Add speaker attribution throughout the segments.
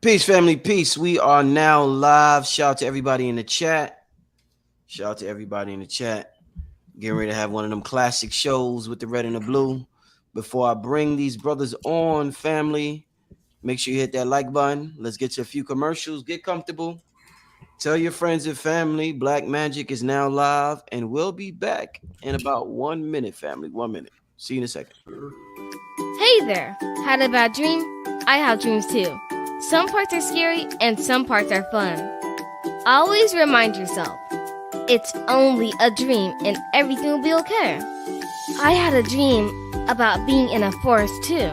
Speaker 1: Peace, family, peace. We are now live. Shout out to everybody in the chat. Shout out to everybody in the chat. Getting ready to have one of them classic shows with the red and the blue. Before I bring these brothers on, family, make sure you hit that like button. Let's get to a few commercials. Get comfortable. Tell your friends and family. Black Magic is now live, and we'll be back in about 1 minute, family. 1 minute. See you in a second.
Speaker 2: Hey there! Had a bad dream? I have dreams too. Some parts are scary and some parts are fun. Always remind yourself, it's only a dream and everything will be okay. I had a dream about being in a forest too.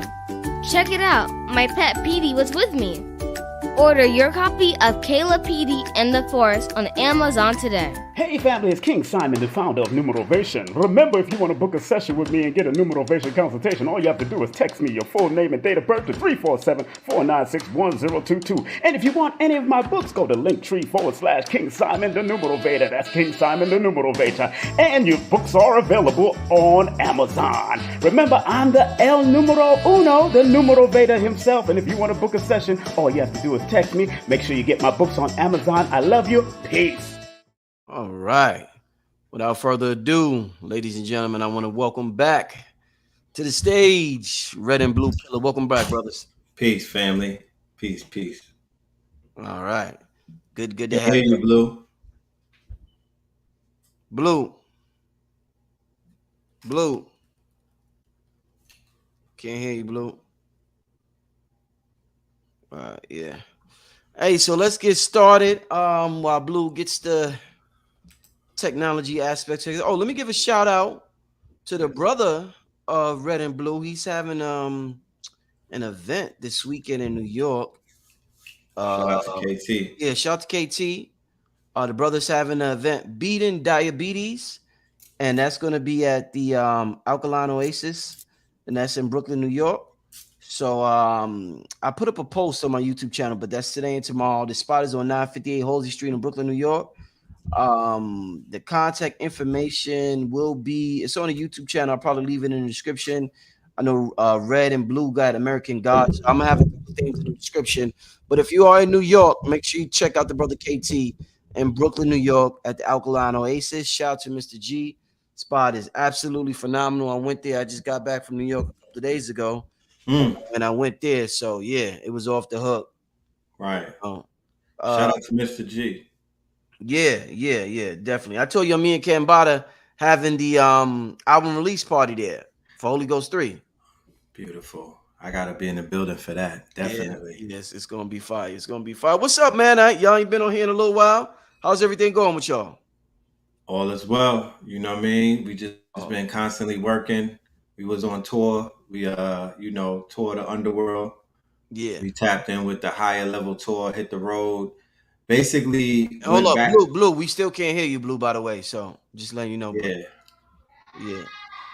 Speaker 2: Check it out, my pet Petey was with me. Order your copy of Kayla Petey and the Forest on Amazon today.
Speaker 3: Hey family, it's King Simon, the founder of Numerovation. Remember, if you want to book a session with me and get a Numerovation consultation, all you have to do is text me your full name and date of birth to 347-496-1022. And if you want any of my books, go to linktree/King Simon the Numerovator. That's King Simon the Numerovator. And your books are available on Amazon. Remember, I'm the El Numero Uno, the Numerovator himself. And if you want to book a session, all you have to do is text me. Make sure you get my books on Amazon. I love you. Peace.
Speaker 1: All right. Without further ado, ladies and gentlemen, I want to welcome back to the stage Red and Blue Killer. Welcome back, brothers.
Speaker 4: Peace, family. Peace, peace.
Speaker 1: All right. Good to have
Speaker 4: Hey,
Speaker 1: you.
Speaker 4: Blue.
Speaker 1: Blue. Can't hear you, Blue. Yeah. Hey, so let's get started. While Blue gets the technology aspects. Oh, let me give a shout out to the brother of Red and Blue. He's having an event this weekend in New York.
Speaker 4: Shout out to KT.
Speaker 1: Yeah, shout out to KT. The brother's having an event beating diabetes, and that's going to be at the Alkaline Oasis, and that's in Brooklyn, New York. So I put up a post on my YouTube channel, but that's today and tomorrow. The spot is on 958 Halsey Street in Brooklyn, New York. The contact information will be, it's on the YouTube channel. I'll probably leave it in the description. I know Red and Blue got American Gods. So I'm gonna have a couple things in the description. But if you are in New York, make sure you check out the brother KT in Brooklyn, New York at the Alkaline Oasis. Shout out to Mr. G. Spot is absolutely phenomenal. I went there. I just got back from New York a couple of days ago, and I went there. So yeah, it was off the hook.
Speaker 4: Right. Shout out to Mr. G.
Speaker 1: Yeah, definitely. I told you, me and Kambada having the album release party there for Holy Ghost 3.
Speaker 4: Beautiful. I gotta be in the building for that. Definitely.
Speaker 1: Yes, it's gonna be fire. It's gonna be fire. What's up, man? Y'all ain't been on here in a little while. How's everything going with y'all?
Speaker 4: All is well. You know what I mean? We just been constantly working. We was on tour. We toured the underworld.
Speaker 1: Yeah.
Speaker 4: We tapped in with the higher level tour, hit the road. Basically,
Speaker 1: hold up, Blue. We still can't hear you, Blue, by the way. So just letting you know, Blue. Yeah.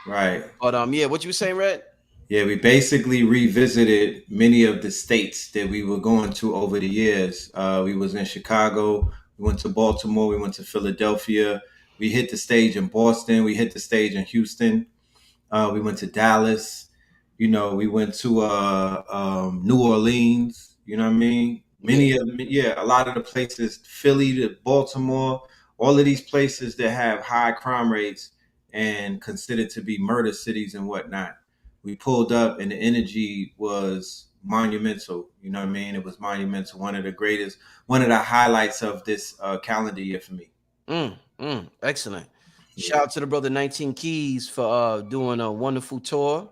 Speaker 4: Right.
Speaker 1: But yeah, what you were saying, Red?
Speaker 4: Yeah, we basically revisited many of the states that we were going to over the years. We was in Chicago, we went to Baltimore, we went to Philadelphia, we hit the stage in Boston, we hit the stage in Houston, we went to Dallas, we went to New Orleans, you know what I mean? A lot of the places, Philly to Baltimore, all of these places that have high crime rates and considered to be murder cities and whatnot. We pulled up and the energy was monumental. You know what I mean? It was monumental. One of the highlights of this calendar year for me.
Speaker 1: Excellent. Yeah. Shout out to the brother 19 Keys for doing a wonderful tour.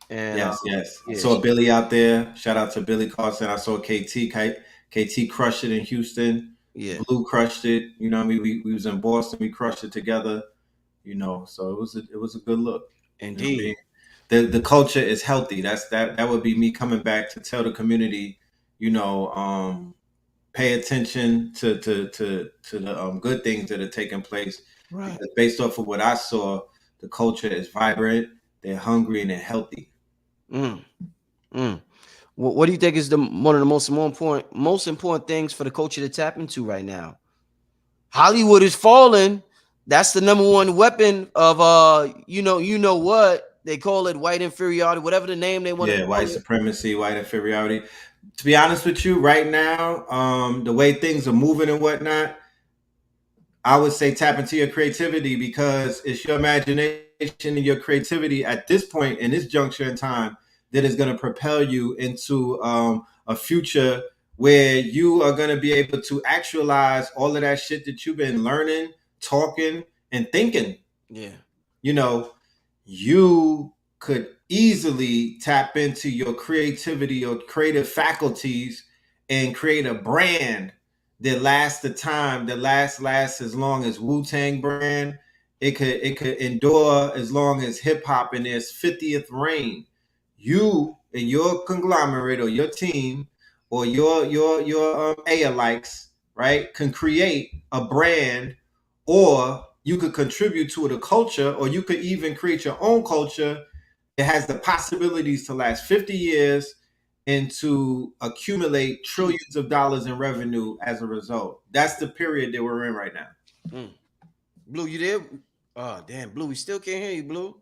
Speaker 1: And
Speaker 4: yes. I saw Billy out there. Shout out to Billy Carson. I saw KT. KT crushed it in Houston.
Speaker 1: Yeah.
Speaker 4: Blue crushed it. You know what I mean? We was in Boston. We crushed it together. So it was a good look.
Speaker 1: Indeed.
Speaker 4: You know what I mean? The culture is healthy. That would be me coming back to tell the community, pay attention to the good things that are taking place.
Speaker 1: Right.
Speaker 4: Because based off of what I saw, the culture is vibrant. They're hungry and they're healthy.
Speaker 1: What do you think is one of the most important things for the culture to tap into right now? Hollywood is falling. That's the number one weapon of what they call it, white inferiority, whatever the name they want.
Speaker 4: Yeah, white supremacy, white inferiority. To be honest with you, right now, the way things are moving and whatnot, I would say tap into your creativity because it's your imagination and your creativity at this point in this juncture in time that is going to propel you into a future where you are going to be able to actualize all of that shit that you've been learning, talking, and thinking.
Speaker 1: Yeah.
Speaker 4: You know, you could easily tap into your creativity or creative faculties and create a brand that lasts the time, that lasts as long as Wu-Tang brand. It could endure as long as hip hop in its 50th reign. You and your conglomerate or your team or your A-likes, right, can create a brand, or you could contribute to the culture, or you could even create your own culture that has the possibilities to last 50 years and to accumulate trillions of dollars in revenue as a result. That's the period that we're in right now.
Speaker 1: Mm. Blue, you there? Oh, damn, Blue, we still can't hear you, Blue.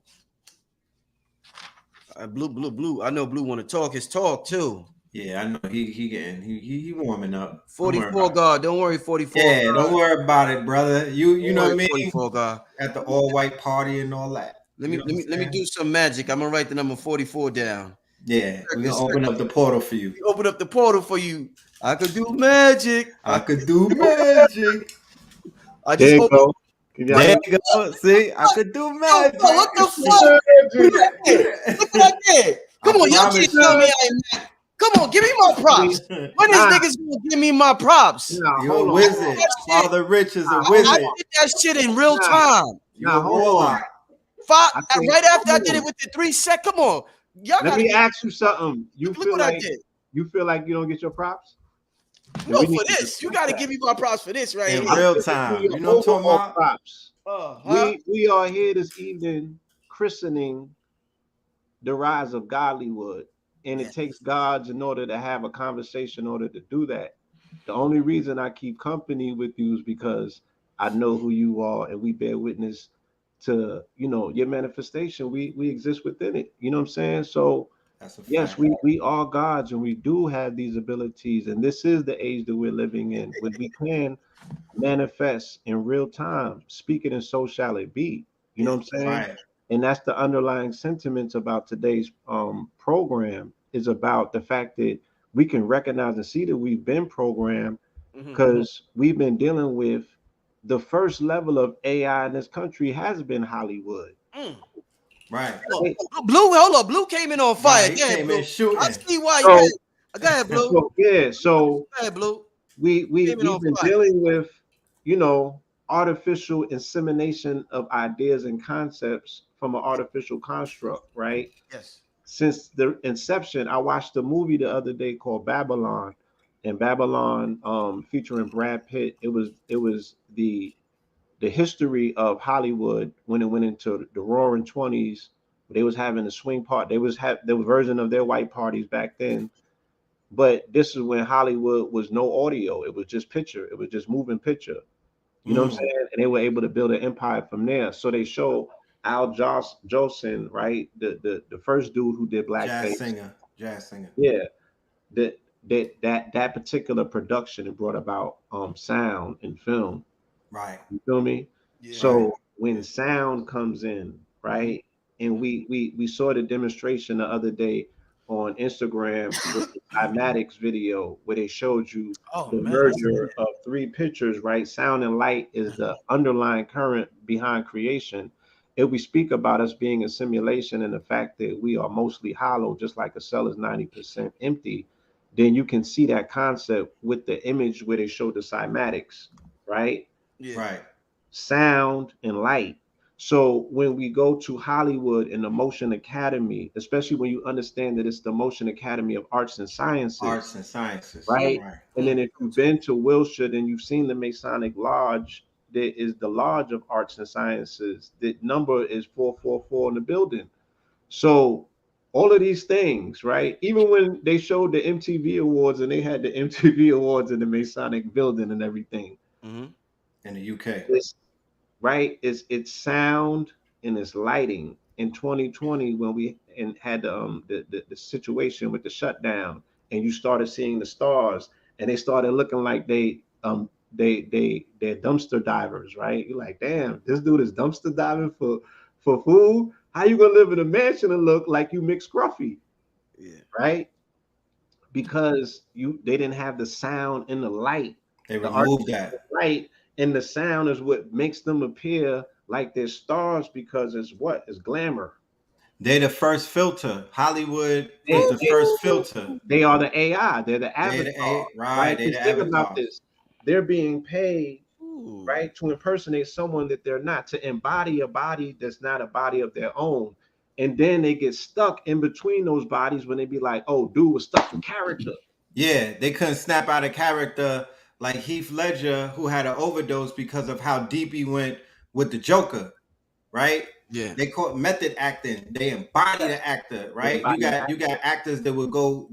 Speaker 1: Blue. I know Blue want to talk his talk too.
Speaker 4: Yeah, I know he warming up. Don't worry
Speaker 1: 44
Speaker 4: about it.
Speaker 1: God, don't worry, 44
Speaker 4: Yeah,
Speaker 1: God.
Speaker 4: don't worry about it, brother. You
Speaker 1: Don't
Speaker 4: know
Speaker 1: worry,
Speaker 4: what I mean?
Speaker 1: 44 God.
Speaker 4: At the all white party and all that.
Speaker 1: Let
Speaker 4: You
Speaker 1: me
Speaker 4: know
Speaker 1: let
Speaker 4: what
Speaker 1: me let
Speaker 4: I'm
Speaker 1: me
Speaker 4: saying?
Speaker 1: do some magic. I'm gonna write the number 44 down.
Speaker 4: Yeah, we're
Speaker 1: Second,
Speaker 4: gonna open
Speaker 1: second.
Speaker 4: up the portal for you.
Speaker 1: We open up the portal for you. I could do magic.
Speaker 4: I could do magic.
Speaker 1: I
Speaker 3: There
Speaker 1: just
Speaker 3: you
Speaker 1: opened.
Speaker 3: go. Can y'all
Speaker 4: There
Speaker 3: hear
Speaker 4: you go. See, I could do
Speaker 1: Yo,
Speaker 4: magic.
Speaker 1: bro, what the fuck? Look what I did. Look what I did. Come
Speaker 4: I
Speaker 1: on, y'all can't
Speaker 4: promise
Speaker 1: tell me
Speaker 4: you.
Speaker 1: I ain't mad. Come on, give me my props. When is
Speaker 3: Nah,
Speaker 1: niggas gonna give me my props?
Speaker 3: nah,
Speaker 4: You're a
Speaker 3: hold on.
Speaker 4: wizard.
Speaker 1: That shit,
Speaker 4: Father Rich is a
Speaker 1: I
Speaker 4: wizard.
Speaker 3: Hold on.
Speaker 1: did that shit in real
Speaker 3: Nah,
Speaker 1: time.
Speaker 4: You're a
Speaker 3: hold on.
Speaker 4: warlock.
Speaker 3: I think,
Speaker 1: Right after I
Speaker 3: hold
Speaker 1: did it
Speaker 3: on.
Speaker 1: with the 3 sec. Come on, y'all
Speaker 3: Let
Speaker 1: gotta
Speaker 3: me
Speaker 1: give.
Speaker 3: ask you something.
Speaker 1: Look what I did.
Speaker 3: You feel like you don't get your props? Then
Speaker 1: No,
Speaker 3: we need
Speaker 1: for
Speaker 3: to
Speaker 1: this, you
Speaker 3: discuss
Speaker 1: gotta
Speaker 3: that.
Speaker 1: give me my props for this right
Speaker 4: In
Speaker 1: here.
Speaker 3: I'm
Speaker 4: real
Speaker 3: giving you
Speaker 4: time.
Speaker 3: your
Speaker 4: You know what I'm talking
Speaker 3: overall
Speaker 4: about?
Speaker 3: props.
Speaker 1: Huh?
Speaker 3: We are here this evening christening the rise of Godlywood, and
Speaker 1: Yeah.
Speaker 3: it takes gods in order to have a conversation in order to do that. The only reason I keep company with you is because I know who you are, and we bear witness to your manifestation. We exist within it. You know what I'm saying? So
Speaker 4: That's a
Speaker 3: yes,
Speaker 4: fact.
Speaker 3: we are gods, and we do have these abilities, and this is the age that we're living in, when we can manifest in real time. Speak it and so shall it be. You know
Speaker 1: Yeah.
Speaker 3: what I'm saying?
Speaker 4: Right.
Speaker 3: And that's the underlying sentiments about today's program, is about the fact that we can recognize and see that we've been programmed,
Speaker 1: Mm-hmm.
Speaker 3: because we've been dealing with the first level of AI in this country has been Hollywood.
Speaker 1: Mm.
Speaker 4: Right.
Speaker 3: Right?
Speaker 1: Blue, hold up. Blue came in on fire.
Speaker 4: Right. He
Speaker 1: Go ahead,
Speaker 4: came in
Speaker 1: Blue. I
Speaker 4: shooting.
Speaker 1: see why. Go ahead.
Speaker 3: So
Speaker 1: Go ahead, Blue.
Speaker 3: so yeah, so
Speaker 1: Go ahead, Blue.
Speaker 3: we
Speaker 1: Came in on
Speaker 3: we've been
Speaker 1: fire.
Speaker 3: dealing with you know artificial insemination of ideas and concepts from an artificial construct, right?
Speaker 1: Yes.
Speaker 3: Since the inception, I watched a movie the other day called Babylon, and Babylon, featuring Brad Pitt. It was the history of Hollywood when it went into the Roaring Twenties. They was having a swing part. They was have the version of their white parties back then, but this is when Hollywood was no audio. It was just picture. It was just moving picture. You know what I'm
Speaker 4: Mm.
Speaker 3: saying? And they were able to build an empire from there. So they show Jolson, right? The first dude who did
Speaker 4: Jazz
Speaker 3: blackface.
Speaker 4: singer. Jazz singer.
Speaker 3: Yeah. That that particular production, it brought about sound and film.
Speaker 4: Right.
Speaker 3: You feel me?
Speaker 1: Yeah.
Speaker 4: Right.
Speaker 3: So when sound comes in,
Speaker 1: Mhm.
Speaker 3: right? And we saw the demonstration the other day on Instagram with the cymatics video, where they showed you
Speaker 1: Oh
Speaker 3: the
Speaker 1: man, I see
Speaker 3: merger of three pictures, right? Sound and light is the underlying current behind creation. If we speak about us being a simulation and the fact that we are mostly hollow, just like a cell is 90% empty, then you can see that concept with the image where they showed the cymatics, right?
Speaker 1: yeah.
Speaker 4: Right.
Speaker 3: Sound and light. So when we go to Hollywood and the Motion Academy, especially when you understand that it's the Motion Academy of Arts and Sciences,
Speaker 4: Arts and sciences.
Speaker 1: Mm,
Speaker 3: right?
Speaker 4: Right.
Speaker 3: And then if you've been to Wilshire, then you've seen the Masonic Lodge. There is the Lodge of Arts and Sciences. The number is 444 in the building. So all of these things, right? Even when they showed the MTV Awards and they had the MTV Awards in the Masonic building and everything,
Speaker 1: mm-hmm.
Speaker 4: In the UK.
Speaker 3: it's right. It's sound and it's lighting. In 2020, when we had the situation with the shutdown,
Speaker 5: and you started seeing the stars, and they started looking like they're dumpster divers, right? You're like, damn, this dude is dumpster diving for food. How you gonna live in a mansion and look like you mix Scruffy,
Speaker 1: Yeah.
Speaker 5: right? Because they didn't have the sound and the light.
Speaker 4: They
Speaker 5: The
Speaker 4: removed
Speaker 5: artificial
Speaker 4: that.
Speaker 5: light and the sound is what makes them appear like they're stars because it's what? It's glamour.
Speaker 4: They the first filter. Hollywood was
Speaker 5: They,
Speaker 4: the
Speaker 5: they,
Speaker 4: first filter.
Speaker 5: they are the AI. They're the
Speaker 4: They the
Speaker 5: avatar,
Speaker 4: right.
Speaker 5: right?
Speaker 4: They
Speaker 5: Because
Speaker 4: the
Speaker 5: think about
Speaker 4: avatars.
Speaker 5: this. They're being paid,
Speaker 1: Ooh.
Speaker 5: right, to impersonate someone that they're not, to embody a body that's not a body of their own. And then they get stuck in between those bodies when they be like, oh, dude was stuck in character.
Speaker 4: Yeah, they couldn't snap out a character like Heath Ledger, who had an overdose because of how deep he went with the Joker, right?
Speaker 1: Yeah.
Speaker 4: They call it method acting. They embody the actor,
Speaker 5: They
Speaker 4: right? You
Speaker 5: embody
Speaker 4: got
Speaker 5: that.
Speaker 4: you got actors that would go,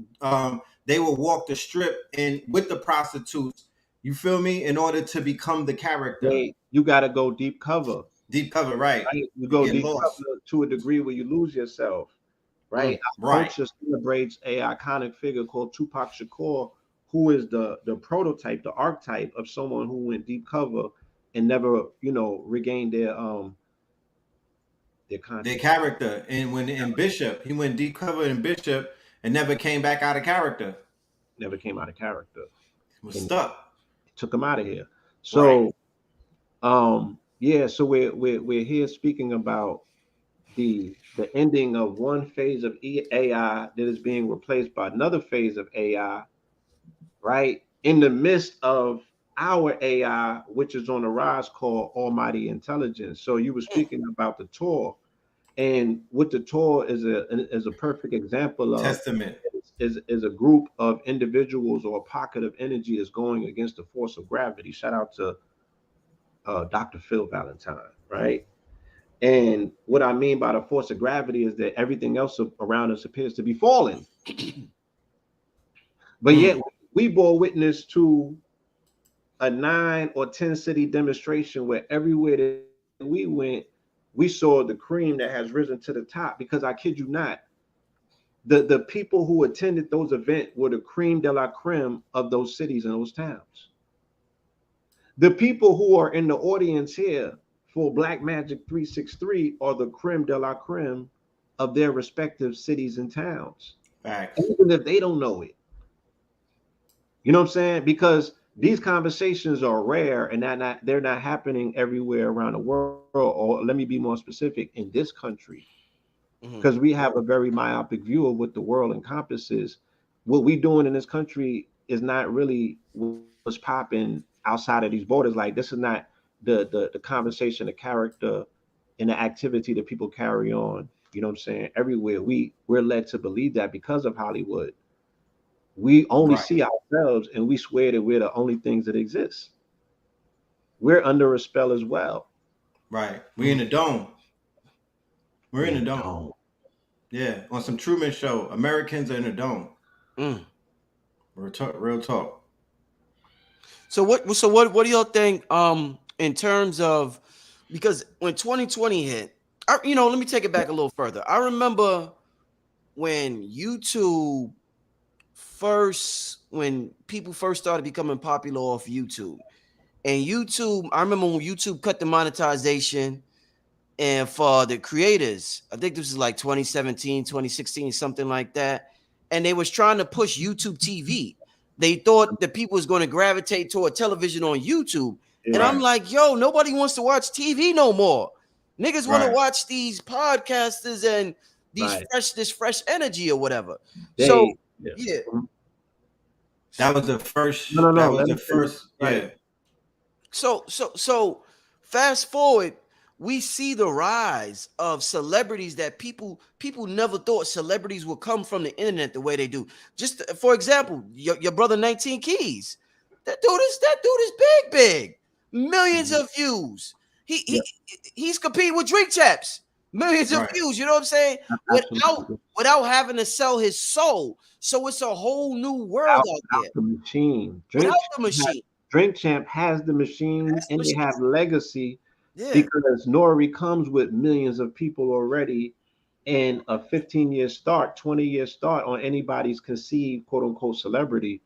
Speaker 4: they would walk the strip and with the prostitutes. You feel me? In order to become the character,
Speaker 5: You got to go deep cover,
Speaker 4: deep cover, right?
Speaker 5: right? You
Speaker 4: You
Speaker 5: go
Speaker 4: get
Speaker 5: deep
Speaker 4: lost,
Speaker 5: cover to a degree where you lose yourself, right?
Speaker 1: Mm.
Speaker 5: Our
Speaker 4: right?
Speaker 5: culture celebrates a iconic figure called Tupac Shakur, who is the prototype, the archetype of someone who went deep cover and never, regained their
Speaker 4: Their
Speaker 5: conscious,
Speaker 4: character, and when in Bishop, he went deep cover in Bishop and never came back out of character.
Speaker 5: never came out of character,
Speaker 4: He was
Speaker 5: and
Speaker 4: stuck,
Speaker 5: took him out of here.
Speaker 4: right?
Speaker 5: So, yeah, so we're here speaking about the ending of one phase of AI that is being replaced by another phase of AI, right? In the midst of our AI, which is on the rise, called Almighty Intelligence. So you were speaking about the Tor, and what the Tor is a perfect example of
Speaker 4: Testament.
Speaker 5: is a group of individuals or a pocket of energy is going against the force of gravity. Shout out to Dr. Phil Valentine, right? And what I mean by the force of gravity is that everything else around us appears to be falling. But yet
Speaker 1: Mm.
Speaker 5: we bore witness to a 9 or 10 city demonstration where everywhere that we went, we saw the cream that has risen to the top. Because I kid you not, the people who attended those events were the cream de la creme of those cities and those towns. The people who are in the audience here for Black Magic 363 are the creme de la creme of their respective cities and towns,
Speaker 4: Facts.
Speaker 5: even if they don't know it. You know what I'm saying? Because these conversations are rare and they're not happening everywhere around the world. Or let me be more specific, in this country,
Speaker 1: Mhm.
Speaker 5: because we have a very myopic view of what the world encompasses. What we doing in this country is not really what's popping outside of these borders. Like, this is not the conversation, the character, and the activity that people carry on. You know what I'm saying? Everywhere we're led to believe that because of Hollywood. We only
Speaker 4: Right.
Speaker 5: see ourselves and we swear that we're the only things that exist. We're under a spell as well.
Speaker 4: Right. We in the dome. We're
Speaker 5: We
Speaker 4: in
Speaker 5: in
Speaker 4: the
Speaker 5: the
Speaker 4: dome.
Speaker 5: dome.
Speaker 4: Yeah. On some Truman Show. Americans are in the dome.
Speaker 1: Mm.
Speaker 4: Real talk.
Speaker 1: So what do y'all think in terms of, because when 2020 hit, let me take it back a little further. I remember when YouTube when people first started becoming popular off YouTube. And YouTube, I remember when YouTube cut the monetization and for the creators, I think this was like 2017, 2016, something like that. And they was trying to push YouTube TV. They thought that people was going to gravitate toward television on YouTube. And I'm
Speaker 4: Right.
Speaker 1: like, yo, nobody wants to watch TV no more. Niggas want to
Speaker 4: Right.
Speaker 1: watch these podcasters and
Speaker 5: Right.
Speaker 1: this fresh energy or whatever. So
Speaker 5: They yeah.
Speaker 1: yeah.
Speaker 4: That was the first.
Speaker 5: No, no,
Speaker 4: That
Speaker 5: no.
Speaker 4: was
Speaker 5: Let
Speaker 4: the
Speaker 5: me finish.
Speaker 4: first.
Speaker 5: Right.
Speaker 4: Yeah.
Speaker 1: So fast forward, we see the rise of celebrities that people never thought celebrities would come from the internet the way they do. Just for example, your brother 19 Keys. That dude is big. Millions
Speaker 5: Mhm.
Speaker 1: of views. He,
Speaker 5: Yeah,
Speaker 1: he he's competing with Drink Chaps. Millions of
Speaker 4: Right.
Speaker 1: views. You know what I'm saying?
Speaker 5: absolutely.
Speaker 1: Without having to sell his soul. So it's a whole new world out
Speaker 5: Without
Speaker 1: there.
Speaker 5: the machine.
Speaker 1: Without the machine.
Speaker 5: Drink Champ has the machine
Speaker 1: That's the
Speaker 5: and they
Speaker 1: machine.
Speaker 5: have legacy
Speaker 1: Yeah.
Speaker 5: because Nori comes with millions of people already and a 15-year start, 20-year start on anybody's conceived quote unquote celebrity.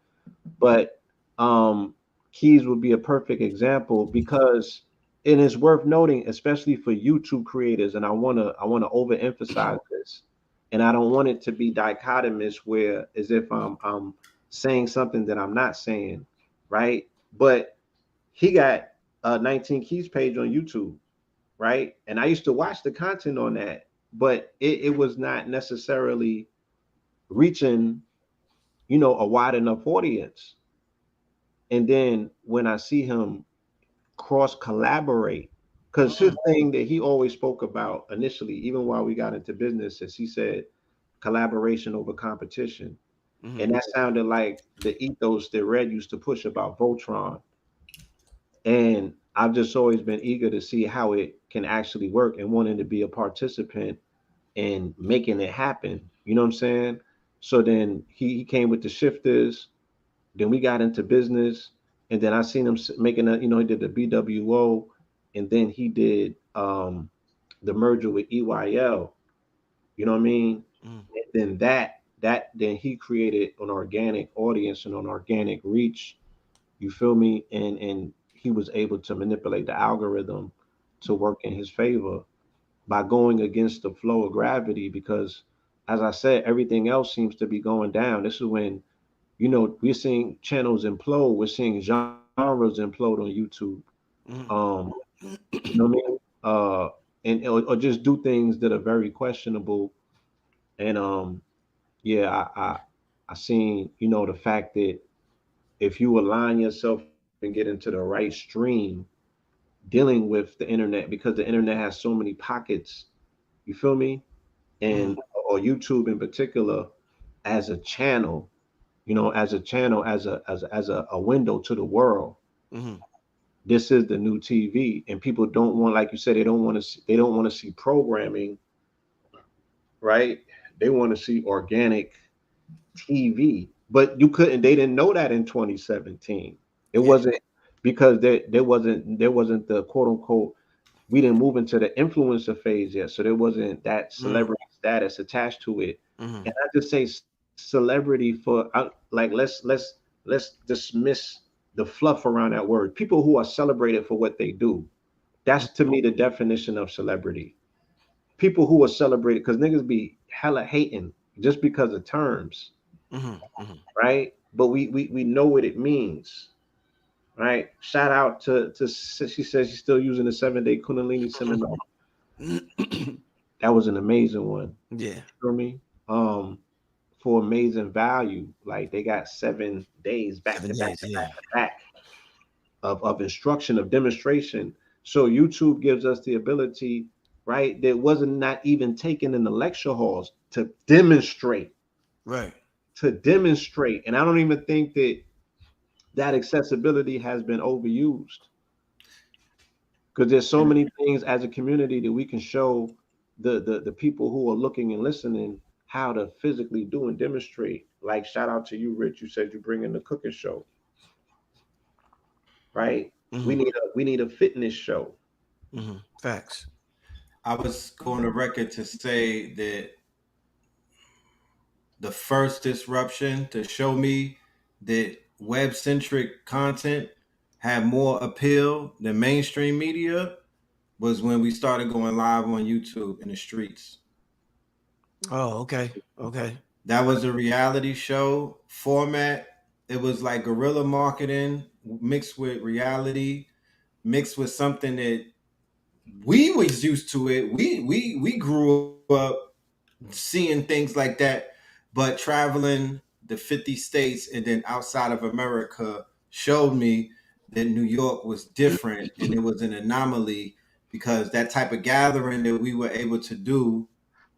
Speaker 5: But um, Keys would be a perfect example because it is worth noting, especially for YouTube creators, and I wanna overemphasize this, and I don't want it to be dichotomous where as if I'm saying something that I'm not saying, right? But he got a 19 Keys page on YouTube, right? And I used to watch the content on that, but it was not necessarily reaching, a wide enough audience. And then when I see him cross collaborate, because his thing that he always spoke about initially, even while we got into business, is he said collaboration over competition.
Speaker 1: Mm-hmm.
Speaker 5: And that sounded like the ethos that Red used to push about Voltron. And I've just always been eager to see how it can actually work and wanting to be a participant in making it happen. You know what I'm saying? So then he came with the shifters. Then we got into business, and then I seen him making a, he did the BWO, and then he did the merger with EYL. You know what I mean?
Speaker 1: Mm-hmm.
Speaker 5: And then then he created an organic audience and an organic reach. You feel me? And he was able to manipulate the algorithm to work in his favor by going against the flow of gravity. Because, as I said, everything else seems to be going down. This is when we're seeing channels implode. We're seeing genres implode on YouTube. Um, you know what I mean? And or just do things that are very questionable. And yeah, I seen the fact that if you align yourself and get into the right stream, dealing with the internet, because the internet has so many pockets. You feel me?
Speaker 1: Mm-hmm.
Speaker 5: And or YouTube in particular as a channel, as a channel, as a window to the world.
Speaker 1: Mm-hmm.
Speaker 5: This is the new TV, and people don't want, like you said, they don't want to see programming, right? They want to see organic TV, but they didn't know that in 2017. It
Speaker 1: Yeah.
Speaker 5: wasn't because there wasn't the quote unquote, we didn't move into the influencer phase yet, so there wasn't that
Speaker 1: Mm-hmm.
Speaker 5: celebrity status attached to it.
Speaker 1: Mm-hmm.
Speaker 5: And I just say celebrity for like let's dismiss the fluff around that word. People who are celebrated for what they do. That's to me the definition of celebrity. People who are celebrated, because niggas be hella hating just because of terms,
Speaker 1: Mm-hmm. Mm-hmm.
Speaker 5: right? But we know what it means, right? Shout out to she says she's still using the 7-day Kundalini seminar. That was an amazing one.
Speaker 1: Yeah.
Speaker 5: You feel me? For amazing value. Like they got 7 days back
Speaker 1: Seven
Speaker 5: to back
Speaker 1: days.
Speaker 5: to
Speaker 1: Yeah.
Speaker 5: back to back of instruction, of demonstration. So YouTube gives us the ability, right? That wasn't not even taken in the lecture halls to demonstrate,
Speaker 1: Right.
Speaker 5: And I don't even think that accessibility has been overused, because there's so many things as a community that we can show the people who are looking and listening how to physically do and demonstrate. Like shout out to you, Rich. You said you bring in the cooking show, right? We
Speaker 1: Mm-hmm.
Speaker 5: need a fitness show.
Speaker 1: Mm-hmm. Facts.
Speaker 4: I was going to record to say that the first disruption to show me that web centric content had more appeal than mainstream media was when we started going live on YouTube in the streets.
Speaker 1: Oh, okay. Okay.
Speaker 4: That was a reality show format. It was like guerrilla marketing mixed with reality, mixed with something that we was used to it. We grew up seeing things like that, but traveling the 50 states and then outside of America showed me that New York was different and it was an anomaly because that type of gathering that we were able to do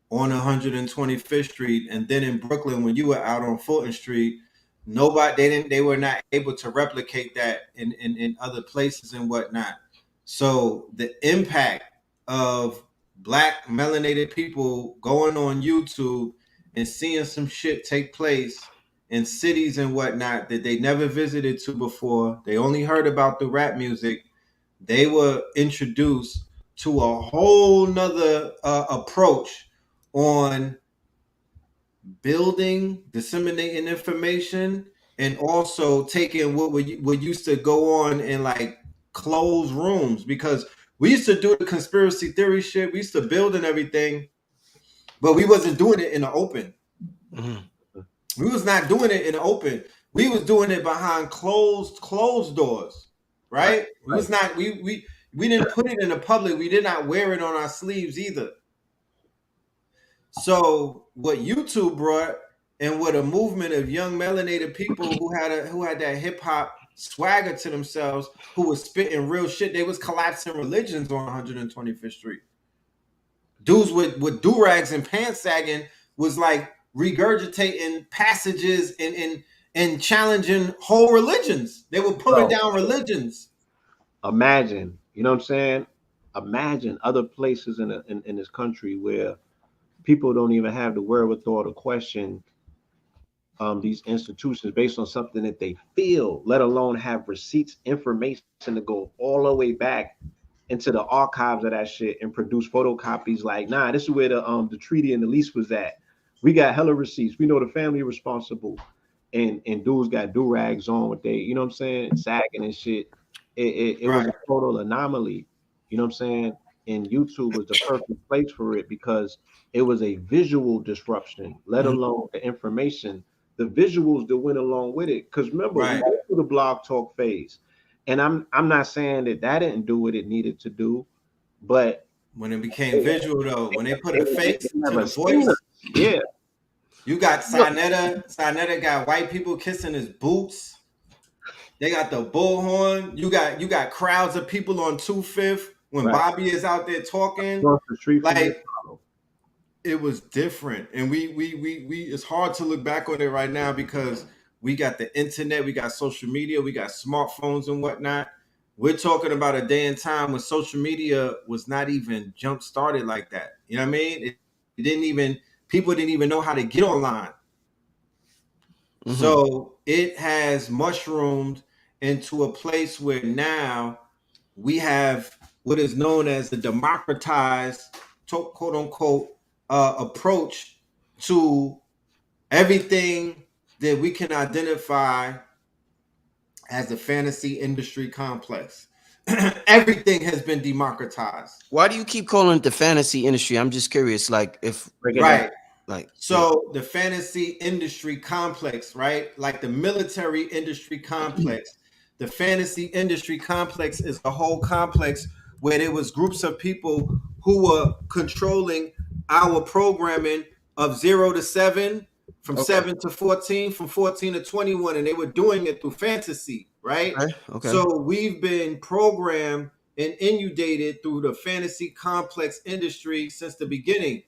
Speaker 4: on 125th Street and then in Brooklyn when you were out on Fulton Street, they were not able to replicate that in other places and whatnot. So the impact of black melanated people going on YouTube and seeing some shit take place in cities and whatnot that they never visited to before. They only heard about the rap music. They were introduced to a whole nother approach on building, disseminating information, and also taking what used to go on in like closed rooms, because we used to do the conspiracy theory shit. We used to build and everything, but we wasn't doing it in the open.
Speaker 1: Mhm.
Speaker 4: We was not doing it in the open. We was doing it behind closed doors, right? We was not we didn't put it in the public. We did not wear it on our sleeves either. So what YouTube brought, and what a movement of young melanated people who had that hip hop swagger to themselves, who was spitting real shit. They was collapsing religions on 125th Street. Dudes with do-rags and pants sagging was like regurgitating passages and challenging whole religions. They were pulling down religions.
Speaker 5: Imagine, you know what I'm saying? Imagine other places in this country where people don't even have the wherewithal to question these institutions based on something that they feel, let alone have receipts, information to go all the way back into the archives of that shit and produce photocopies. Like, nah, this is where the treaty and the lease was at. We got hella receipts. We know the family responsible, and dudes got do rags on with they, you know what I'm saying, sagging and shit. It was a total anomaly. You know what I'm saying? And YouTube was the perfect place for it because it was a visual disruption, let alone the information, the visuals that went along with it. Because remember, we went through the blog talk phase, and I'm not saying that didn't do what it needed to do, but
Speaker 4: when it became visual though, when they put a face to the voice,
Speaker 5: yeah,
Speaker 4: you got Sinetta. Sinetta got white people kissing his boots. They got the bullhorn. You got crowds of people on 2/5 when Bobby is out there talking. Like, it was different, and we it's hard to look back on it right now because we got the internet, we got social media, we got smartphones and whatnot. We're talking about a day and time when social media was not even jump started like that. You know what I mean? It didn't even, people didn't even know how to get online. So it has mushroomed into a place where now we have what is known as the democratized, quote unquote, approach to everything that we can identify as the fantasy industry complex. Everything has been democratized.
Speaker 1: Why do you keep calling it the fantasy industry? I'm just curious. Like, if
Speaker 4: the fantasy industry complex, right? Like the military industry complex. The fantasy industry complex is a whole complex where there was groups of people who were controlling our programming of 0 to 7, from 7 to 14, from 14 to 21, and they were doing it through fantasy, right?
Speaker 1: Okay.
Speaker 4: So we've been programmed and inundated through the fantasy complex industry since the beginning.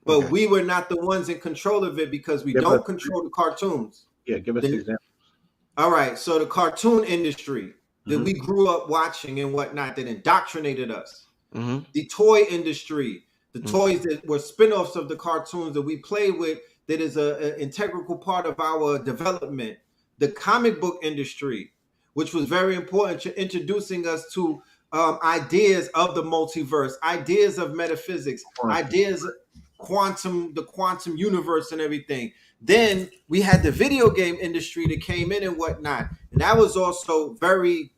Speaker 4: But we were not the ones in control of it because we don't control the cartoons.
Speaker 5: Yeah, give us examples.
Speaker 4: All right, so the cartoon industry that we grew up watching and whatnot that indoctrinated us. The toy industry, the toys that were spinoffs of the cartoons that we played with, that is an integral part of our development. The comic book industry, which was very important to introducing us to ideas of the multiverse, ideas of metaphysics, ideas the quantum universe and everything. Then we had the video game industry that came in and whatnot, and that was also very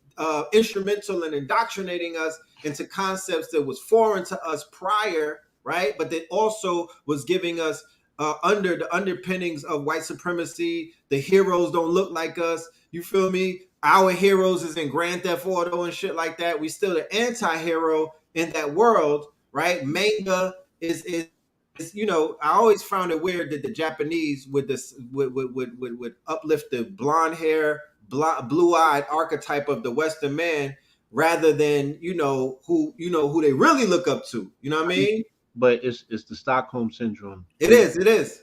Speaker 4: instrumental in indoctrinating us into concepts that was foreign to us prior, right? But that also was giving us under the underpinnings of white supremacy. The heroes don't look like us. You feel me? Our heroes is in Grand Theft Auto and shit like that. We still the anti-hero in that world, right? Manga is you know, I always found it weird that the Japanese would uplift the blonde hair, blue-eyed archetype of the Western man rather than who they really look up to. You know what I mean?
Speaker 5: But it's the Stockholm syndrome.
Speaker 4: It is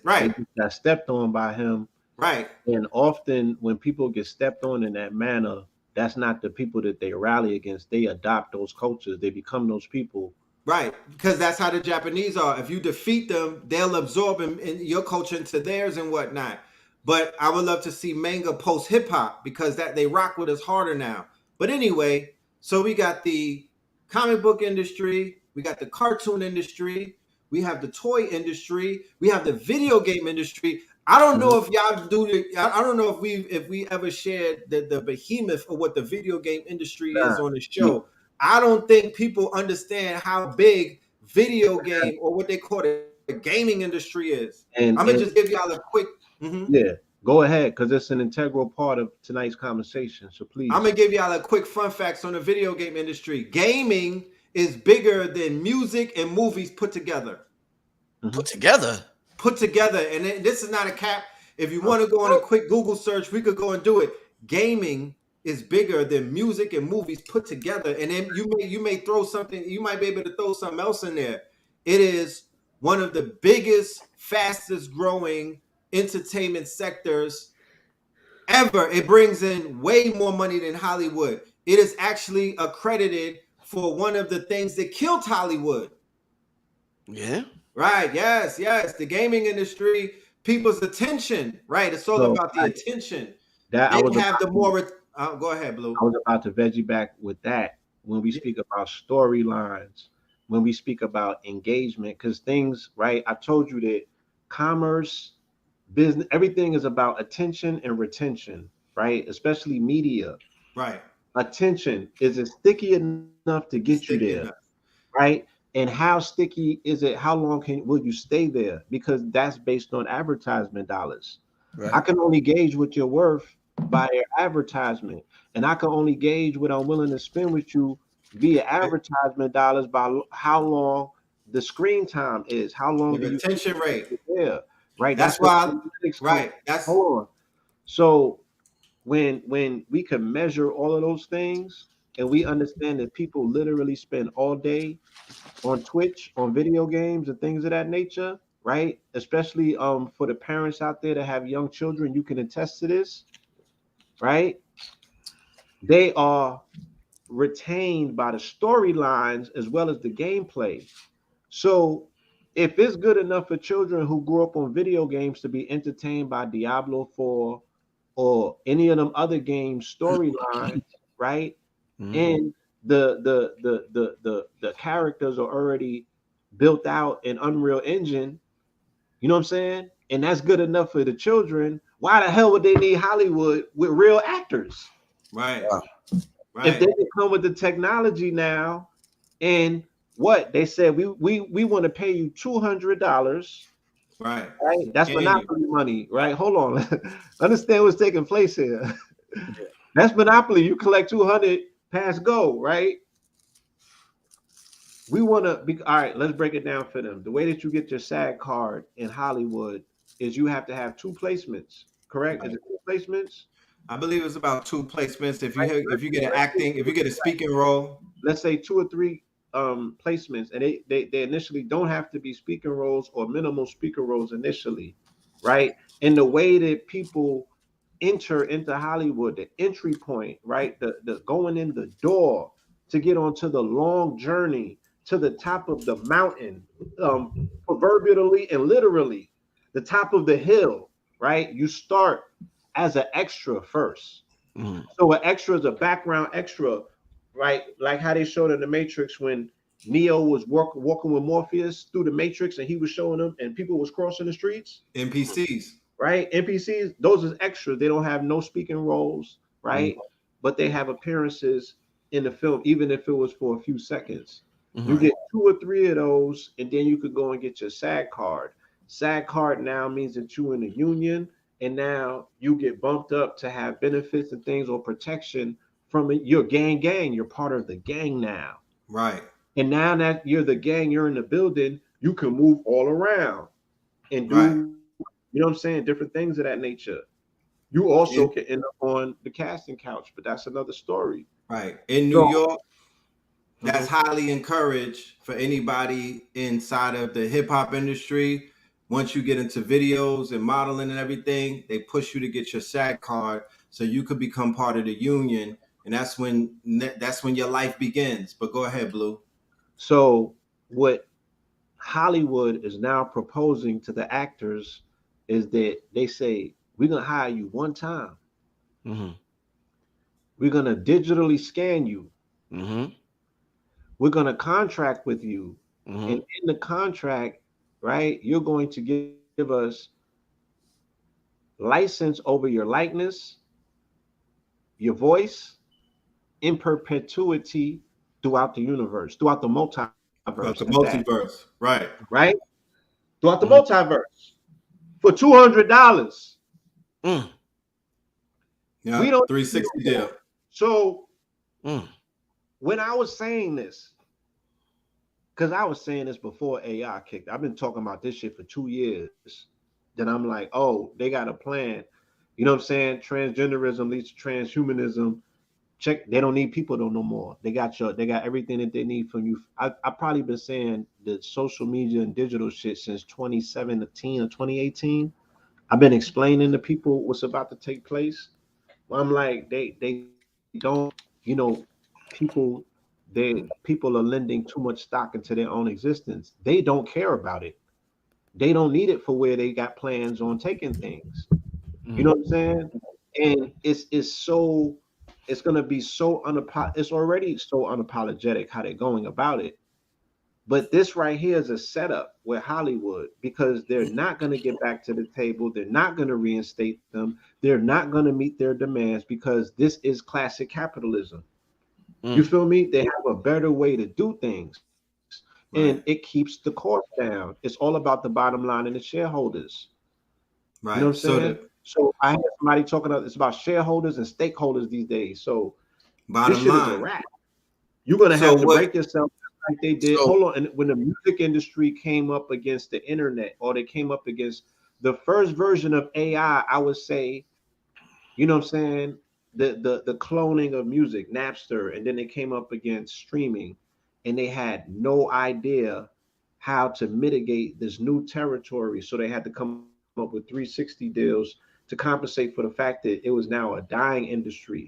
Speaker 4: right.
Speaker 5: They got stepped on by him,
Speaker 4: right?
Speaker 5: And often when people get stepped on in that manner, that's not the people that they rally against. They adopt those cultures. They become those people.
Speaker 4: Right, because that's how the Japanese are. If you defeat them, they'll absorb in your culture into theirs and whatnot. But I would love to see manga post hip hop because that they rock with us harder now. But anyway, so we got the comic book industry, we got the cartoon industry, we have the toy industry, we have the video game industry. I don't know if y'all do the, I don't know if we ever shared the behemoth of what the video game industry is on the show. I don't think people understand how big video game or what they call the gaming industry is. I'm gonna just give y'all a quick.
Speaker 5: Yeah, go ahead, because it's an integral part of tonight's conversation. So please.
Speaker 4: I'm gonna give y'all a quick fun facts on the video game industry. Gaming is bigger than music and movies put together.
Speaker 1: Put together.
Speaker 4: Put together, and this is not a cap. If you want to go on a quick Google search, we could go and do it. Gaming is bigger than music and movies put together, and then you may throw something. You might be able to throw something else in there. It is one of the biggest, fastest growing entertainment sectors ever. It brings in way more money than Hollywood. It is actually accredited for one of the things that killed Hollywood.
Speaker 1: Yeah.
Speaker 4: Right. Yes. Yes. The gaming industry, people's attention. Right. It's all about the attention.
Speaker 5: That
Speaker 4: they
Speaker 5: I was
Speaker 4: have the more. Go ahead, Blue.
Speaker 5: I was about to veggie back with that when we speak about storylines, when we speak about engagement, because things, right? I told you that commerce, business, everything is about attention and retention, right? Especially media.
Speaker 4: Right.
Speaker 5: Attention, is it sticky enough to get you there? Right? And how sticky is it? How long will you stay there? Because that's based on advertisement dollars. Right. I can only gauge what you're worth by your advertisement, and I can only gauge what I'm willing to spend with you via advertisement dollars by how long the screen time is, how long
Speaker 4: the retention rate.
Speaker 5: Yeah, right.
Speaker 4: That's why. Right. That's
Speaker 5: hold on. So when we can measure all of those things, and we understand that people literally spend all day on Twitch, on video games and things of that nature, right? Especially for the parents out there that have young children, you can attest to this, right? They are retained by the storylines as well as the gameplay. So if it's good enough for children who grew up on video games to be entertained by Diablo 4 or any of them other games storylines, right? And the characters are already built out in Unreal Engine, you know what I'm saying? And that's good enough for the children. Why the hell would they need Hollywood with real actors?
Speaker 4: Right.
Speaker 5: Right. If they can come with the technology now, and what they said, we want to pay you $200. Right. That's monopoly money, right? Hold on. Understand what's taking place here. That's monopoly. You collect 200, pass go, right? We want to be all right. Let's break it down for them. The way that you get your SAG card in Hollywood is you have to have 2 placements, correct? Is it 2 placements?
Speaker 4: I believe it's about 2 placements. If you get an acting, if you get a speaking role,
Speaker 5: let's say 2 or 3 placements, and they initially don't have to be speaking roles or minimal speaker roles initially, right? And the way that people enter into Hollywood, the entry point, right? The going in the door to get onto the long journey to the top of the mountain, proverbially and literally, the top of the hill, right? You start as an extra first. So an extra is a background extra, right? Like how they showed in the Matrix when Neo was walking with Morpheus through the Matrix and he was showing them and people was crossing the streets.
Speaker 4: NPCs.
Speaker 5: Right? NPCs, those are extras. They don't have no speaking roles, right? But they have appearances in the film, even if it was for a few seconds. You get 2 or 3 of those, and then you could go and get your SAG card. SAG card now means that you're in a union, and now you get bumped up to have benefits and things or protection from your gang. You're part of the gang now.
Speaker 4: Right.
Speaker 5: And now that you're the gang, you're in the building, you can move all around and do, you know what I'm saying, different things of that nature. You also can end up on the casting couch, but that's another story.
Speaker 4: Right. In New York, that's highly encouraged for anybody inside of the hip hop industry. Once you get into videos and modeling and everything, they push you to get your SAG card so you could become part of the union, and that's when your life begins. But go ahead, Blue.
Speaker 5: So what Hollywood is now proposing to the actors is that they say, we're going to hire you one time. We're going to digitally scan you. We're going to contract with you. And in the contract, right? You're going to give us license over your likeness, your voice, in perpetuity throughout the universe, throughout the multiverse at
Speaker 4: About the
Speaker 5: that,
Speaker 4: multiverse, right?
Speaker 5: right? Throughout the
Speaker 1: Mhm.
Speaker 5: multiverse for $200.
Speaker 1: Mm,
Speaker 5: We
Speaker 4: Yeah,
Speaker 5: don't need
Speaker 4: 360
Speaker 5: no more.
Speaker 4: deal.
Speaker 5: So
Speaker 1: mm,
Speaker 5: when I was saying this, because I was saying this before AI kicked, I've been talking about this shit for 2 years. Then I'm like, oh, they got a plan. You know what I'm saying? Transgenderism leads to transhumanism. Check, they don't need people no more. They got everything that they need from you. I probably been saying the social media and digital shit since 2017 or 2018. I've been explaining to people what's about to take place. I'm like, they don't, you know, people people are lending too much stock into their own existence. They don't care about it. They don't need it for where they got plans on taking things. You
Speaker 1: mm,
Speaker 5: know what I'm saying? And it's gonna be it's already so unapologetic how they're going about it. But this right here is a setup with Hollywood because they're not going to get back to the table. They're not going to reinstate them. They're not going to meet their demands because this is classic capitalism. You
Speaker 1: mm.
Speaker 5: feel me? They have a better way to do things and it
Speaker 4: Right,
Speaker 5: keeps the cost down. It's all about the bottom line and the shareholders. You know what I'm
Speaker 4: right. So
Speaker 5: saying?
Speaker 4: the
Speaker 5: So I had somebody talking about it's about shareholders and stakeholders these days. So this
Speaker 4: bottom
Speaker 5: shit is a
Speaker 4: line.
Speaker 5: wrap. You're gonna
Speaker 4: So
Speaker 5: have to
Speaker 4: what?
Speaker 5: break yourself like they did.
Speaker 4: So
Speaker 5: Hold on, and when the music industry came up against the internet, or they came up against the first version of AI, I would say, you know what I'm saying, the cloning of music, Napster, and then they came up against streaming, and they had no idea how to mitigate this new territory, so they had to come up with 360 deals to compensate for the fact that it was now a dying industry,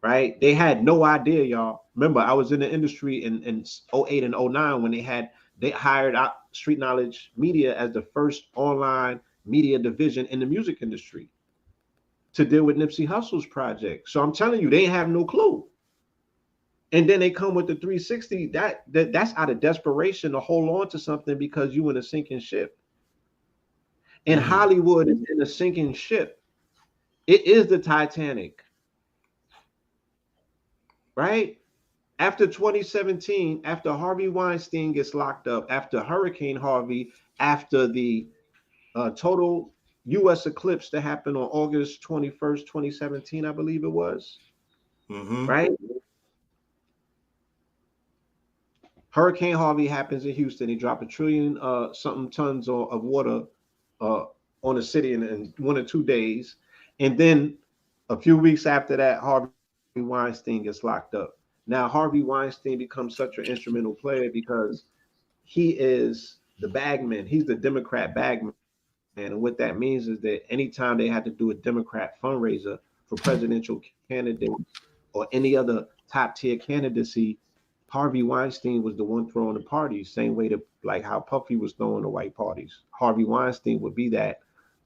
Speaker 5: right? They had no idea, y'all. Remember, I was in the industry in '08 and '09 when they hired out Street Knowledge Media as the first online media division in the music industry to deal with Nipsey Hussle's project. So I'm telling you, they have no clue. And then they come with the 360. That's out of desperation to hold on to something because you in a sinking ship. And
Speaker 4: mhm,
Speaker 5: Hollywood is in a sinking ship. It is the Titanic, right? After 2017, after Harvey Weinstein gets locked up, after Hurricane Harvey, after the total U.S. eclipse that happened on August 21st, 2017, I believe it was,
Speaker 4: mhm,
Speaker 5: right? Hurricane Harvey happens in Houston. They drop a trillion something tons of water uh, on the city in 1 or 2 days. And then a few weeks after that, Harvey Weinstein gets locked up. Now, Harvey Weinstein becomes such an instrumental player because he is the bagman. He's the Democrat bagman. And what that means is that anytime they had to do a Democrat fundraiser for presidential candidates or any other top tier candidacy, Harvey Weinstein was the one throwing the parties, same way to like how Puffy was throwing the white parties. Harvey Weinstein would be that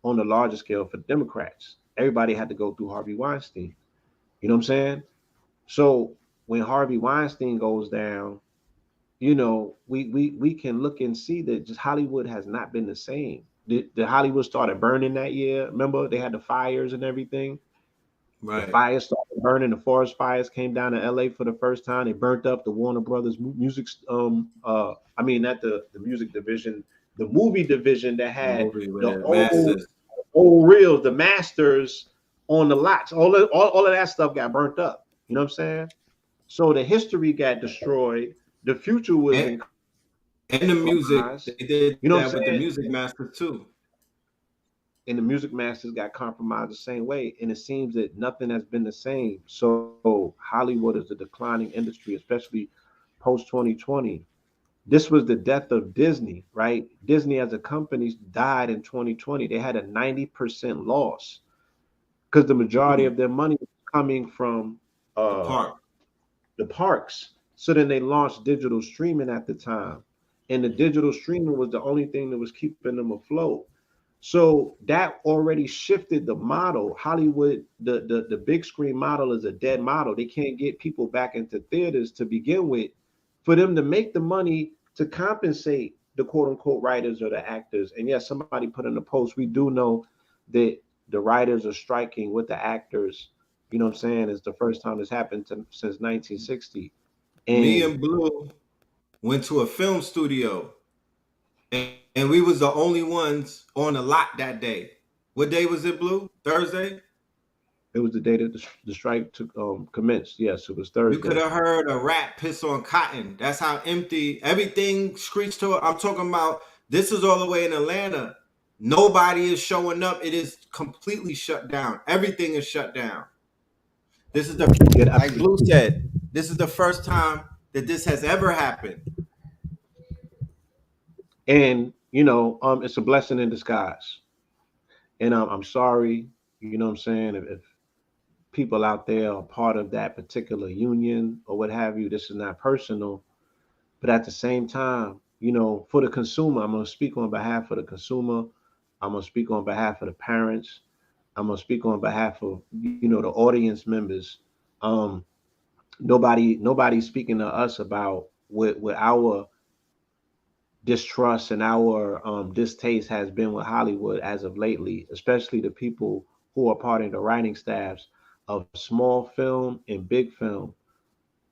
Speaker 5: on the larger scale for Democrats. Everybody had to go through Harvey Weinstein. You know what I'm saying? So when Harvey Weinstein goes down, we can look and see that just Hollywood has not been the same. The Hollywood started burning that year. Remember, they had the fires and everything. The
Speaker 4: right.
Speaker 5: fires started burning. The forest fires came down to LA for the first time. They burnt up the Warner Brothers music. I mean, not the music division, the movie division that
Speaker 4: The
Speaker 5: had
Speaker 4: movie with
Speaker 5: the
Speaker 4: the masters.
Speaker 5: old reels, the masters on the lots. All of that stuff got burnt up. You know what I'm saying? So the history got destroyed. The future was
Speaker 4: And,
Speaker 5: in
Speaker 4: and the
Speaker 5: compromise.
Speaker 4: music, they
Speaker 5: You know
Speaker 4: did
Speaker 5: what I'm
Speaker 4: that with the
Speaker 5: saying?
Speaker 4: music masters too.
Speaker 5: And the music masters got compromised the same way. And it seems that nothing has been the same. So Hollywood is a declining industry, especially post 2020. This was the death of Disney, right? Disney as a company died in 2020. They had a 90% loss because the majority
Speaker 4: Mm,
Speaker 5: of their money was coming from
Speaker 4: the
Speaker 5: uh,
Speaker 4: park.
Speaker 5: the parks. So then they launched digital streaming at the time. And the digital streaming was the only thing that was keeping them afloat. So that already shifted the model. Hollywood, the big screen model is a dead model. They can't get people back into theaters to begin with for them to make the money to compensate. the quote unquote writers or the actors. And yes, somebody put in the post, we do know that the writers are striking with the actors. You know what I'm saying? It's the first time this happened since 1960.
Speaker 4: Me
Speaker 5: And
Speaker 4: and Blue went to a film studio, and we was the only ones on the lot that day. What day was it, Blue? Thursday?
Speaker 5: it was the day that the strike took commenced. Yes, it was
Speaker 4: You could
Speaker 5: Thursday.
Speaker 4: have heard a rat piss on cotton. That's how empty everything screeched to it. I'm talking about this is all the way in Atlanta. Nobody is showing up. It is completely shut down. Everything is shut down. This is the,
Speaker 5: Yeah,
Speaker 4: like Blue said, this is the first time that this has ever happened.
Speaker 5: and it's a blessing in disguise. And I'm sorry, you know what I'm saying, if people out there are part of that particular union or what have you. This is not personal, but at the same time, for the consumer, I'm going to speak on behalf of the consumer. I'm going to speak on behalf of the parents. I'm going to speak on behalf of the audience members. um nobody's speaking to us about what our distrust and our distaste has been with Hollywood as of lately, especially the people who are part of the writing staffs of small film and big film.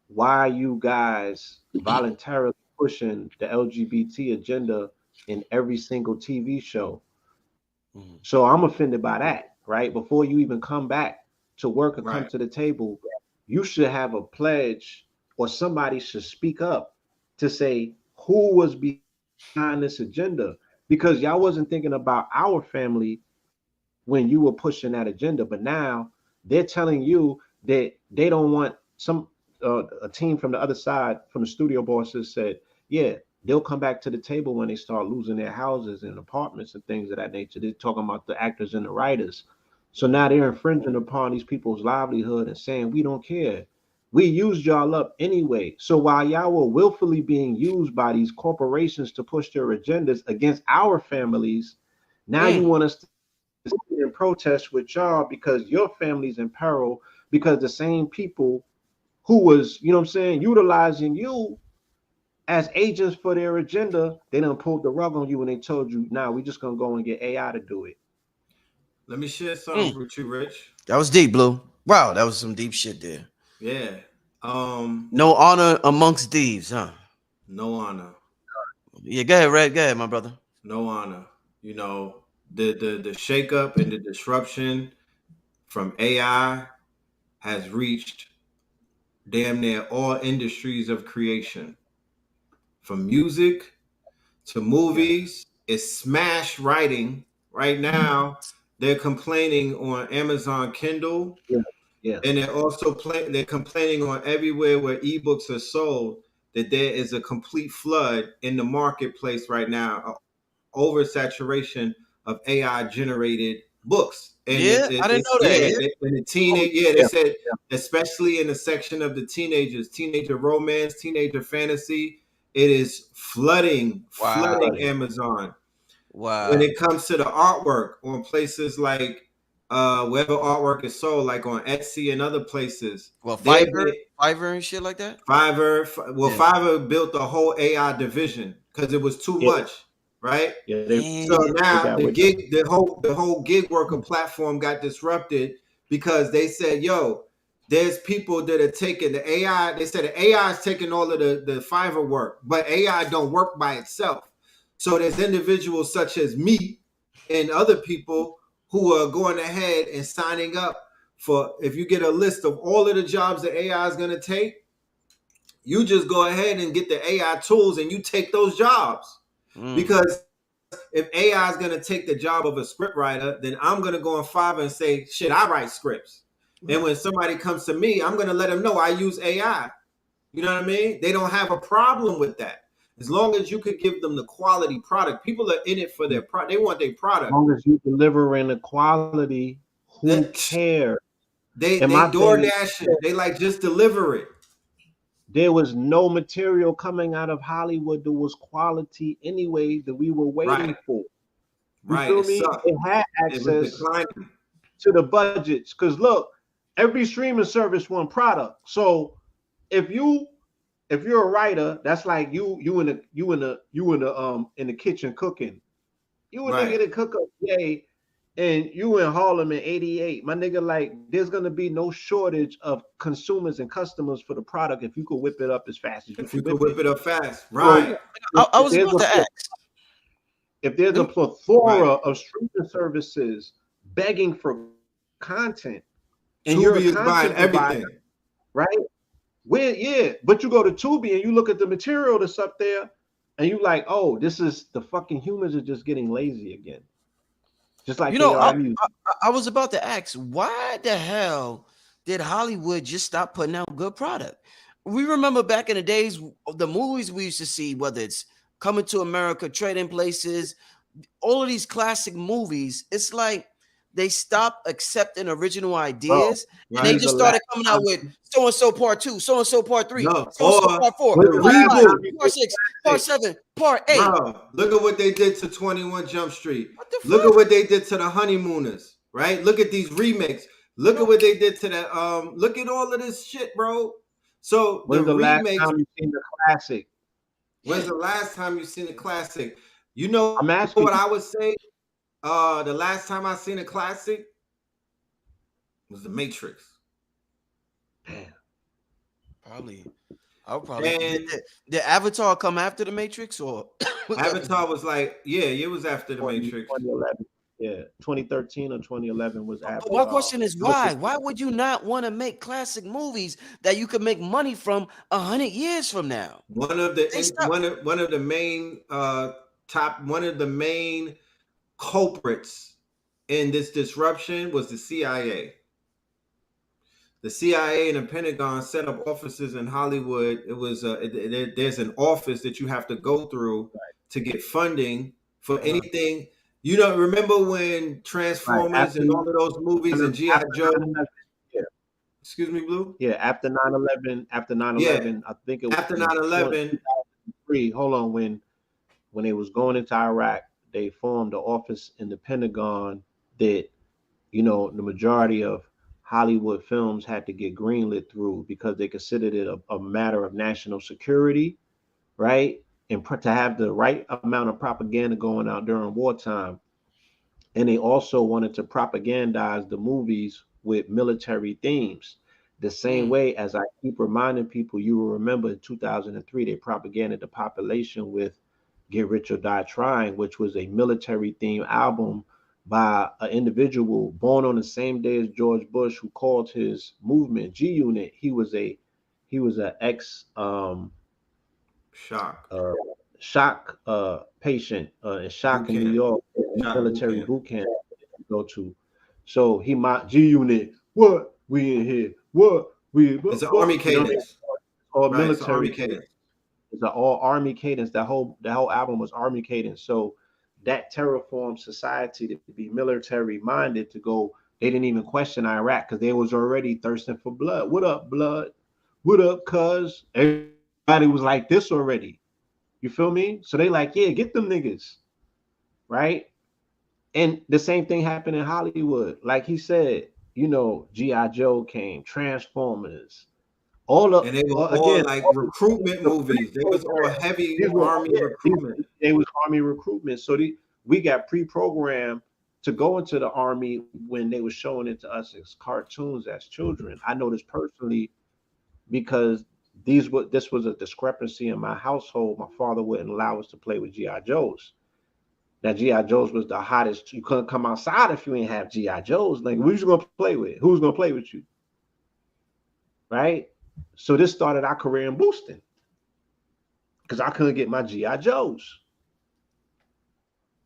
Speaker 5: Why are you guys voluntarily pushing the LGBT agenda in every single TV show?
Speaker 1: Mhm.
Speaker 5: So I'm offended by that, right? Before you even come back to work or come
Speaker 4: Right.
Speaker 5: to the table, you should have a pledge or somebody should speak up to say who was behind this agenda, because y'all wasn't thinking about our family when you were pushing that agenda. But now they're telling you that they don't want some a team from the other side, from the studio bosses said, yeah, they'll come back to the table when they start losing their houses and apartments and things of that nature. They're talking about the actors and the writers. So now they're infringing upon these people's livelihood and saying, we don't care. We used y'all up anyway. So while y'all were willfully being used by these corporations to push their agendas against our families, now you
Speaker 1: Mm.
Speaker 5: want us to sit and protest with y'all because your family's in peril, because the same people who was, you know what I'm saying, utilizing you as agents for their agenda, they done pulled the rug on you and they told you, nah, we just gonna go and get AI to do it.
Speaker 4: Let me share
Speaker 1: Mm.
Speaker 4: something with you, Rich.
Speaker 1: That was deep, Blue. Wow, that was some deep shit there.
Speaker 4: Yeah. Um,
Speaker 1: No honor amongst thieves, huh?
Speaker 4: no honor.
Speaker 1: Yeah, go ahead, Red. Go ahead, my brother.
Speaker 4: No honor. You know, the shakeup and the disruption from AI has reached damn near all industries of creation, from music to
Speaker 5: Yes.
Speaker 4: movies. It's smash writing right now. They're complaining on Amazon Kindle,
Speaker 5: Yeah. Yeah.
Speaker 4: and they're complaining on everywhere where ebooks are sold that there is a complete flood in the marketplace right now, oversaturation of AI generated books. And
Speaker 1: Yeah, I didn't
Speaker 4: it's
Speaker 1: know that.
Speaker 4: yeah,
Speaker 1: Yeah.
Speaker 4: and the
Speaker 5: Oh,
Speaker 4: teenage yeah, they
Speaker 5: yeah.
Speaker 4: said especially in the section of the teenagers, teenager romance, teenager fantasy, it is flooding
Speaker 1: Wow.
Speaker 4: Amazon. When
Speaker 1: Wow.
Speaker 4: it comes to the artwork on places like wherever artwork is sold, like on Etsy and other places,
Speaker 1: Well,
Speaker 4: they're
Speaker 1: Fiverr and shit like that.
Speaker 4: Well,
Speaker 1: Yeah.
Speaker 4: Fiverr built a whole AI division because it was too
Speaker 5: Yeah.
Speaker 4: much, right?
Speaker 5: Yeah.
Speaker 4: So
Speaker 1: Damn.
Speaker 5: They
Speaker 4: now
Speaker 5: got wicked.
Speaker 4: the whole gig worker platform got disrupted because they said, "Yo, there's people that are taking the AI." They said the AI is taking all of the Fiverr work, but AI don't work by itself. So there's individuals such as me and other people who are going ahead and signing up for. If you get a list of all of the jobs that AI is going to take, you just go ahead and get the AI tools and you take those jobs.
Speaker 1: Mm.
Speaker 4: Because if AI is going to take the job of a script writer, then I'm going to go on Fiverr and say, shit, I write scripts. And
Speaker 5: Right.
Speaker 4: when somebody comes to me, I'm going to let them know I use AI. You know what I mean? They don't have a problem with that. As long as you could give them the quality product. People are in it for their product. They want their
Speaker 5: As
Speaker 4: product.
Speaker 5: long as you delivering the quality, who
Speaker 4: That
Speaker 5: cares? And
Speaker 4: they
Speaker 5: my
Speaker 4: door
Speaker 5: thing is,
Speaker 4: dashing. They like just deliver it.
Speaker 5: there was no material coming out of Hollywood that was quality anyway that we were waiting
Speaker 4: Right.
Speaker 5: for. You
Speaker 4: Right.
Speaker 5: feel
Speaker 4: It
Speaker 5: me?
Speaker 4: sucked.
Speaker 5: It had
Speaker 4: It was
Speaker 5: access
Speaker 4: declining.
Speaker 5: to the budgets. Because look, every streaming service want product. So if you if you're a writer, that's like in the kitchen cooking. You a nigga
Speaker 4: Right.
Speaker 5: that cook up, yay, and you in Harlem in '88, my nigga. Like, there's gonna be no shortage of consumers and customers for the product if you could whip it up as fast as you
Speaker 4: If
Speaker 5: can
Speaker 4: you could
Speaker 5: whip
Speaker 4: whip
Speaker 5: it.
Speaker 4: it up fast,
Speaker 5: So
Speaker 4: right,
Speaker 1: I
Speaker 5: if
Speaker 1: was
Speaker 5: there's
Speaker 1: about
Speaker 5: a
Speaker 1: to ask.
Speaker 5: if there's a
Speaker 1: Lem-
Speaker 5: plethora
Speaker 4: right.
Speaker 5: of streaming services begging for content, and you're a
Speaker 4: Tubi is buying
Speaker 5: content provider,
Speaker 4: everything.
Speaker 5: right? Where, yeah, but you go to Tubi and you look at the material that's up there, and you like, oh, this is the fucking humans are just getting lazy again, just like
Speaker 1: You
Speaker 5: they
Speaker 1: know,
Speaker 5: are
Speaker 1: I,
Speaker 4: Right.
Speaker 5: music.
Speaker 1: I was about to ask, why the hell did Hollywood just stop putting out good product? We remember back in the days, the movies we used to see, whether it's Coming to America, Trading Places, all of these classic movies, it's like they stopped accepting original
Speaker 5: Bro,
Speaker 1: ideas and they
Speaker 4: Right.
Speaker 5: when's the
Speaker 1: just
Speaker 5: last
Speaker 1: started coming out
Speaker 5: time?
Speaker 1: with so and so part two, so and so part three,
Speaker 4: No,
Speaker 1: so and so
Speaker 4: or
Speaker 1: part four,
Speaker 5: When's
Speaker 4: the
Speaker 5: the
Speaker 1: part
Speaker 5: last
Speaker 1: five,
Speaker 5: time
Speaker 4: reboot.
Speaker 5: you
Speaker 1: part
Speaker 5: did
Speaker 1: six, part
Speaker 5: classic?
Speaker 1: seven, part eight.
Speaker 4: Bro, look at what they did to 21 Jump Street.
Speaker 1: What the
Speaker 4: Look at
Speaker 1: fuck?
Speaker 4: what they did to the Honeymooners, right? Look at these remakes. Look at
Speaker 1: Yo,
Speaker 4: what they did to that. Look at all of this shit, bro. So the
Speaker 5: When's the last
Speaker 4: remakes.
Speaker 5: time you seen the classic?
Speaker 4: When's
Speaker 1: yeah.
Speaker 4: the last time you seen a classic? You know
Speaker 5: I'm
Speaker 4: what
Speaker 5: asking
Speaker 4: I
Speaker 5: you.
Speaker 4: would say? The last time I seen a classic was The Matrix.
Speaker 5: Damn.
Speaker 1: Probably. I'll probably
Speaker 4: And
Speaker 1: did Avatar come after the Matrix or was that
Speaker 4: Avatar was like, yeah, it was after The
Speaker 5: 20,
Speaker 4: Matrix.
Speaker 5: 2011. Yeah, 2013 or 2011 was
Speaker 1: but
Speaker 5: after.
Speaker 1: my question is
Speaker 5: But
Speaker 1: why? Why would you not want to make classic movies that you could make money from 100 years from now? They stop.
Speaker 4: One of the main one of the main culprits in this disruption was the CIA. The CIA and the Pentagon set up offices in Hollywood. It was there's an office that you have to go through to get funding for
Speaker 5: uh,
Speaker 4: anything. You know, remember when
Speaker 5: right
Speaker 4: Transformers and all of those movies and GI
Speaker 5: after
Speaker 4: Joe?
Speaker 5: 9/11, yeah,
Speaker 4: Excuse me, Blue.
Speaker 5: yeah, after 9/11, after nine
Speaker 4: Yeah,
Speaker 5: eleven, I think it was
Speaker 4: after
Speaker 5: in
Speaker 4: 9/11.
Speaker 5: 2003. Hold on, when they was going into Iraq, they formed an office in the Pentagon that, the majority of Hollywood films had to get greenlit through because they considered it a matter of national security, right? And to have the right amount of propaganda going out during wartime. And they also wanted to propagandize the movies with military themes. The same
Speaker 1: Mm,
Speaker 5: way as I keep reminding people, you will remember in 2003, they propagandized the population with Get Rich or Die Trying, which was a military theme album by an individual born on the same day as George Bush, who called his movement G Unit. He was an ex
Speaker 4: Shock.
Speaker 5: uh, shock patient in
Speaker 4: Boot
Speaker 5: shock in New
Speaker 4: camp.
Speaker 5: York,
Speaker 4: Shock boot
Speaker 5: military
Speaker 4: camp.
Speaker 5: boot camp to go to. So he might G Unit. What we in here? What we
Speaker 4: It's an
Speaker 5: what?
Speaker 4: army
Speaker 5: You know what I mean?
Speaker 4: cadence.
Speaker 5: All
Speaker 4: Right. It's an
Speaker 5: military
Speaker 4: army
Speaker 5: cadence.
Speaker 4: cadence.
Speaker 5: It's an all army cadence. That whole album was army cadence. So that terraformed society to be military minded to go. They didn't even question Iraq because they was already thirsting for blood. What up, blood? What up, cuz? Everybody was like this already. You feel me? So they like, yeah, get them niggas, right? And the same thing happened in Hollywood. Like he said, G.I. Joe came, Transformers, all of
Speaker 4: And they were all
Speaker 5: again,
Speaker 4: like
Speaker 5: all
Speaker 4: recruitment
Speaker 5: the
Speaker 4: movies. They was all
Speaker 5: programs.
Speaker 4: heavy
Speaker 5: These were
Speaker 4: army
Speaker 5: yeah,
Speaker 4: recruitment.
Speaker 5: they was army recruitment. So we got pre-programmed to go into the army when they were showing it to us as cartoons as children. I know this personally because this was a discrepancy in my household. My father wouldn't allow us to play with GI Joes. Now GI Joes was the hottest. You couldn't come outside if you ain't have GI Joes. Like, who's you gonna play with? Who's gonna play with you? Right. So this started our career in boosting because I couldn't get my GI Joes.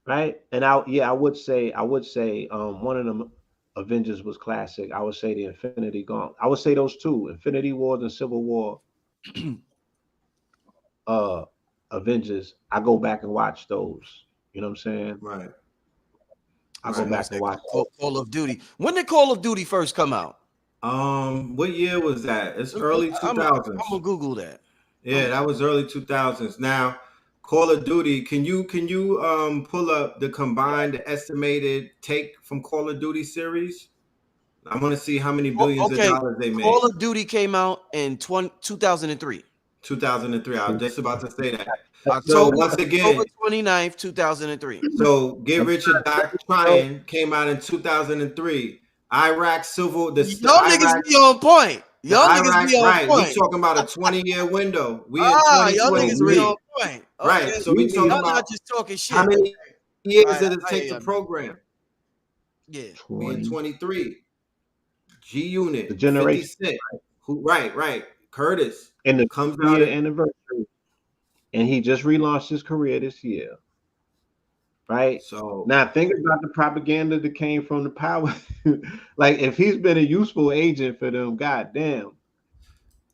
Speaker 5: Right. And I would say one of them Avengers was classic. I would say the Infinity Gauntlet. I would say those two, Infinity Wars and Civil War. uh Avengers, I go back and watch those. You know what I'm saying?
Speaker 4: Right.
Speaker 5: I go
Speaker 1: someone
Speaker 4: Right.
Speaker 5: back and
Speaker 1: said
Speaker 5: watch those.
Speaker 1: Call of Duty. When did Call of Duty first come out?
Speaker 4: What year was that? It's early
Speaker 1: I'm
Speaker 4: 2000s.
Speaker 1: gonna Google that.
Speaker 4: Yeah, that was early 2000s. Now, Call of Duty, can you pull up the combined estimated take from Call of Duty series? I want to see how many billions of
Speaker 1: Okay,
Speaker 4: dollars they made.
Speaker 1: Call of Duty came out in 2003.
Speaker 4: 2003. I was just about to say that. So
Speaker 1: October
Speaker 4: once again,
Speaker 1: October 29th, 2003.
Speaker 4: so Get Rich or Die Trying came out in 2003. Iraq civil,
Speaker 1: Y'all niggas be on point.
Speaker 4: the
Speaker 1: Y'all niggas
Speaker 4: Iraq,
Speaker 1: be on
Speaker 4: right? We
Speaker 1: point.
Speaker 4: talking about a 20-year window. We in
Speaker 1: Y'all niggas be
Speaker 4: 2023,
Speaker 1: on point.
Speaker 4: right?
Speaker 1: Okay.
Speaker 4: So we talking
Speaker 1: Y'all
Speaker 4: about
Speaker 1: not just talking
Speaker 4: how
Speaker 1: shit.
Speaker 4: many
Speaker 1: All
Speaker 4: years
Speaker 1: right,
Speaker 4: did it
Speaker 1: I
Speaker 4: take
Speaker 1: hear
Speaker 4: to
Speaker 1: y'all, man.
Speaker 4: program?
Speaker 1: Yeah.
Speaker 4: We in
Speaker 3: 20.
Speaker 4: 23. G
Speaker 3: The
Speaker 4: Unit, 50
Speaker 3: generation
Speaker 4: Cent. Who? Right. Curtis
Speaker 3: in the
Speaker 4: comes out
Speaker 3: year
Speaker 4: in
Speaker 3: anniversary, and he just relaunched his career this year. Right
Speaker 4: so.
Speaker 3: now, think about the propaganda that came from the power. Like, if he's been a useful agent for them, goddamn,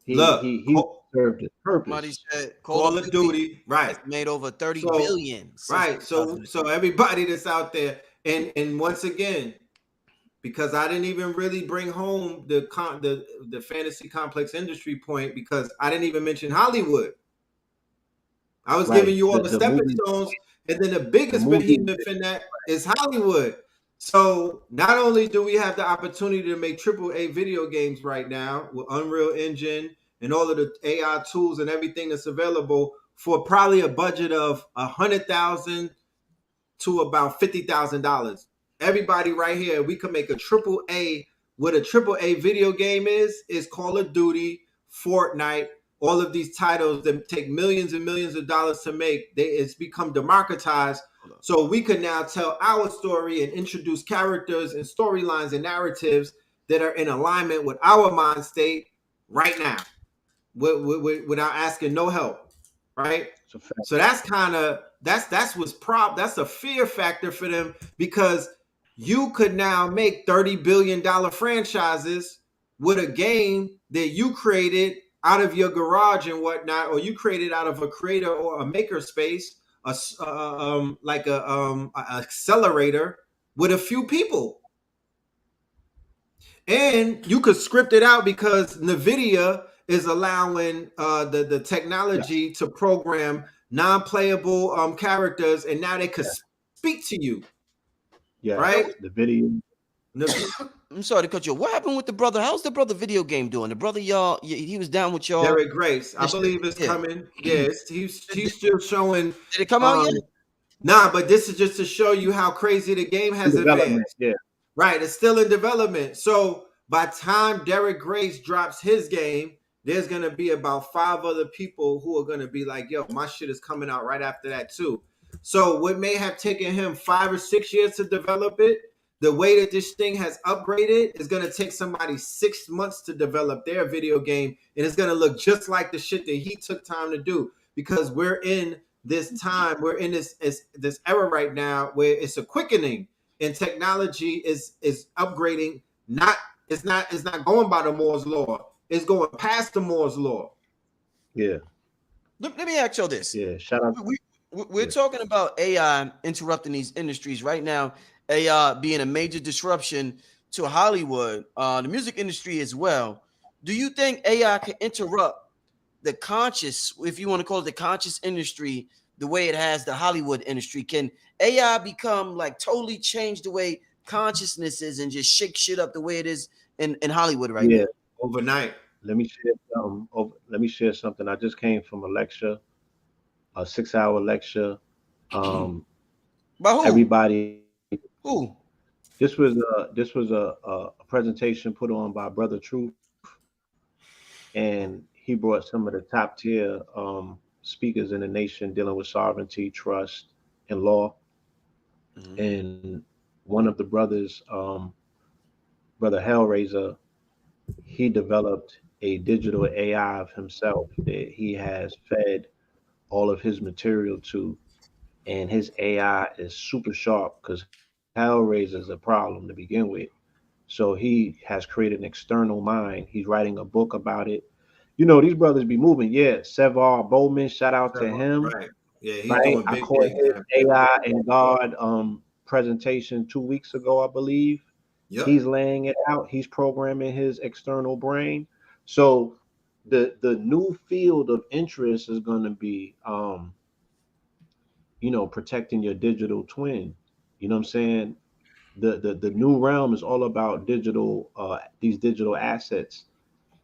Speaker 4: Look,
Speaker 3: he served his
Speaker 1: Somebody
Speaker 3: purpose.
Speaker 1: said Call of
Speaker 4: Call of
Speaker 1: Duty
Speaker 4: Duty, right?
Speaker 1: has made over 30
Speaker 4: So,
Speaker 1: billion since
Speaker 4: right. So
Speaker 1: 2003.
Speaker 4: everybody that's out there, and once again, because I didn't even really bring home the fantasy complex industry point because I didn't even mention Hollywood. I was giving
Speaker 3: Right,
Speaker 4: you all the
Speaker 3: the
Speaker 4: stepping
Speaker 3: movie,
Speaker 4: stones, and then the
Speaker 3: the
Speaker 4: biggest
Speaker 3: movie.
Speaker 4: behemoth in that is Hollywood. So not only do we have the opportunity to make AAA video games right now with Unreal Engine and all of the AI tools and everything that's available for probably a budget of $100,000 to about $50,000. Everybody right here, we can make a triple A. What a triple A video game is Call of Duty, Fortnite, all of these titles that take millions and millions of dollars to make. It's become democratized. So we can now tell our story and introduce characters and storylines and narratives that are in alignment with our mind state right now, without asking no help, right?
Speaker 3: It's a fact.
Speaker 4: So that's kind of that's a fear factor for them because you could now make $30 billion franchises with a game that you created out of your garage and whatnot, or you created out of a creator or a maker space, like a accelerator with a few people, and you could script it out because NVIDIA is allowing the
Speaker 3: Yes,
Speaker 4: technology to program non-playable characters, and now they could
Speaker 3: yes,
Speaker 4: speak to you,
Speaker 3: yes.
Speaker 4: right?
Speaker 3: The video.
Speaker 1: I'm sorry to cut you. What happened with the brother? How's the brother video game doing? The brother, he was down with y'all.
Speaker 4: Derek Grace, I believe it's
Speaker 1: Yeah.
Speaker 4: coming. Yeah, he's still showing.
Speaker 1: Did it come out
Speaker 4: Um,
Speaker 1: yet?
Speaker 4: nah, but this is just to show you how crazy the game
Speaker 3: In
Speaker 4: has
Speaker 3: development,
Speaker 4: advanced.
Speaker 3: yeah.
Speaker 4: Right, it's still in development. So by time Derek Grace drops his game, there's gonna be about 5 other people who are gonna be like, "Yo, my shit is coming out right after that too." So what may have taken him 5 or 6 years to develop it, the way that this thing has upgraded is gonna take somebody 6 months to develop their video game, and it's gonna look just like the shit that he took time to do because we're in this time, we're in this era right now where it's a quickening and technology is upgrading. It's not going by the Moore's law. It's going past the Moore's law.
Speaker 3: Yeah,
Speaker 1: Let me ask you this.
Speaker 3: yeah. Shout out.
Speaker 1: We're
Speaker 3: Yeah,
Speaker 1: talking about AI interrupting these industries right now. AI being a major disruption to Hollywood, the music industry as well. Do you think AI can interrupt the conscious, if you want to call it the conscious industry, the way it has the Hollywood industry? Can AI become like totally change the way consciousness is and just shake shit up the way it is in Hollywood right
Speaker 3: yeah.
Speaker 1: now?
Speaker 4: Overnight.
Speaker 3: Let me share something. Let me share something. I just came from a lecture, a 6-hour lecture. Um,
Speaker 1: By who?
Speaker 3: Everybody.
Speaker 1: Who?
Speaker 3: This was a presentation put on by Brother Truth, and he brought some of the top tier speakers in the nation dealing with sovereignty, trust, and law.
Speaker 1: Mhm.
Speaker 3: And one of the brothers, Brother Hellraiser, he developed a digital AI of himself that he has fed all of his material to, and his AI is super sharp because Hellraiser is a problem to begin with. So he has created an external mind. He's writing a book about it. You know, these brothers be moving. Yeah, Sevar Bowman, shout out to him.
Speaker 4: Right. Yeah, he's
Speaker 3: Right,
Speaker 4: doing
Speaker 3: I
Speaker 4: big
Speaker 3: caught
Speaker 4: things,
Speaker 3: his
Speaker 4: man.
Speaker 3: AI and God presentation 2 weeks ago, I believe.
Speaker 4: Yep.
Speaker 3: He's laying it out. He's programming his external brain. So the new field of interest is going to be protecting your digital twin. You know what I'm saying? The new realm is all about digital these digital assets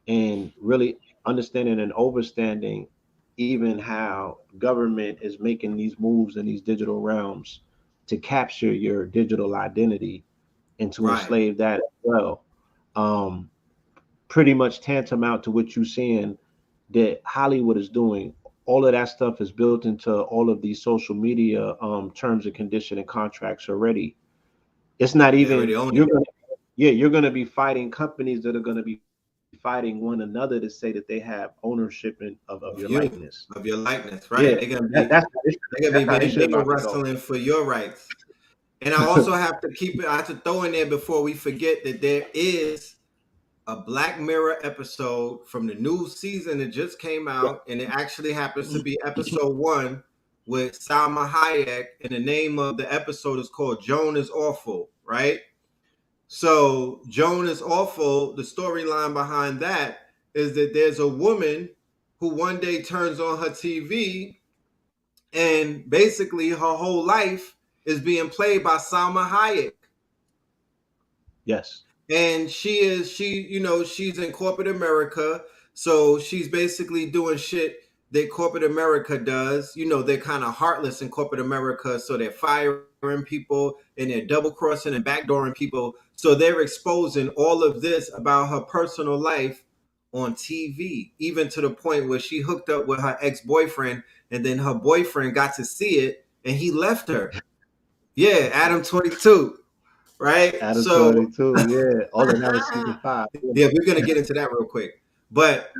Speaker 3: and really understanding and overstanding
Speaker 5: even how government is making these moves in these digital realms to capture your digital identity and to
Speaker 4: Right.
Speaker 5: enslave that as well. Um, Pretty much tantamount to what you're seeing that Hollywood is doing. All of that stuff is built into all of these social media terms and condition and contracts already. It's not
Speaker 4: They already
Speaker 5: even
Speaker 4: own it.
Speaker 5: you're gonna yeah, you're gonna be fighting companies that are gonna be fighting one another to say that they have ownership of your
Speaker 4: Of
Speaker 5: likeness.
Speaker 4: you, of your likeness,
Speaker 5: Yeah,
Speaker 4: right? They're gonna
Speaker 5: that's
Speaker 4: be
Speaker 5: how this shit
Speaker 4: nigga
Speaker 5: about to go.
Speaker 4: wrestling for your rights. And I also have to keep it. I have to throw in there before we forget that there is a Black Mirror episode from the new season that just came
Speaker 5: Yeah.
Speaker 4: out, and it actually happens to be episode 1 with Salma Hayek, and the name of the episode is called "Joan is Awful," right? So Joan is Awful. The storyline behind that is that there's a woman who one day turns on her TV, and basically her whole life is being played by Salma Hayek.
Speaker 5: Yes.
Speaker 4: And she's in corporate America, so she's basically doing shit that corporate America does. They're kind of heartless in corporate America, so they're firing people and they're double crossing and backdooring people. So they're exposing all of this about her personal life on TV, even to the point where she hooked up with her ex-boyfriend, and then her boyfriend got to see it and he left her. Yeah, Adam 22, right?
Speaker 5: Adam
Speaker 4: So
Speaker 5: 22, yeah. All of that was season 5.
Speaker 4: yeah, we're gonna get into that real quick. But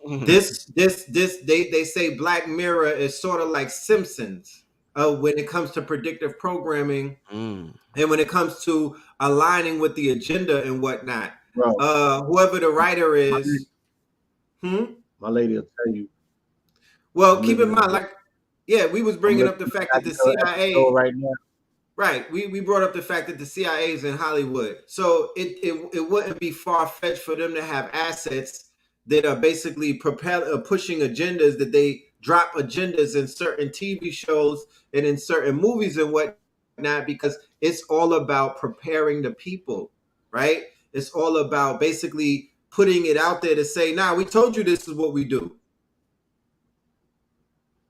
Speaker 4: this they say Black Mirror is sort of like Simpsons when it comes to predictive programming
Speaker 1: Mm.
Speaker 4: and when it comes to aligning with the agenda and whatnot.
Speaker 5: Bro,
Speaker 4: Whoever the writer
Speaker 5: my,
Speaker 4: is,
Speaker 5: my lady will tell you,
Speaker 4: well,
Speaker 5: I'm
Speaker 4: keep in
Speaker 5: living in a
Speaker 4: mind,
Speaker 5: black,
Speaker 4: like, yeah, we was
Speaker 5: I'm
Speaker 4: bringing
Speaker 5: living
Speaker 4: up the
Speaker 5: in a
Speaker 4: fact
Speaker 5: Black
Speaker 4: that the
Speaker 5: Mirror episode
Speaker 4: CIA.
Speaker 5: right now.
Speaker 4: Right. We brought up the fact that the CIA is in Hollywood. So it wouldn't be far fetched for them to have assets that are basically pushing agendas, that they drop agendas in certain TV shows and in certain movies and whatnot, because it's all about preparing the people, right? It's all about basically putting it out there to say, nah, we told you this is what we do.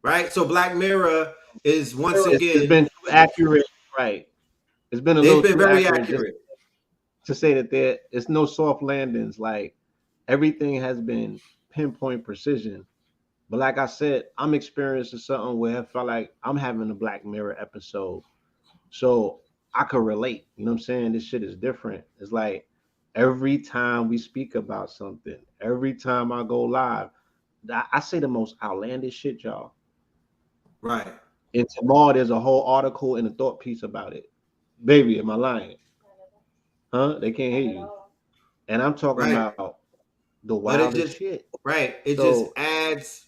Speaker 4: Right? So Black Mirror is once
Speaker 5: It's
Speaker 4: again,
Speaker 5: been too accurate, right? It's been a
Speaker 4: they've
Speaker 5: little
Speaker 4: been
Speaker 5: too
Speaker 4: very
Speaker 5: accurate just
Speaker 4: accurate.
Speaker 5: to say that it's no soft landings. Like everything has been pinpoint precision. But like I said, I'm experiencing something where I felt like I'm having a Black Mirror episode. So I could relate. You know what I'm saying? This shit is different. It's like every time we speak about something, every time I go live, I say the most outlandish shit, y'all.
Speaker 4: Right.
Speaker 5: And tomorrow there's a whole article and a thought piece about it. Baby, am I lying? Huh? They can't hear you. And I'm talking
Speaker 4: Right.
Speaker 5: about the
Speaker 4: But it
Speaker 5: wildest
Speaker 4: just
Speaker 5: shit.
Speaker 4: right. It just
Speaker 5: So
Speaker 4: adds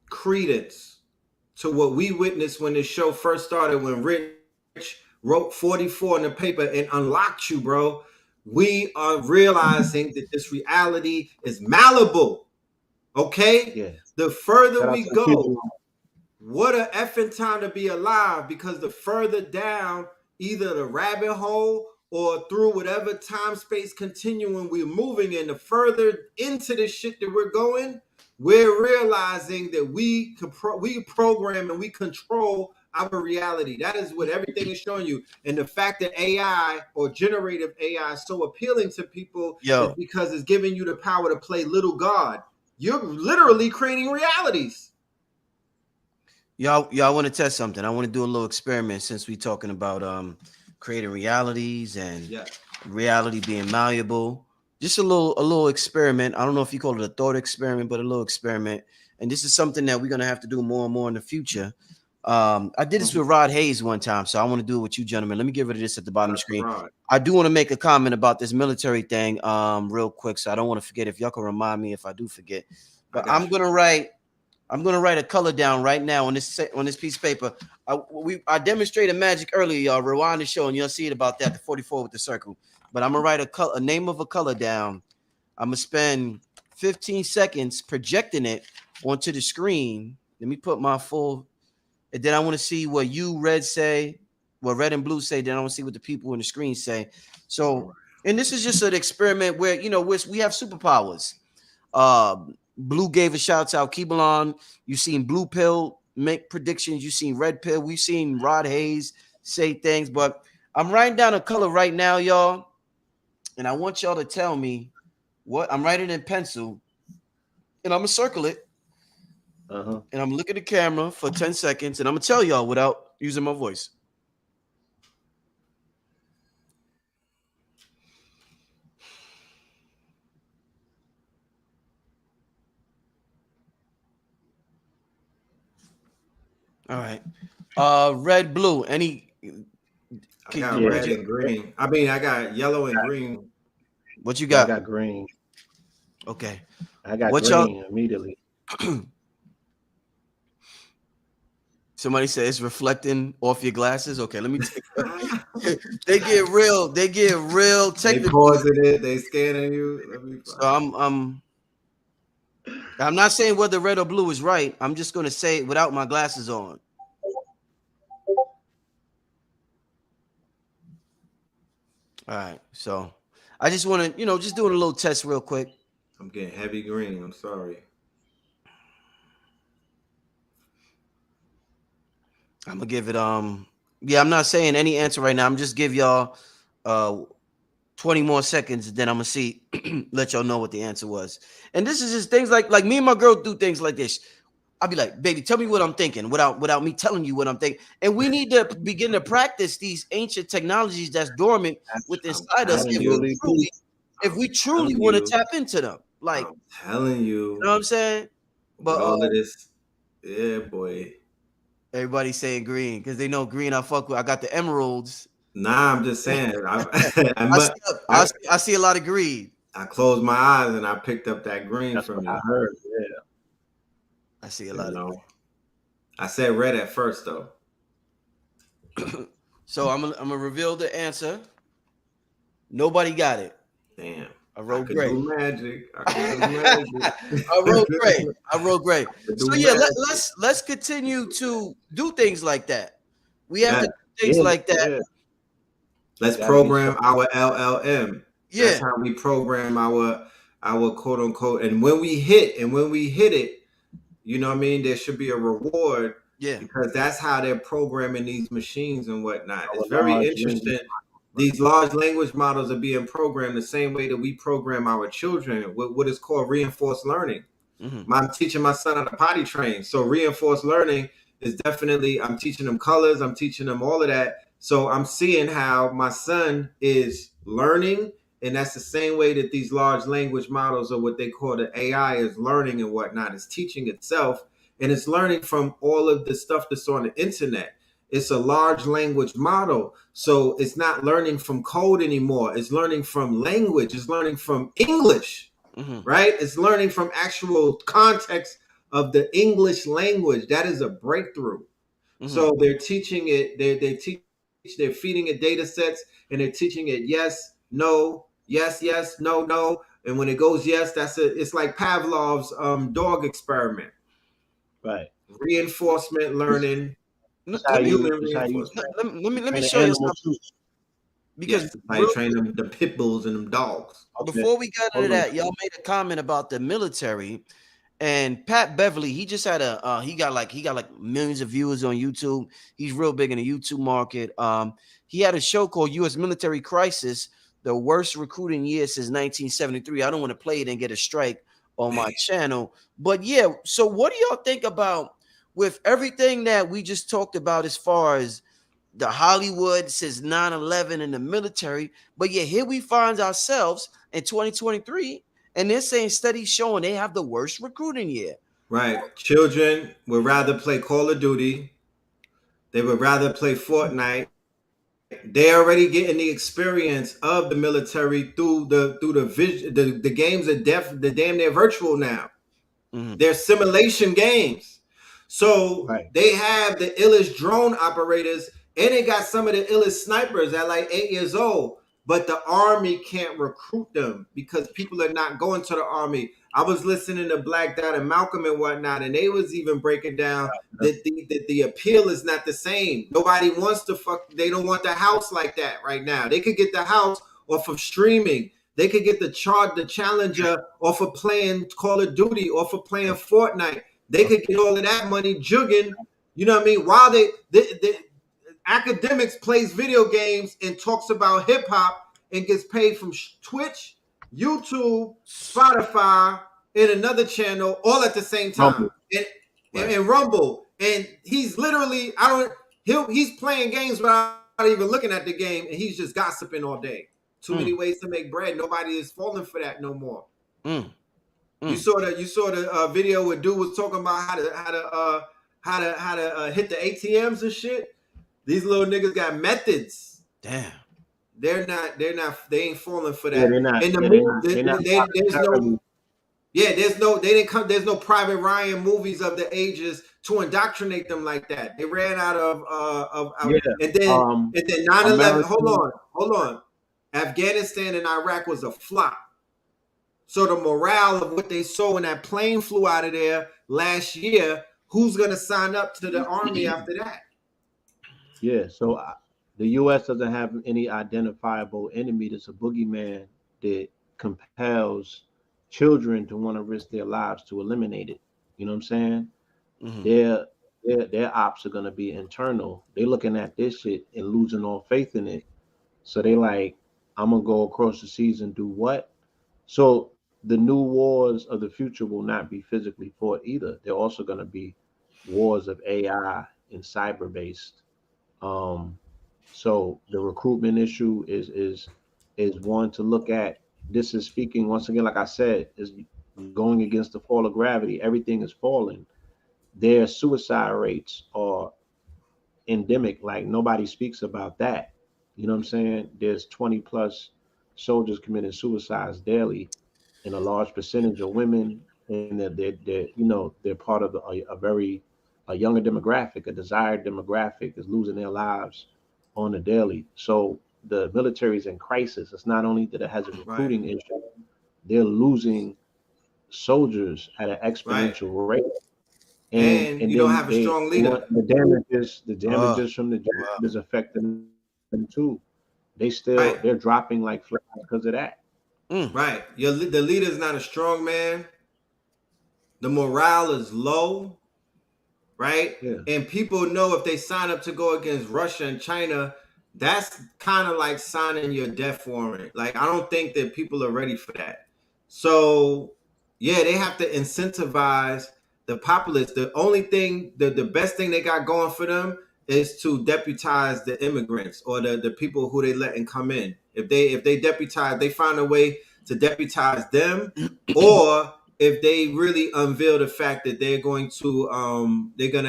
Speaker 4: credence to what we witnessed when this show first started, when Rich wrote 44 in the paper and unlocked you, bro. We are realizing that this reality is malleable. Okay?
Speaker 5: yeah,
Speaker 4: The further
Speaker 5: shout out
Speaker 4: we
Speaker 5: to the kids.
Speaker 4: go, what a effing time to be alive, because the further down either the rabbit hole or through whatever time space continuum we're moving in, the further into the shit that we're going, we're realizing that we program and we control our reality. That is what everything is showing you. And the fact that AI or generative AI is so appealing to people is
Speaker 1: Yo,
Speaker 4: because it's giving you the power to play little God. You're literally creating realities.
Speaker 1: y'all want to test something? I want to do a little experiment since we talking about creating realities and
Speaker 4: Yeah.
Speaker 1: reality being malleable. Just a little experiment. I don't know if you call it a thought experiment, but a little experiment. And this is something that we're gonna have to do more and more in the future. I did this with Rod Hayes one time, so I want to do it with you, gentlemen. Let me get rid of this at the bottom of the screen.
Speaker 4: Right.
Speaker 1: I do want to make a comment about this military thing, real quick, so I don't want to forget. If y'all can remind me if I do forget, but
Speaker 4: I'm
Speaker 1: gonna write a color down right now on this piece of paper. I demonstrated magic earlier, y'all. Rewind the show and you'll see it about that, the 44 with the circle. But I'm gonna write a name of a color down. I'm gonna spend 15 seconds projecting it onto the screen. Let me put my full, and then I want to see what you red say, what red and blue say. Then I want to see what the people on the screen say. So, and this is just an experiment where we have superpowers. Blue gave a shout out. Keep it on. You've seen Blue Pill make predictions. You've seen Red Pill. We've seen Rod Hayes say things. But I'm writing down a color right now, y'all. And I want y'all to tell me what I'm writing in pencil. And I'm going to circle it.
Speaker 5: Uh-huh.
Speaker 1: And I'm looking at the camera for 10 seconds. And I'm going to tell y'all without using my voice. All right. Red, blue. Any?
Speaker 4: I got red and green. I mean, I got yellow and green.
Speaker 1: What you got?
Speaker 5: I got green.
Speaker 1: Okay.
Speaker 5: I got
Speaker 1: what
Speaker 5: green immediately.
Speaker 1: Somebody said it's reflecting off your glasses. Okay, let me take they get real technical.
Speaker 4: They pausing it, they scanning you. Let me
Speaker 1: so I'm not saying whether red or blue is right. I'm just gonna say it without my glasses on. All right, so I just want to, just doing a little test real quick.
Speaker 4: I'm getting heavy green. I'm sorry.
Speaker 1: I'm gonna give it yeah, I'm not saying any answer right now. I'm just give y'all 20 more seconds, then I'm gonna see let y'all know what the answer was. And this is just things like me and my girl do things like this. I'll be like, baby, tell me what I'm thinking without me telling you what I'm thinking. And we need to begin to practice these ancient technologies that's dormant within inside us if we truly want to tap into them. Like,
Speaker 4: I'm telling you.
Speaker 1: You know what I'm saying? But
Speaker 4: all of this, yeah, boy.
Speaker 1: Everybody's saying green because they know green I fuck with. I got the emeralds.
Speaker 4: Nah, I'm just saying.
Speaker 1: I see a lot of green.
Speaker 4: I closed my eyes and I picked up that green from you.
Speaker 5: I heard, yeah.
Speaker 1: I see a lot of green.
Speaker 4: I said red at first though.
Speaker 1: So I'm gonna reveal the answer. Nobody got it.
Speaker 4: Damn.
Speaker 1: I wrote gray.
Speaker 4: Magic. I
Speaker 1: wrote gray. So yeah, let's continue to do things like that. We have to do things like that.
Speaker 5: Yeah.
Speaker 4: Let's program our LLM. Yeah. That's how we program our quote unquote. And when we hit it, you know what I mean? There should be a reward.
Speaker 1: Yeah.
Speaker 4: Because that's how they're programming these machines and whatnot. It's very interesting. These large language models are being programmed the same way that we program our children with what is called reinforced learning. Mm-hmm. I'm teaching my son how to potty train. So reinforced learning is definitely, I'm teaching them colors. I'm teaching them all of that. So I'm seeing how my son is learning. And that's the same way that these large language models, or what they call the AI, is learning and whatnot. It's teaching itself. And it's learning from all of the stuff that's on the internet. It's a large language model. So it's not learning from code anymore. It's learning from language. It's learning from English, right? It's learning from actual context of the English language. That is a breakthrough. So they're teaching it. They're feeding it data sets, and they're teaching it yes, no, yes, no, no. And when it goes yes, it's like Pavlov's dog experiment.
Speaker 5: Right.
Speaker 4: Reinforcement learning.
Speaker 1: Let me show you something. Because
Speaker 4: I train them, the pit bulls and them dogs.
Speaker 1: Before we got into that, y'all made a comment about the military, and Pat Beverly. He just had he got like millions of viewers on YouTube. He's real big in the YouTube market. He had a show called U.S. Military Crisis, the worst recruiting year since 1973. I don't want to play it and get a strike on my channel, but yeah. So what do y'all think about with everything that we just talked about as far as the Hollywood since 9/11 in the military? But yeah, here we find ourselves in 2023, and they're saying studies showing they have the worst recruiting year.
Speaker 4: Right. Children would rather play Call of Duty. They would rather play Fortnite. They're already getting the experience of the military through the games are the damn near virtual now. They're simulation games. So they have the illest drone operators, and they got some of the illest snipers at like 8 years old. But the Army can't recruit them because people are not going to the Army. I was listening to Black Dot and Malcolm and whatnot, and they was even breaking down that the appeal is not the same. Nobody wants to they don't want the house like that right now. They could get the house off of streaming. They could get the challenger off of playing Call of Duty, off of playing Fortnite. They could get all of that money jugging. You know what I mean? While they academics plays video games and talks about hip hop and gets paid from Twitch, YouTube, Spotify, and another channel all at the same time. And Rumble. And he's literally, he's playing games without even looking at the game, and he's just gossiping all day. Too many ways to make bread. Nobody is falling for that no more. You saw the video where dude was talking about how to hit the ATMs and shit. These little niggas got methods.
Speaker 1: Damn.
Speaker 4: They ain't falling for that. Yeah,
Speaker 5: they're not.
Speaker 4: There's no Private Ryan movies of the ages to indoctrinate them like that. They ran out of and then 9/11. Hold on. Afghanistan and Iraq was a flop. So the morale of what they saw when that plane flew out of there last year, who's gonna sign up to the army after that?
Speaker 5: Yeah, so the U.S. doesn't have any identifiable enemy that's a boogeyman that compels children to want to risk their lives to eliminate it. You know what I'm saying? Mm-hmm. Their ops are gonna be internal. They're looking at this shit and losing all faith in it. So they like, I'm gonna go across the seas and do what? So the new wars of the future will not be physically fought either. They're also gonna be wars of AI and cyber based. So the recruitment issue is one to look at. This is speaking once again, like I said, is going against the fall of gravity. Everything is falling. Their suicide rates are endemic. Like nobody speaks about that. You know what I'm saying? There's 20 plus soldiers committing suicides daily, and a large percentage of women, and they're part of a younger demographic, a desired demographic is losing their lives on the daily. So the military is in crisis. It's not only that it has a recruiting issue, they're losing soldiers at an exponential rate.
Speaker 4: And you don't have a strong leader.
Speaker 5: The damages from the job is affecting them too. They're dropping like flies because of that.
Speaker 4: Right. The leader is not a strong man. The morale is low. Right? Yeah. And people know if they sign up to go against Russia and China, that's kind of like signing your death warrant. Like, I don't think that people are ready for that. So, yeah, they have to incentivize the populace. The only thing, the best thing they got going for them is to deputize the immigrants or the people who they letting come in. If they deputize, they find a way to deputize them, or if they really unveil the fact that they're going to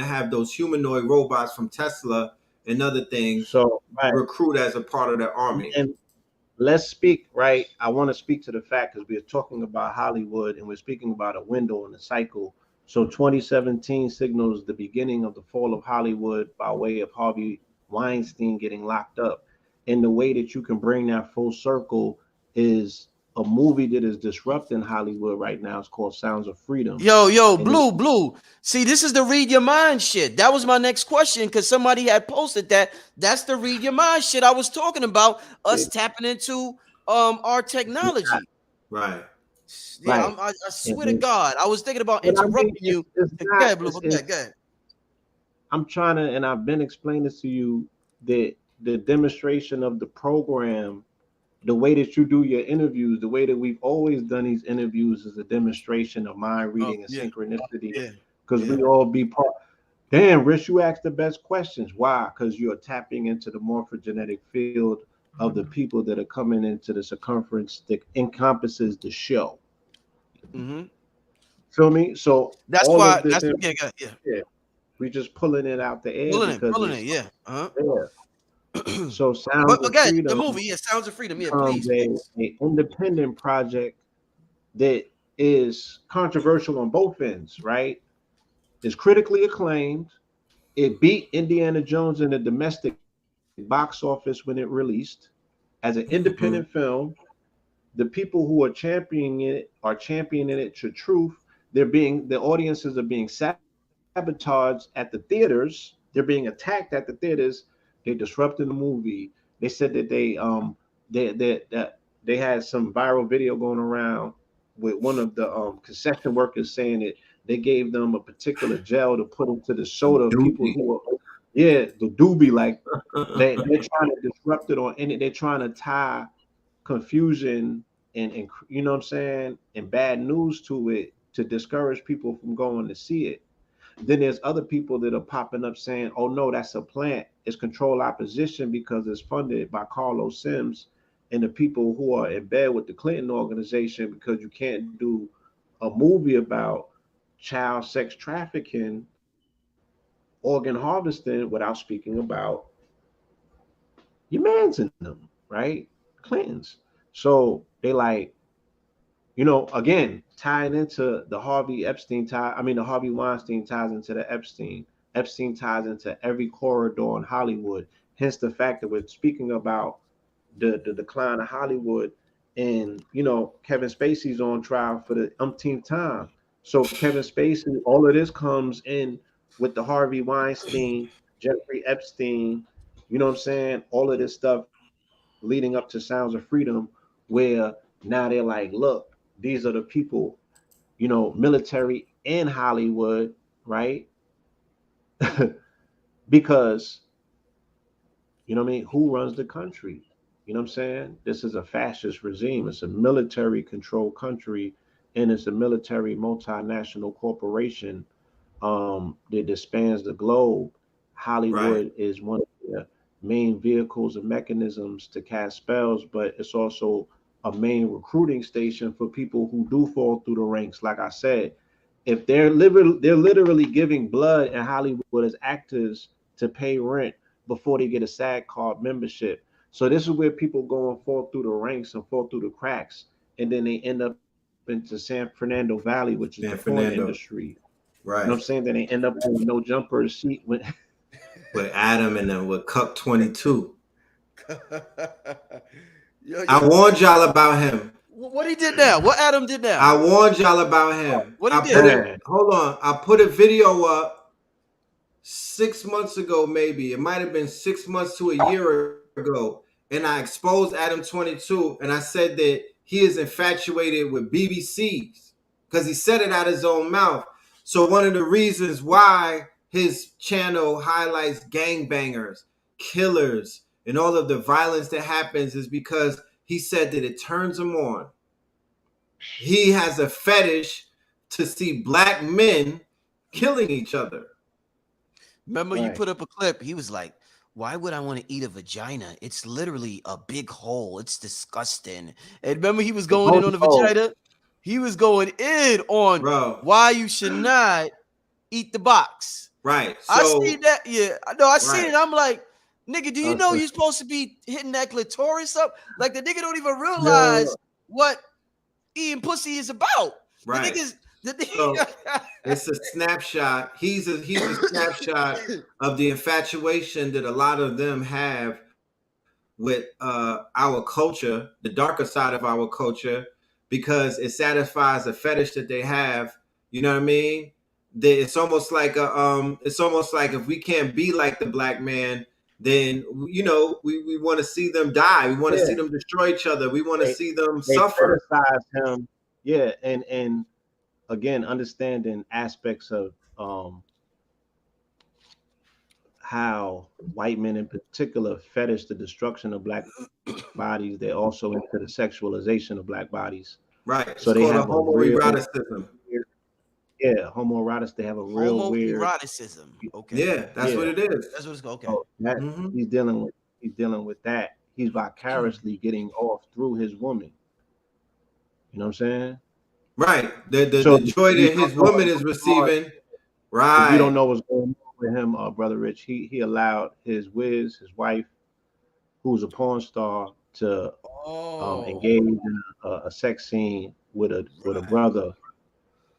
Speaker 4: have those humanoid robots from Tesla and other things recruit as a part of the army.
Speaker 5: And let's speak, right? I want to speak to the fact, because we're talking about Hollywood and we're speaking about a window in the cycle. So 2017 signals the beginning of the fall of Hollywood by way of Harvey Weinstein getting locked up. And the way that you can bring that full circle is a movie that is disrupting Hollywood right now. It's called Sounds of Freedom.
Speaker 1: Yo, Blue. See, this is the read your mind shit. That was my next question, because somebody had posted that. That's the read your mind shit I was talking about, us tapping into our technology.
Speaker 4: Right.
Speaker 1: Yeah, I swear to God, I was thinking about interrupting you. Go ahead, Blue. Go ahead.
Speaker 5: I'm trying to, and I've been explaining this to you, that the demonstration of the program, the way that you do your interviews, the way that we've always done these interviews is a demonstration of mind reading and synchronicity. Because we all be part. Damn, Rich, you asked the best questions. Why? Because you're tapping into the morphogenetic field of the people that are coming into the circumference that encompasses the show.
Speaker 1: Mm-hmm.
Speaker 5: Feel me? So
Speaker 1: that's why.
Speaker 5: We just pulling it out the air.
Speaker 1: Pulling it. Yeah. Uh-huh.
Speaker 5: So Sounds of Freedom,
Speaker 1: the movie, Sounds of Freedom, please.
Speaker 5: An independent project that is controversial on both ends, right? It's critically acclaimed. It beat Indiana Jones in the domestic box office when it released as an independent film. The people who are championing it to truth. The audiences are being sabotaged at the theaters. They're being attacked at the theaters. They disrupted the movie. They said that they had some viral video going around with one of the concession workers saying that they gave them a particular gel to put into the soda of people
Speaker 4: Doobie.
Speaker 5: who were, yeah, the doobie, like they're trying to disrupt it, or and they're trying to tie confusion and you know what I'm saying, and bad news to it to discourage people from going to see it. Then there's other people that are popping up saying, "Oh no, that's a plant. It's controlled opposition because it's funded by Carlos Sims and the people who are in bed with the Clinton organization, because you can't do a movie about child sex trafficking, organ harvesting without speaking about your man's in them, right? Clintons." So they like, again, tying into the Harvey Epstein tie. I mean, the Harvey Weinstein ties into the Epstein. Epstein ties into every corridor in Hollywood. Hence the fact that we're speaking about the decline of Hollywood, and Kevin Spacey's on trial for the umpteenth time. So Kevin Spacey, all of this comes in with the Harvey Weinstein, Jeffrey Epstein. You know what I'm saying? All of this stuff leading up to Sounds of Freedom, where now they're like, look, these are the people, military in Hollywood, right? Because, what I mean? Who runs the country? You know what I'm saying? This is a fascist regime. It's a military controlled country, and it's a military multinational corporation that spans the globe.
Speaker 4: Right.
Speaker 5: Hollywood is one of the main vehicles and mechanisms to cast spells, but it's also a main recruiting station for people who do fall through the ranks. Like I said, if they're literally giving blood in Hollywood as actors to pay rent before they get a SAG card membership. So this is where people go and fall through the ranks and fall through the cracks, and then they end up into San Fernando Valley, which is the porn
Speaker 4: San Fernando.
Speaker 5: industry. You know what I'm saying?
Speaker 4: Right.
Speaker 5: Then they end up with no jumper seat when
Speaker 4: With Adam and then with Cup 22.
Speaker 1: Yo,
Speaker 4: I warned y'all about him.
Speaker 1: what he did now? What Adam did now?
Speaker 4: I warned y'all about him.
Speaker 1: What he
Speaker 4: I
Speaker 1: did?
Speaker 4: put it, hold on. I put a video up 6 months ago, maybe. It might have been 6 months to a year ago. And I exposed Adam 22, and I said that he is infatuated with BBCs because he said it out of his own mouth. So one of the reasons why his channel highlights gangbangers, killers, and all of the violence that happens is because he said that it turns him on. He has a fetish to see black men killing each other.
Speaker 1: Remember, you
Speaker 5: Right.
Speaker 1: put up a clip. He was like, "Why would I want to eat a vagina? It's literally a big hole. It's disgusting." And remember, he was going in on the vagina. He was going in on
Speaker 4: Bro.
Speaker 1: why you should not eat the box.
Speaker 4: Right.
Speaker 1: I
Speaker 4: So
Speaker 1: see that. Yeah, I know. I seen
Speaker 4: Right.
Speaker 1: it. I'm like, nigga, do you know you're supposed to be hitting that clitoris up? Like the nigga don't even realize what eating pussy is about.
Speaker 4: Right.
Speaker 1: The niggas,
Speaker 4: So it's a snapshot. He's a snapshot of the infatuation that a lot of them have with our culture, the darker side of our culture, because it satisfies a fetish that they have. You know what I mean? It's almost like if we can't be like the black man, then we want to see them die. We want to see them destroy each other. We want to see them
Speaker 5: they
Speaker 4: suffer.
Speaker 5: criticize him. Yeah, and again, understanding aspects of how white men in particular fetish the destruction of black bodies. They're also into the sexualization of black bodies.
Speaker 4: Right.
Speaker 5: So
Speaker 4: it's
Speaker 5: they
Speaker 4: called
Speaker 5: have
Speaker 4: a
Speaker 5: a real,
Speaker 4: homoeroticism.
Speaker 5: yeah, homoerotics. They have a real weird.
Speaker 1: homoeroticism. Okay.
Speaker 4: Yeah, that's what it is.
Speaker 1: That's what it's called. Okay.
Speaker 5: So that,
Speaker 4: Mhm.
Speaker 5: he's dealing with that. He's vicariously getting off through his woman. You know what I'm saying?
Speaker 4: Right. The
Speaker 5: So
Speaker 4: joy
Speaker 5: you
Speaker 4: that his
Speaker 5: don't know
Speaker 4: woman is
Speaker 5: what's going on.
Speaker 4: receiving.
Speaker 5: If
Speaker 4: Right.
Speaker 5: you don't know what's going on with him, brother Rich, he allowed his his wife, who's a porn star, to engage in a sex scene with a brother.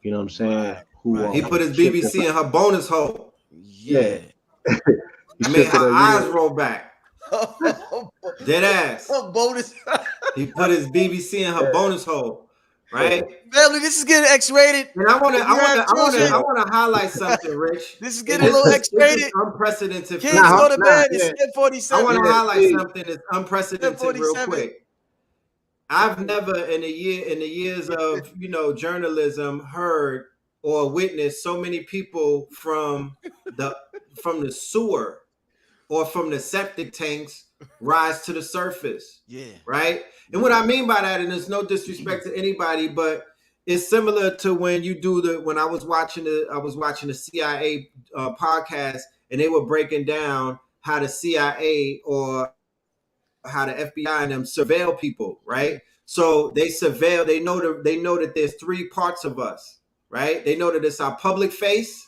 Speaker 5: You know what I'm saying? Who
Speaker 4: Right. He put his
Speaker 5: shipped
Speaker 4: BBC in her bonus hole.
Speaker 1: Yeah.
Speaker 5: he
Speaker 4: I mean,
Speaker 5: shifted
Speaker 4: her
Speaker 5: her
Speaker 4: eyes
Speaker 5: unit.
Speaker 4: roll back. Dead ass.
Speaker 1: Bonus.
Speaker 4: He put his BBC in her bonus hole. Right.
Speaker 1: Family, this is getting X-rated.
Speaker 4: And I want
Speaker 1: If you have children,
Speaker 4: to highlight something, Rich.
Speaker 1: this is
Speaker 4: And
Speaker 1: getting a little
Speaker 4: this
Speaker 1: X-rated.
Speaker 4: is unprecedented.
Speaker 1: Kids
Speaker 4: for me.
Speaker 1: go to bed.
Speaker 5: yeah.
Speaker 1: It's
Speaker 4: I
Speaker 1: 47.
Speaker 4: want to
Speaker 5: Yeah,
Speaker 4: highlight
Speaker 5: please.
Speaker 4: something that's unprecedented real
Speaker 1: 47.
Speaker 4: quick. I've never in the years of journalism heard or witnessed so many people the from the sewer or from the septic tanks rise to the surface,
Speaker 1: Yeah.
Speaker 4: right? And what I mean by that, and there's no disrespect to anybody, but it's similar to when you do when I was watching the CIA podcast, and they were breaking down how the CIA or how the FBI and them surveil people, right? So they surveil. They know that there's three parts of us, right? They know that it's our public face,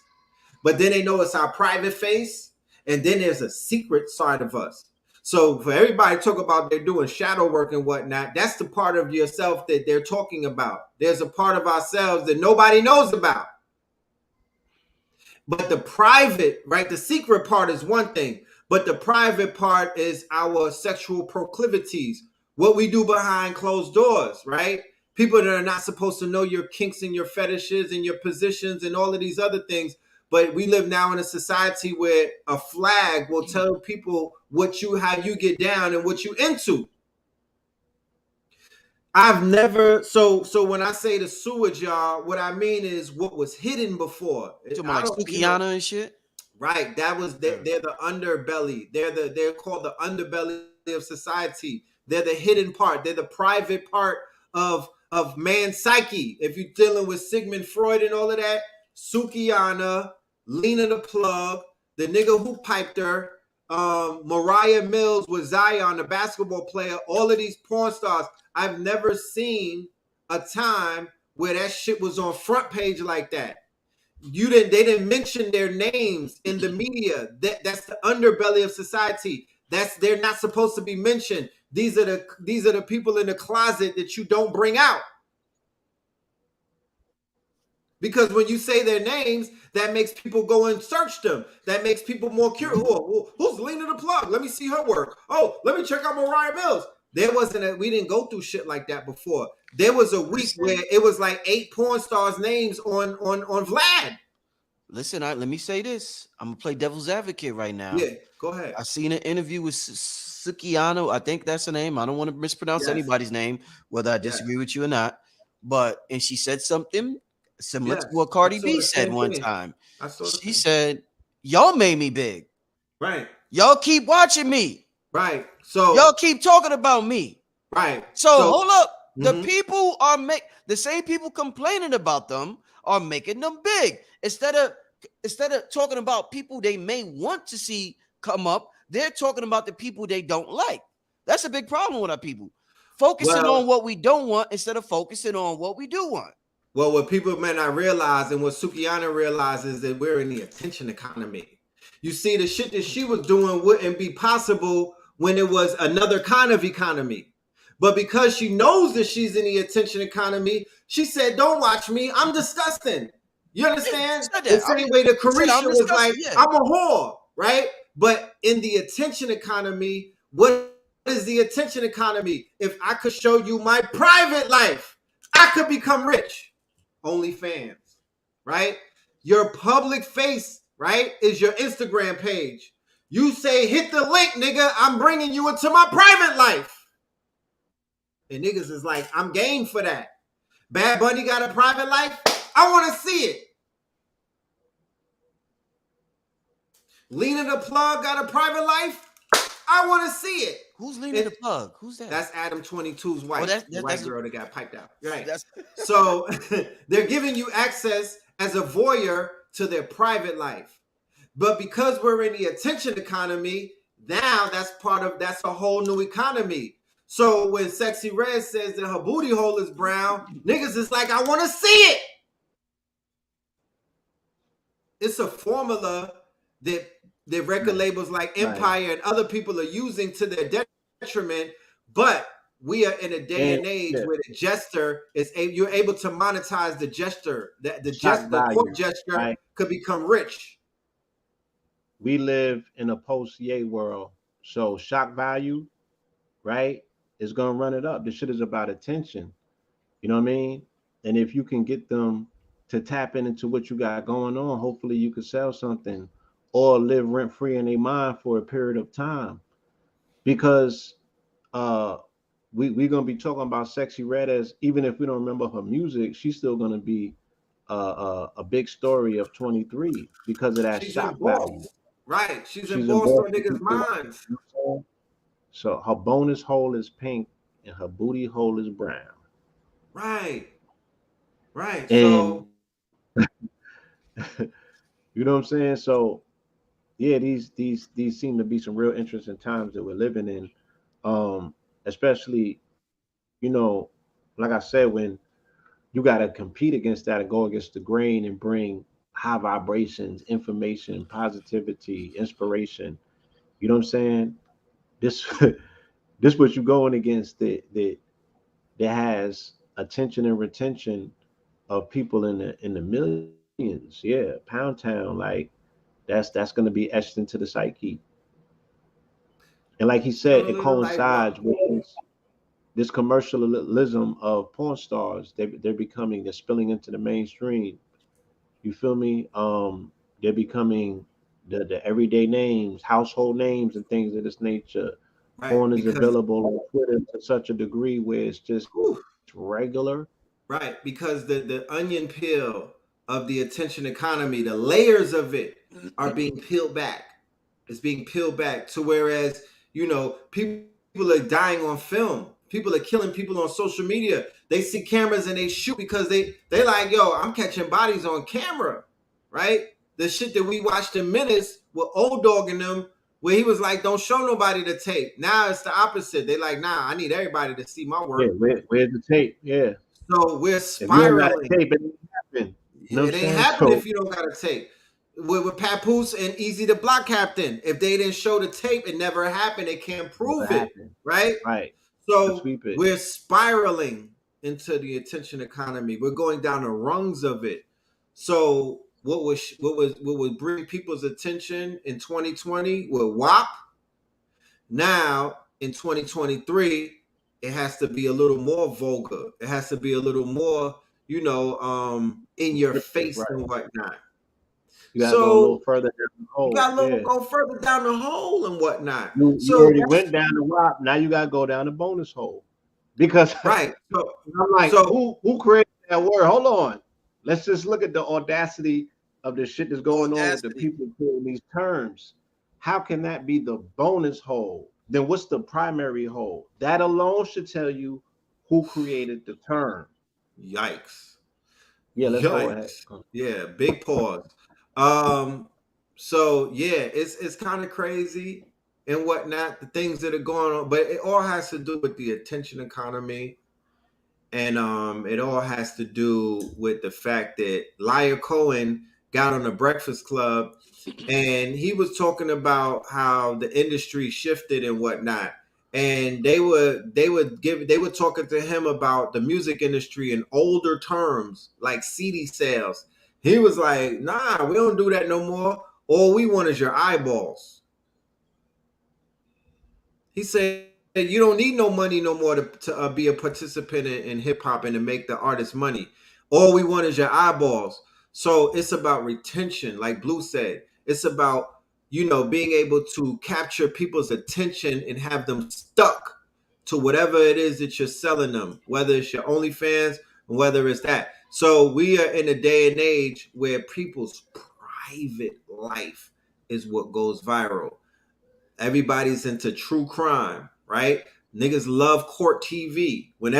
Speaker 4: but then they know it's our private face, and then there's a secret side of us. So for everybody to talk about they're doing shadow work and whatnot, that's the part of yourself that they're talking about. There's a part of ourselves that nobody knows about. But the private, right? The secret part is one thing, but the private part is our sexual proclivities, what we do behind closed doors, right? People that are not supposed to know your kinks and your fetishes and your positions and all of these other things. But we live now in a society where a flag will tell people how you get down and what you into. I've never so when I say the sewage, y'all, what I mean is what was hidden before.
Speaker 1: You talking about like Sukiana and shit?
Speaker 4: Right. That was they're the underbelly. They're called the underbelly of society. They're the hidden part. They're the private part of man's psyche. If you're dealing with Sigmund Freud and all of that, Sukiana, Lena the Plug, the nigga who piped her, Mariah Mills with Zion, the basketball player, all of these porn stars. I've never seen a time where that shit was on front page like that. They didn't mention their names in the media. That's the underbelly of society. They're not supposed to be mentioned. These are the people in the closet that you don't bring out. Because when you say their names, that makes people go and search them. That makes people more curious. Who's Lena the Plug? Let me see her work. Oh, let me check out Mariah Mills. We didn't go through shit like that before. There was a week where it was like 8 porn stars' names on Vlad.
Speaker 1: Listen, let me say this. I'm gonna play devil's advocate right now.
Speaker 4: Yeah, go ahead.
Speaker 1: I seen an interview with Sukiano. I think that's her name. I don't want to mispronounce anybody's name, whether I disagree with you or not. And she said something similar to what Cardi B said one time. She said, "Y'all made me big.
Speaker 4: Right.
Speaker 1: Y'all keep watching me.
Speaker 4: Right. So
Speaker 1: y'all keep talking about me.
Speaker 4: Right.
Speaker 1: So hold up. The people are the same people complaining about them are making them big. Instead of talking about people they may want to see come up, they're talking about the people they don't like. That's a big problem with our people. Focusing on what we don't want instead of focusing on what we do want.
Speaker 4: Well, what people may not realize and what Sukiana realizes is that we're in the attention economy. You see, the shit that she was doing wouldn't be possible when it was another kind of economy. But because she knows that she's in the attention economy, she said, "Don't watch me. I'm disgusting." You understand? The same way that Carisha was like, "I'm a whore," right? But in the attention economy, what is the attention economy? If I could show you my private life, I could become rich. OnlyFans, right? Your public face, right, is your Instagram page. You say, "Hit the link, nigga. I'm bringing you into my private life." And niggas is like, "I'm game for that." Bad Bunny got a private life? I want to see it. Lena the Plug got a private life? I want to see it.
Speaker 1: Who's Lena the Plug? Who's that?
Speaker 4: That's Adam 22's wife. The white girl that got piped out. Right.
Speaker 1: That's
Speaker 4: So they're giving you access as a voyeur to their private life. But because we're in the attention economy, now that's a whole new economy. So when Sexy Red says that her booty hole is brown, niggas is like, "I want to see it." It's a formula that record labels like Empire and other people are using to their detriment. But we are in a day and age where the gesture you're able to monetize the gesture. The court gesture could become rich.
Speaker 5: We live in a post-Ye world, so shock value, right, is gonna run it up. This shit is about attention. You know what I mean? And if you can get them to tap into what you got going on, hopefully you could sell something or live rent-free in their mind for a period of time. Because we're gonna be talking about Sexy Red as even if we don't remember her music, she's still gonna be a big story of 23 because of that
Speaker 4: She's
Speaker 5: shock value.
Speaker 4: embossed. Right. She's
Speaker 5: She's
Speaker 4: embossed
Speaker 5: embossed
Speaker 4: on
Speaker 5: with
Speaker 4: niggas'
Speaker 5: people.
Speaker 4: minds.
Speaker 5: You know what I'm saying? So her bonus hole is pink and her booty hole is brown.
Speaker 4: Right. Right.
Speaker 5: And
Speaker 4: So
Speaker 5: you know what I'm saying? So yeah, these seem to be some real interesting times that we're living in. Especially, you know, like I said, when you gotta compete against that and go against the grain and bring high vibrations, information, positivity, inspiration. You know what I'm saying? This this what you going against that has attention and retention of people in the millions. Yeah, Pound Town, like that's going to be etched into the psyche. And like he said, it
Speaker 4: feeling like what?
Speaker 5: coincides with this commercialism of porn stars. They're becoming, they're spilling into the mainstream. You feel me? They're becoming the everyday names, household names, and things of this nature.
Speaker 4: Right.
Speaker 5: Porn is
Speaker 4: Because
Speaker 5: available on Twitter to such a degree where it's just
Speaker 4: whew,
Speaker 5: regular.
Speaker 4: right, because the onion peel of the attention economy, the layers of it are being peeled back. It's being peeled back to whereas, people are dying on film. People are killing people on social media. They see cameras and they shoot because they like, yo, I'm catching bodies on camera, right? The shit that we watched in Minutes with Old Dog in them, where he was like, don't show nobody the tape. Now it's the opposite. They like, nah, I need everybody to see my
Speaker 5: Yeah,
Speaker 4: work.
Speaker 5: where's the tape? Yeah.
Speaker 4: So we're
Speaker 5: If you don't got a
Speaker 4: spiraling.
Speaker 5: tape, it ain't happen. You know what
Speaker 4: It
Speaker 5: I'm
Speaker 4: ain't
Speaker 5: saying?
Speaker 4: happen
Speaker 5: So
Speaker 4: if you don't got a tape. With Papoose and Easy the Block Captain, if they didn't show the tape, it never happened. They can't
Speaker 5: never
Speaker 4: prove it,
Speaker 5: happened.
Speaker 4: right?
Speaker 5: Right. Gotta
Speaker 4: So
Speaker 5: sweep it.
Speaker 4: we're spiraling into the attention economy. We're going down the rungs of it. So what would bring people's attention in 2020 with WAP? Now in 2023, it has to be a little more vulgar. It has to be a little more, in your
Speaker 5: Descriptive,
Speaker 4: face
Speaker 5: right.
Speaker 4: and whatnot.
Speaker 5: You gotta go a little
Speaker 4: So
Speaker 5: further down the
Speaker 4: you
Speaker 5: hole.
Speaker 4: got to
Speaker 5: Yeah.
Speaker 4: go further down the hole and whatnot.
Speaker 5: You
Speaker 4: So
Speaker 5: already
Speaker 4: that's
Speaker 5: went down the rock. Now you gotta go down the bonus hole. Because
Speaker 4: right. So
Speaker 5: I'm like,
Speaker 4: so
Speaker 5: who created that word? Hold on. Let's just look at the audacity of the shit that's going on with the
Speaker 1: Audacity.
Speaker 5: people creating these terms. How can that be the bonus hole? Then what's the primary hole? That alone should tell you who created the term.
Speaker 4: yikes.
Speaker 5: Yeah, let's go ahead.
Speaker 4: Yikes. Yeah, big pause. Um, so yeah, it's kind of crazy and whatnot, the things that are going on, but it all has to do with the attention economy. And it all has to do with the fact that Liar Cohen got on the Breakfast Club and he was talking about how the industry shifted and whatnot. And they were talking to him about the music industry in older terms, like CD sales. He was like, nah, we don't do that no more. All we want is your eyeballs. He said, you don't need no money no more to be a participant in hip hop and to make the artist money. All we want is your eyeballs. So it's about retention, like Blue said. It's about, being able to capture people's attention and have them stuck to whatever it is that you're selling them, whether it's your OnlyFans or whether it's that. So we are in a day and age where people's private life is what goes viral. Everybody's into true crime, right? Niggas love court TV. When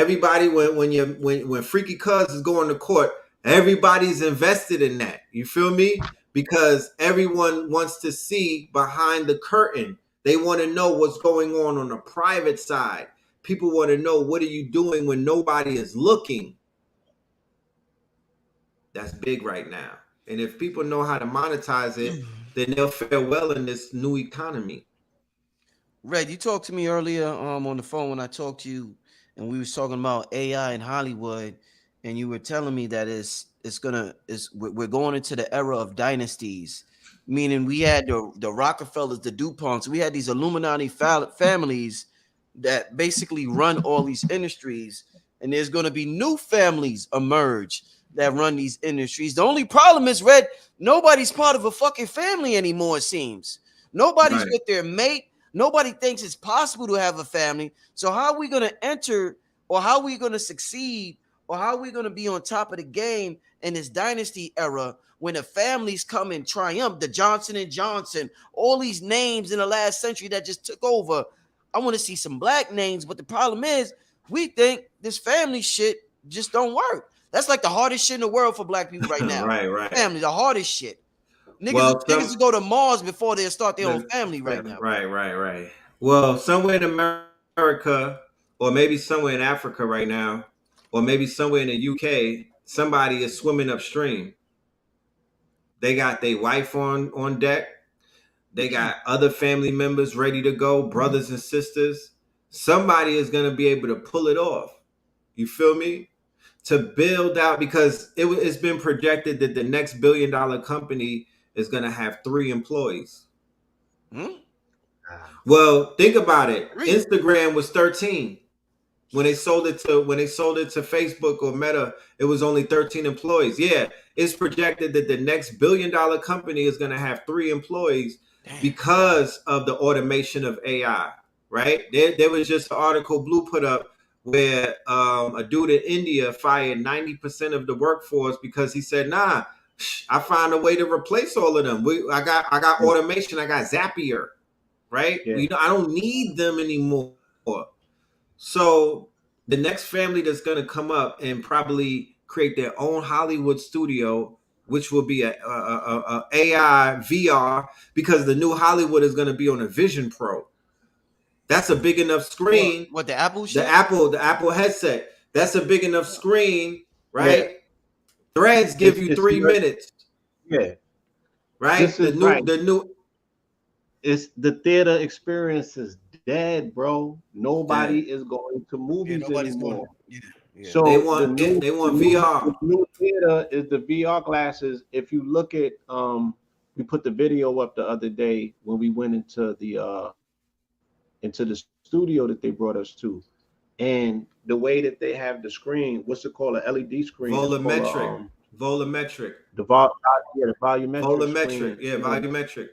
Speaker 4: Freaky Cuz is going to court, everybody's invested in that. You feel me? Because everyone wants to see behind the curtain. They want to know what's going on the private side. People want to know, what are you doing when nobody is looking? That's big right now. And if people know how to monetize it, then they'll fare well in this new economy.
Speaker 1: Red, you talked to me earlier on the phone when I talked to you, and we was talking about AI in Hollywood, and you were telling me that we're going into the era of dynasties, meaning we had the Rockefellers, the DuPonts, we had these Illuminati families that basically run all these industries, and there's going to be new families emerge that run these industries. The only problem is, Red, nobody's part of a fucking family anymore. It seems nobody's
Speaker 4: Right.
Speaker 1: with their mate. Nobody thinks it's possible to have a family. So how are we going to enter, or how are we going to succeed, or how are we going to be on top of the game in this dynasty era when the families come in triumph? The Johnson and Johnson, all these names in the last century that just took over. I want to see some black names, but the problem is we think this family shit just don't work. That's like the hardest shit in the world for black people right now.
Speaker 4: Right.
Speaker 1: Family, the hardest shit.
Speaker 4: Well,
Speaker 1: Niggas will go to Mars before they start their own family right now.
Speaker 4: Right. Well, somewhere in America, or maybe somewhere in Africa right now, or maybe somewhere in the UK, somebody is swimming upstream. They got their wife on deck. They got other family members ready to go, brothers and sisters. Somebody is going to be able to pull it off. You feel me? To build out, because it's been projected that the next $1 billion company is going to have 3 employees. Well, think about it. Instagram was 13. When they sold it to Facebook or Meta, it was only 13 employees. Yeah, it's projected that the next $1 billion company is going to have 3 employees because of the automation of AI. Right? There was just an article Blue put up where a dude in India fired 90% of the workforce because he said, "Nah, I found a way to replace all of them. I got automation. I got Zapier." Right?
Speaker 5: Yeah.
Speaker 4: I don't need them anymore. So the next family that's going to come up and probably create their own Hollywood studio, which will be a AI VR, because the new Hollywood is going to be on a Vision Pro. That's a big enough screen.
Speaker 1: What, the Apple shit?
Speaker 4: The Apple headset. That's a big enough screen, right? Yeah. Threads give you 3 minutes.
Speaker 5: Yeah.
Speaker 4: Right? The new
Speaker 5: it's the theater experience is dead, bro. Nobody is going to movies anymore. So
Speaker 4: they want VR.
Speaker 5: The new theater is the VR glasses. If you look at we put the video up the other day when we went into the studio that they brought us to, and the way that they have the screen, what's it called, an LED screen?
Speaker 4: Volumetric.
Speaker 5: The
Speaker 4: volumetric.
Speaker 5: Volumetric screen.
Speaker 4: Yeah, volumetric.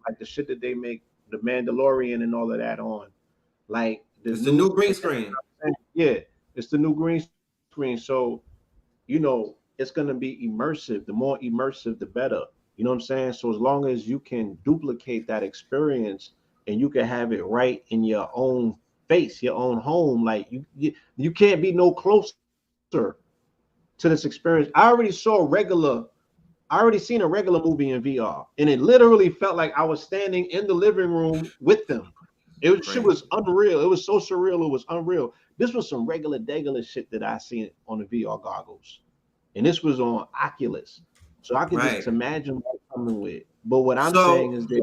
Speaker 5: Like the shit that they make the Mandalorian and all of that on. Like
Speaker 4: it's the new green screen.
Speaker 5: Yeah, it's the new green screen. So, it's gonna be immersive. The more immersive, the better. You know what I'm saying? So as long as you can duplicate that experience and you can have it right in your own face, your own home, like you can't be no closer to this experience. I already seen a regular movie in VR, and it literally felt like I was standing in the living room with them. Shit was unreal. It was so surreal. It was unreal. This was some regular shit that I seen on the VR goggles, and this was on Oculus. So I can just imagine what I'm coming with. But what I'm saying is that,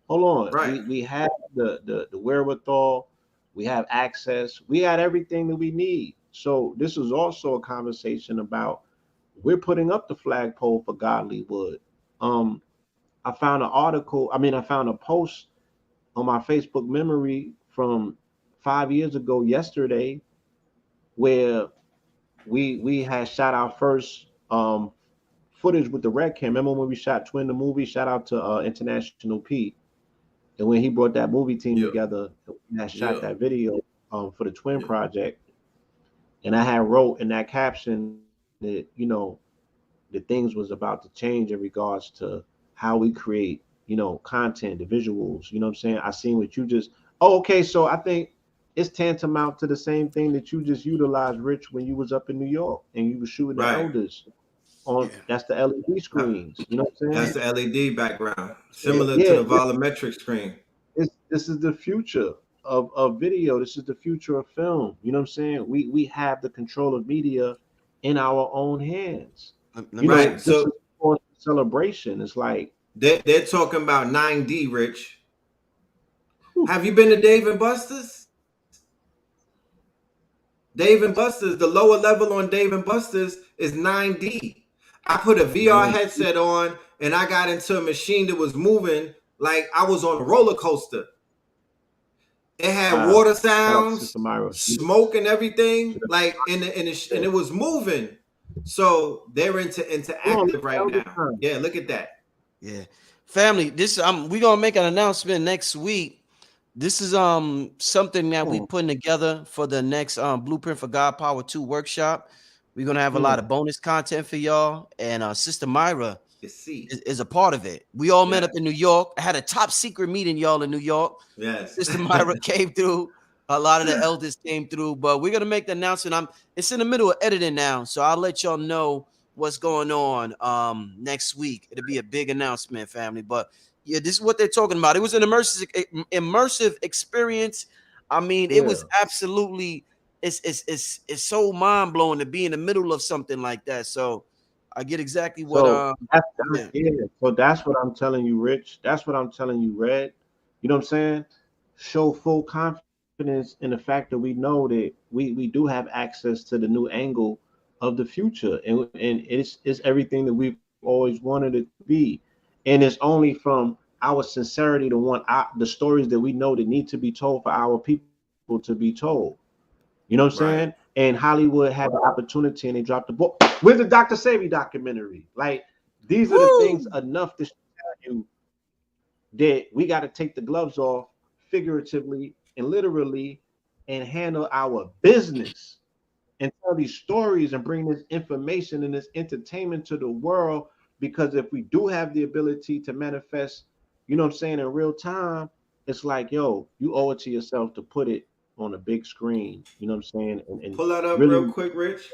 Speaker 5: hold on, we have the wherewithal, we have access, we had everything that we need. So this is also a conversation about, we're putting up the flagpole for Godlywood. I found a post on my Facebook memory from 5 years ago yesterday, where we had shot our first footage with the Red Cam. Remember when we shot Twin the movie? Shout out to International Pete. And when he brought that movie team together, and I shot that video for the Twin project. And I had wrote in that caption that, the things was about to change in regards to how we create, content, the visuals. You know what I'm saying? I seen what you just, so I think it's tantamount to the same thing that you just utilized, Rich, when you was up in New York and you were shooting the elders on, that's the LED screens. You know what I'm saying?
Speaker 4: That's the LED background, similar to the volumetric screen.
Speaker 5: This is the future of video. This is the future of film. You know what I'm saying? We have the control of media in our own hands. So for celebration, it's like
Speaker 4: they're talking about 9D, Rich. Have you been to Dave and Buster's? Dave and Buster's, the lower level on Dave and Buster's is 9D. I put a VR headset on and I got into a machine that was moving like I was on a roller coaster. It had water sounds, smoke and everything, like and it was moving. So they're into interactive right now. Yeah, look at that.
Speaker 1: Yeah, family. This we're gonna make an announcement next week. This is something that we
Speaker 5: Mm,
Speaker 1: putting together for the next Blueprint for God Power 2 workshop. We're gonna have a lot
Speaker 5: mm.
Speaker 1: of bonus content for y'all, and Sister Myra
Speaker 4: It's C.
Speaker 1: is a part of it. We all met
Speaker 4: Yeah.
Speaker 1: up in New York. I had a top secret meeting, y'all, in New York.
Speaker 4: Yes.
Speaker 1: Sister Myra came through. A lot of the elders came through, but we're gonna make the announcement. It's in the middle of editing now, so I'll let y'all know what's going on next week. It'll be a big announcement, family. But yeah, this is what they're talking about. It was an immersive experience. I mean, it
Speaker 5: Yeah.
Speaker 1: was absolutely it's so mind blowing to be in the middle of something like that. So I get exactly what
Speaker 5: So
Speaker 1: yeah.
Speaker 5: yeah. So that's what I'm telling you, Rich. That's what I'm telling you, Red. You know what I'm saying? Show full confidence in the fact that we know that we do have access to the new angle of the future, and it's everything that we've always wanted it to be, and it's only from our sincerity to want the stories that we know that need to be told for our people to be told. You know what I'm saying?
Speaker 4: Right.
Speaker 5: And Hollywood had the opportunity and they dropped the ball. Where's the Dr. Savy documentary? Like, these are the things
Speaker 1: Woo!
Speaker 5: enough to tell you that we got to take the gloves off figuratively and literally and handle our business and tell these stories and bring this information and this entertainment to the world. Because if we do have the ability to manifest, you know what I'm saying, in real time, it's like, yo, you owe it to yourself to put it on a big screen, you know what I'm saying, and
Speaker 4: Pull that up real
Speaker 5: really
Speaker 4: quick, Rich.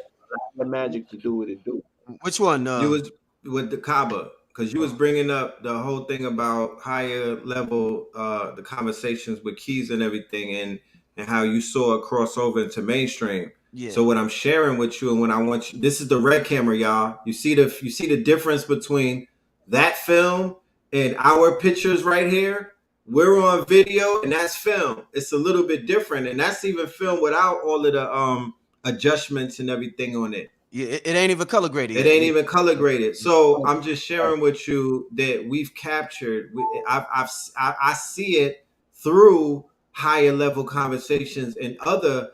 Speaker 5: the magic to do what it do.
Speaker 1: Which one?
Speaker 4: You was with the Kaaba because you was bringing up the whole thing about higher level, the conversations with keys and everything, and how you saw it cross over into mainstream.
Speaker 1: Yeah.
Speaker 4: So what I'm sharing with you and what I want you, this is the red camera, y'all. You see the difference between that film and our pictures right here. We're on video and that's film. It's a little bit different, and that's even film without all of the adjustments and everything on it.
Speaker 1: Yeah, it ain't even color graded
Speaker 4: It
Speaker 1: yet.
Speaker 4: ain't
Speaker 1: Yeah.
Speaker 4: even color graded. So I'm just sharing with you that we've captured. I see it through higher level conversations and other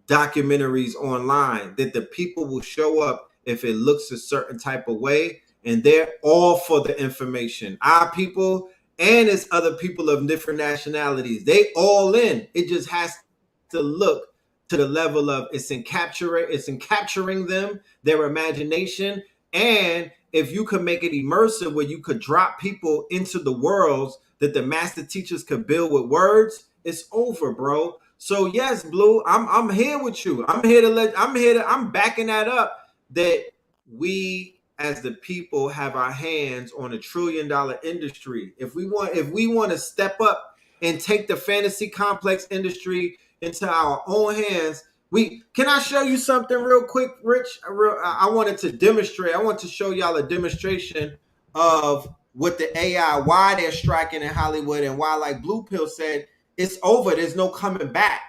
Speaker 4: documentaries online that the people will show up if it looks a certain type of way, and they're all for the information. Our people and it's other people of different nationalities. They all in. It just has to look to the level of it's in capturing them, their imagination, and if you could make it immersive where you could drop people into the worlds that the master teachers could build with words, it's over, bro. So yes, Blue, I'm here with you. I'm backing that up that we as the people have our hands on $1 trillion industry. If we want to step up and take the fantasy complex industry into our own hands, we can I show you something real quick, Rich? I wanted to demonstrate. I want to show y'all a demonstration of what the AI, why they're striking in Hollywood, and why, like Blue Pill said, it's over. There's no coming back.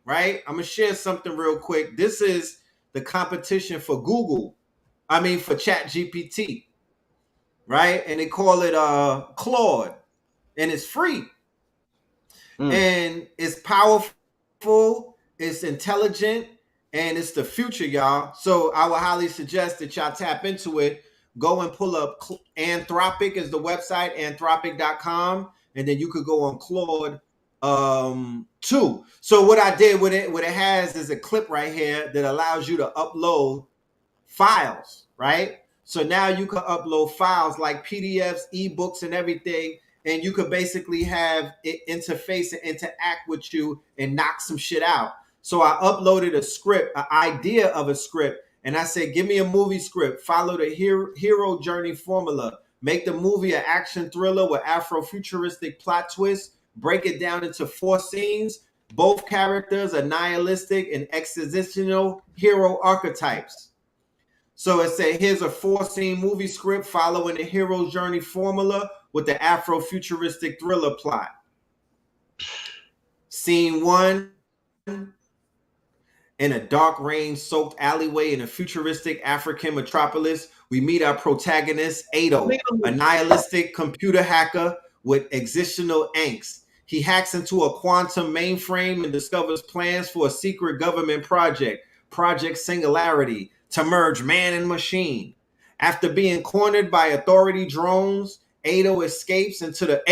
Speaker 4: Right? I'm gonna share something real quick. This is the competition for Google. I mean, for Chat GPT, right? And they call it Claude, and it's free.
Speaker 5: Mm.
Speaker 4: And it's powerful, it's intelligent, and it's the future, y'all. So I would highly suggest that y'all tap into it. Go and pull up Anthropic is the website, anthropic.com, and then you could go on Claude 2. So what I did with it, what it has is a clip right here that allows you to upload files, right? So now you can upload files like PDFs, ebooks, and everything, and you could basically have it interface and interact with you and knock some shit out. So I uploaded a script, an idea of a script, and I said, give me a movie script, follow the hero journey formula, make the movie an action thriller with Afrofuturistic plot twists, break it down into 4 scenes. Both characters are nihilistic and existential hero archetypes. So it said, here's a 4-scene movie script following the hero's journey formula with the Afro-futuristic thriller plot. Scene 1, in a dark rain-soaked alleyway in a futuristic African metropolis, we meet our protagonist, Ado, a nihilistic computer hacker with existential angst. He hacks into a quantum mainframe and discovers plans for a secret government project, Project Singularity, to merge man and machine. After being cornered by authority drones, Ado escapes into the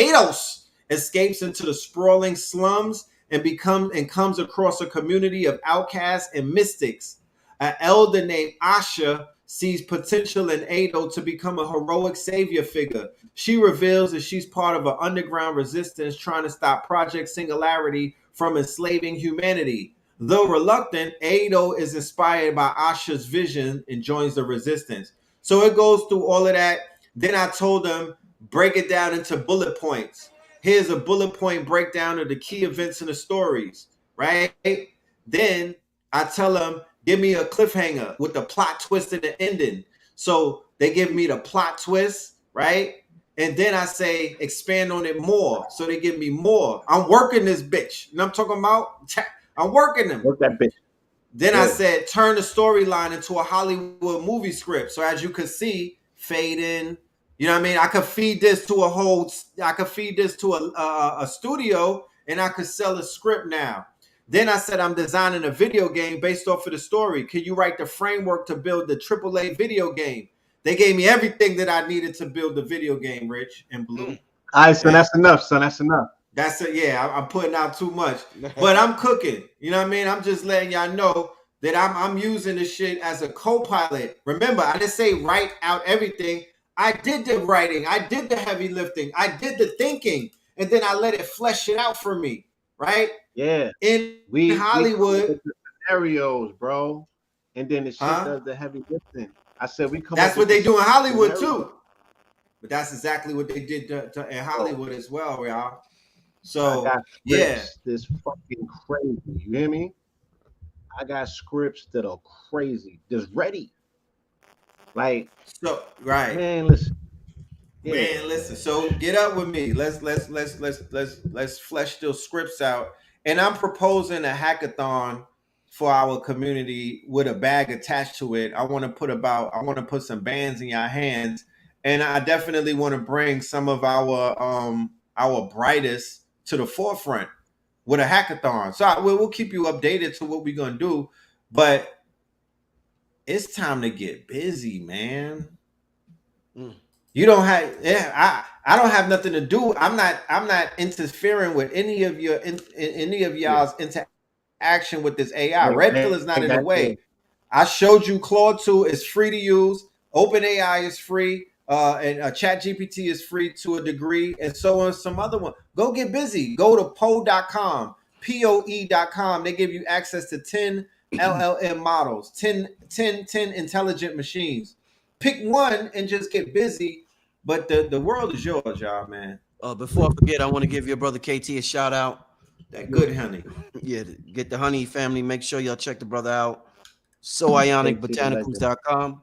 Speaker 4: escapes into the sprawling slums and comes across a community of outcasts and mystics. An elder named Asha sees potential in Ado to become a heroic savior figure. She reveals that she's part of an underground resistance trying to stop Project Singularity from enslaving humanity. Though reluctant, Ado is inspired by Asha's vision and joins the resistance. So it goes through all of that. Then I told them, break it down into bullet points. Here's a bullet point breakdown of the key events in the stories, right? Then I tell them, give me a cliffhanger with the plot twist and the ending. So they give me the plot twist, right? And then I say, expand on it more. So they give me more. I'm working this bitch. You know what I'm talking about? I'm working them.
Speaker 5: Work that bitch.
Speaker 4: Then I said, turn the storyline into a Hollywood movie script. So as you can see, fade in. You know what I mean? I could feed this to a studio, and I could sell a script now. Then I said, I'm designing a video game based off of the story. Can you write the framework to build the AAA video game? They gave me everything that I needed to build the video game, Rich and Blue.
Speaker 5: All right, son, that's enough, son. That's enough.
Speaker 4: That's it. Yeah, I'm putting out too much, but I'm cooking. You know what I mean? I'm just letting y'all know that I'm using this shit as a co-pilot. Remember, I didn't say write out everything. I did the writing. I did the heavy lifting. I did the thinking, and then I let it flesh it out for me. Right?
Speaker 5: Yeah.
Speaker 4: In Hollywood,
Speaker 5: we the scenarios, bro, and then the shit does the heavy lifting. I said we come.
Speaker 4: That's what they do in Hollywood too. But that's exactly what they did in Hollywood as well, y'all. So yeah,
Speaker 5: this fucking crazy. You hear me? I got scripts that are crazy, just ready. Like
Speaker 4: so, right,
Speaker 5: man. Listen,
Speaker 4: man, listen. So get up with me. Let's flesh those scripts out. And I'm proposing a hackathon for our community with a bag attached to it. I want to put some bands in your hands, and I definitely want to bring some of our brightest to the forefront with a hackathon. So we'll keep you updated to what we're gonna do, but it's time to get busy, man. You don't have, I don't have nothing to do. I'm not interfering with any of y'all's interaction with this AI. Red Pill is not in the way. I showed you Claude 2 is free to use. OpenAI is free. And ChatGPT is free to a degree, and so on. Some other one. Go get busy. Go to poe.com, POE.com. They give you access to 10 LLM models, 10 intelligent machines. Pick one and just get busy. But the world is yours, y'all, man.
Speaker 1: Before I forget, I want to give your brother KT a shout out.
Speaker 4: That good honey.
Speaker 1: Yeah, get the honey family. Make sure y'all check the brother out. SoIonicBotanicals.com.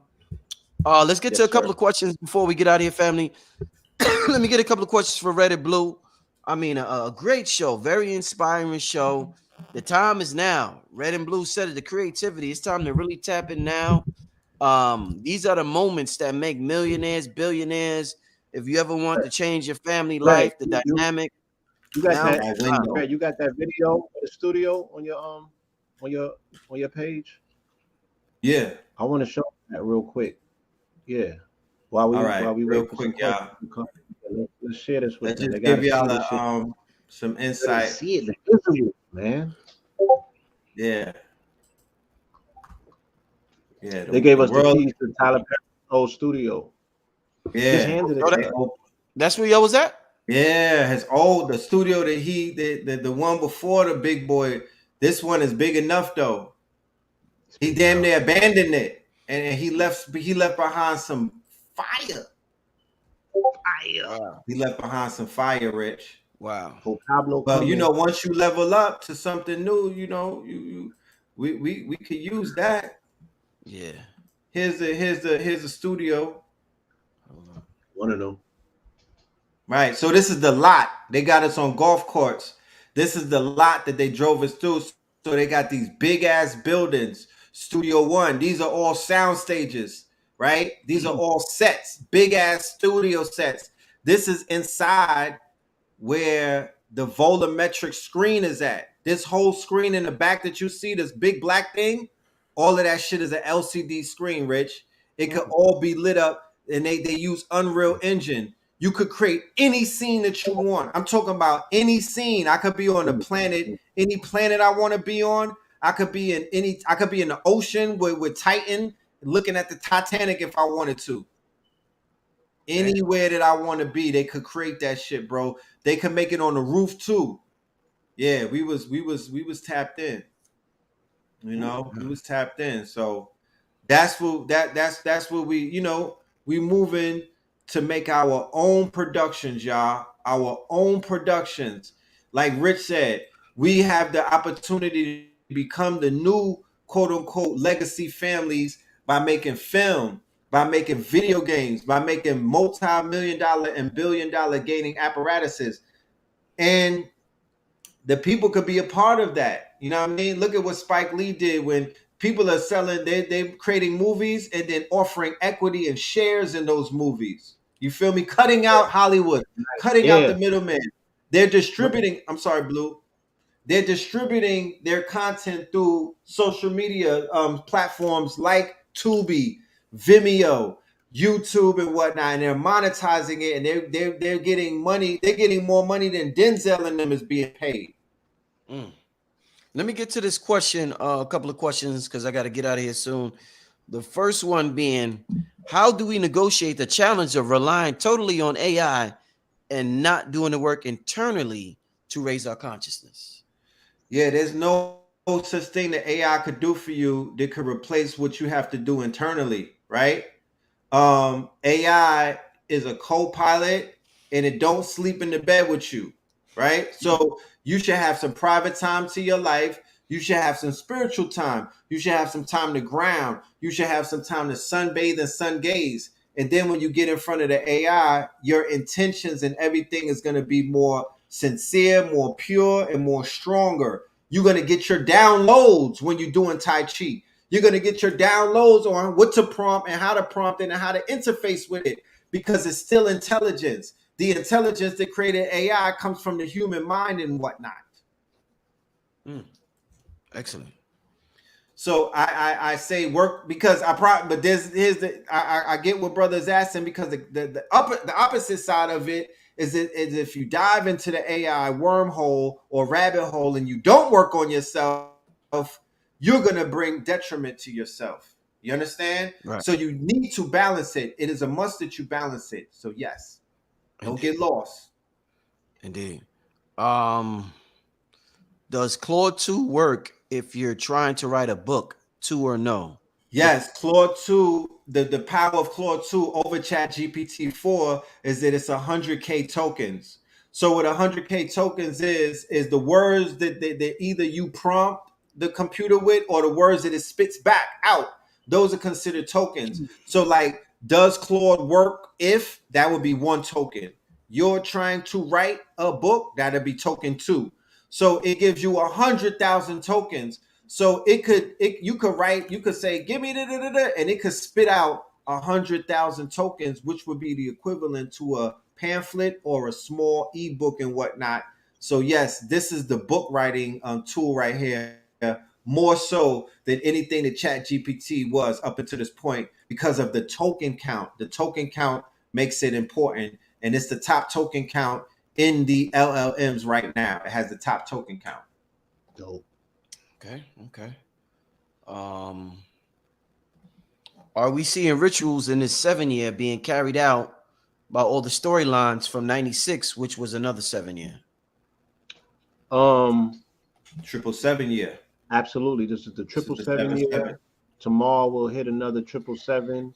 Speaker 1: Let's get to a couple of questions before we get out of here, family. Let me get a couple of questions for Red and Blue. I mean, a great show, very inspiring show. The time is now. Red and Blue said it, the creativity. It's time to really tap in now. These are the moments that make millionaires, billionaires. If you ever want to change your family life, the dynamic.
Speaker 5: You got that. You got that video of the studio on your page.
Speaker 4: Yeah,
Speaker 5: I want to show that real quick. Yeah. While we
Speaker 4: real quick, y'all.
Speaker 5: Let's share this with
Speaker 4: them. Let's give y'all some insight.
Speaker 5: See it, the visual, man.
Speaker 4: Yeah. Yeah.
Speaker 5: They gave us the keys to Tyler Perry's old studio.
Speaker 4: Yeah.
Speaker 1: That's where y'all was at?
Speaker 4: Yeah, the studio that the one before the big boy. This one is big enough though. He damn near abandoned it. And he left behind some fire.
Speaker 1: Wow.
Speaker 4: He left behind some fire, Rich.
Speaker 1: Wow.
Speaker 4: Well, once you level up to something new, we could use that.
Speaker 1: Yeah.
Speaker 4: Here's the studio.
Speaker 5: One of them.
Speaker 4: Right. So this is the lot. They got us on golf courts. This is the lot that they drove us through. So they got these big ass buildings. Studio One. These are all sound stages, right? These are all sets, big ass studio sets. This is inside where the volumetric screen is at. This whole screen in the back that you see, this big black thing, all of that shit is an LCD screen, Rich. It could all be lit up, and they use Unreal Engine. You could create any scene that you want. I'm talking about any scene. I could be on the planet, any planet I want to be on. I could be in the ocean with Titan, looking at the Titanic if I wanted to. Anywhere that I want to be, they could create that shit, bro. They could make it on the roof too. Yeah, we was tapped in. You know, we was tapped in. So that's what we, we moving to make our own productions, y'all. Our own productions. Like Rich said, we have the opportunity to become the new quote unquote legacy families by making film, by making video games, by making multi-million-dollar and billion-dollar gaining apparatuses. And the people could be a part of that. You know what I mean? Look at what Spike Lee did when people are selling, they're creating movies and then offering equity and shares in those movies. You feel me? Cutting out Hollywood, cutting out
Speaker 5: Yeah.
Speaker 4: the middleman. They're distributing, I'm sorry, Blue. They're distributing their content through social media platforms like Tubi, Vimeo, YouTube, and whatnot, and they're monetizing it, and they're getting money. They're getting more money than Denzel and them is being paid.
Speaker 1: Let me get to this question, a couple of questions, because I got to get out of here soon. The first one being, how do we negotiate the challenge of relying totally on AI and not doing the work internally to raise our consciousness?
Speaker 4: Yeah, there's no such thing that AI could do for you that could replace what you have to do internally, right? AI is a co-pilot and it don't sleep in the bed with you, right? So you should have some private time to your life. You should have some spiritual time. You should have some time to ground. You should have some time to sunbathe and sun gaze. And then when you get in front of the AI, your intentions and everything is going to be more sincere, more pure, and more stronger. You're going to get your downloads when you're doing Tai Chi. You're going to get your downloads on what to prompt and how to prompt it and how to interface with it, because it's still intelligence. The intelligence that created AI comes from the human mind and whatnot.
Speaker 1: Excellent.
Speaker 4: So I say work, because but I get what brother's asking, because the opposite side of it is if you dive into the AI wormhole or rabbit hole and you don't work on yourself, you're gonna bring detriment to yourself. You understand?
Speaker 1: Right.
Speaker 4: So you need to balance it. It is a must that you balance it. So yes, don't get lost.
Speaker 1: Indeed. Does Claude 2 work if you're trying to write a book, 2 or no?
Speaker 4: Yes, Claude 2, the power of Claude 2 over Chat GPT 4 is that it's 100K tokens. So what 100K tokens is the words that either you prompt the computer with or the words that it spits back out. Those are considered tokens. So like, does Claude work if that would be 1 token? You're trying to write a book, that'd be token 2. So it gives you 100,000 tokens. So you could say, give me and it could spit out 100,000 tokens, which would be the equivalent to a pamphlet or a small ebook and whatnot. So yes, this is the book writing tool right here, more so than anything that Chat GPT was up until this point, because of the token count. The token count makes it important, and it's the top token count in the LLMs right now. It has the top token count.
Speaker 5: Dope.
Speaker 1: Okay. Are we seeing rituals in this 7-year being carried out by all the storylines from 96, which was another 7-year?
Speaker 4: 777 year.
Speaker 5: Absolutely. This is the 777 year.
Speaker 4: 777.
Speaker 5: Tomorrow we'll hit another 777.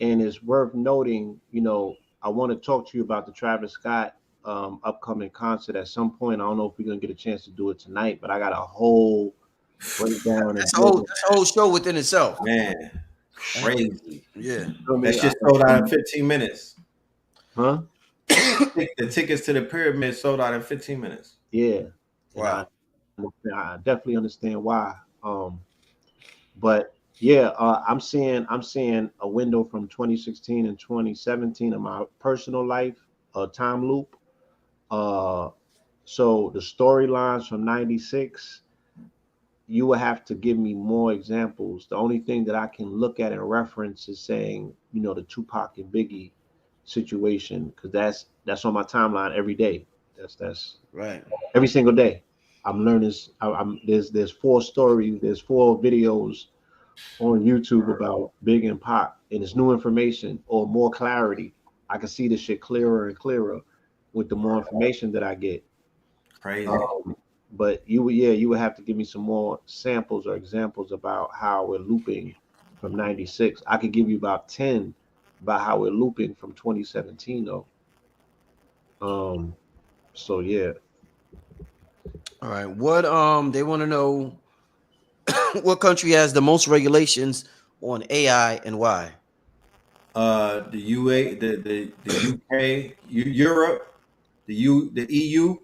Speaker 5: And it's worth noting, I want to talk to you about the Travis Scott upcoming concert at some point. I don't know if we're gonna get a chance to do it tonight, but I got a whole breakdown.
Speaker 1: That's a whole show within itself.
Speaker 4: Man, crazy.
Speaker 1: Yeah.
Speaker 4: That shit sold out in 15 minutes.
Speaker 5: Huh?
Speaker 4: The tickets to the pyramid sold out in 15 minutes.
Speaker 5: Yeah.
Speaker 1: Wow.
Speaker 5: I definitely understand why. But yeah, I'm seeing a window from 2016 and 2017 in my personal life, a time loop. So the storylines from 96, you will have to give me more examples. The only thing that I can look at and reference is saying, the Tupac and Biggie situation, because that's on my timeline every day. That's
Speaker 1: Right.
Speaker 5: every single day. I'm learning. I'm there's 4 stories, there's 4 videos on YouTube about Big and Pop, and it's new information or more clarity. I can see the shit clearer and clearer with the more information that I get.
Speaker 4: Crazy.
Speaker 5: Um, but you would have to give me some more samples or examples about how we're looping from '96. I could give you about 10 about how we're looping from 2017 though. Um, so yeah,
Speaker 1: All right. What they want to know what country has the most regulations on AI and why?
Speaker 4: The UA, the UK, Europe, the EU.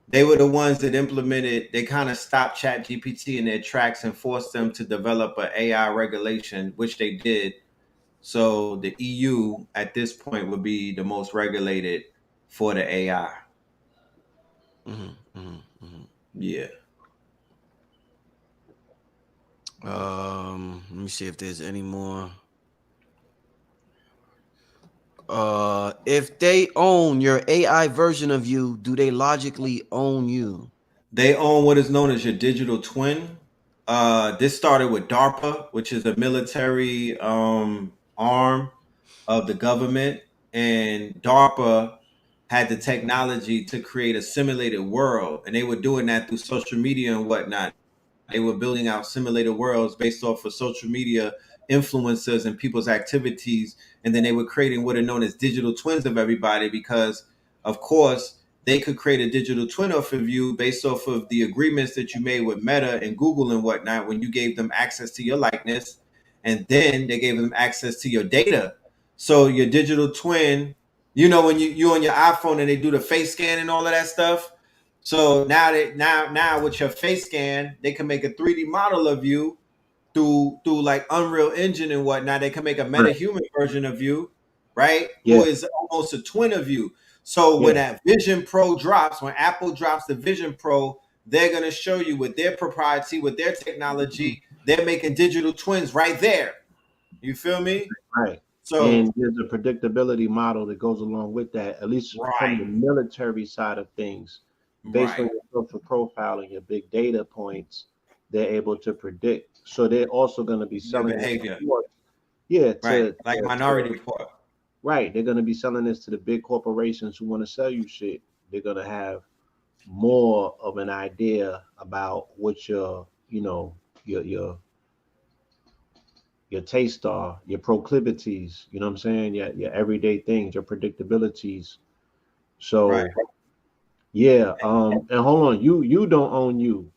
Speaker 4: They were the ones that implemented. They kind of stopped Chat GPT in their tracks and forced them to develop an AI regulation, which they did. So the EU at this point would be the most regulated for the AI. Yeah.
Speaker 1: Let me see if there's any more. If they own your AI version of you, do they logically own you?
Speaker 4: They own what is known as your digital twin. This started with DARPA, which is a military arm of the government, and DARPA had the technology to create a simulated world, and they were doing that through social media and whatnot. They were building out simulated worlds based off of social media influencers and people's activities, and then they were creating what are known as digital twins of everybody because, of course, they could create a digital twin of you based off of the agreements that you made with Meta and Google and whatnot when you gave them access to your likeness, and then they gave them access to your data. So your digital twin, when you on your iPhone and they do the face scan and all of that stuff. So now with your face scan, they can make a 3D model of you through like Unreal Engine and whatnot. They can make a
Speaker 5: right.
Speaker 4: meta-human version of you, right?
Speaker 5: Yeah,
Speaker 4: Who is almost a twin of you. So when
Speaker 5: yeah,
Speaker 4: that Vision Pro drops, when Apple drops the Vision Pro, they're gonna show you with their propriety, with their technology, they're making digital twins right there. You feel me?
Speaker 5: right.
Speaker 4: So
Speaker 5: And there's a predictability model that goes along with that, at least from
Speaker 4: right,
Speaker 5: the military side of things, based on
Speaker 4: right.
Speaker 5: your social profile and your big data points, they're able to predict. So they're also going to be
Speaker 4: Your
Speaker 5: selling this,
Speaker 4: behavior.
Speaker 5: yeah,
Speaker 4: Right. Like Minority Report.
Speaker 5: right. They're going to be selling this to the big corporations who want to sell you shit. They're going to have more of an idea about what your your taste are, your proclivities, you know what I'm saying? Your everyday things, your predictabilities.
Speaker 4: Right.
Speaker 5: So yeah, and hold on, you don't own you.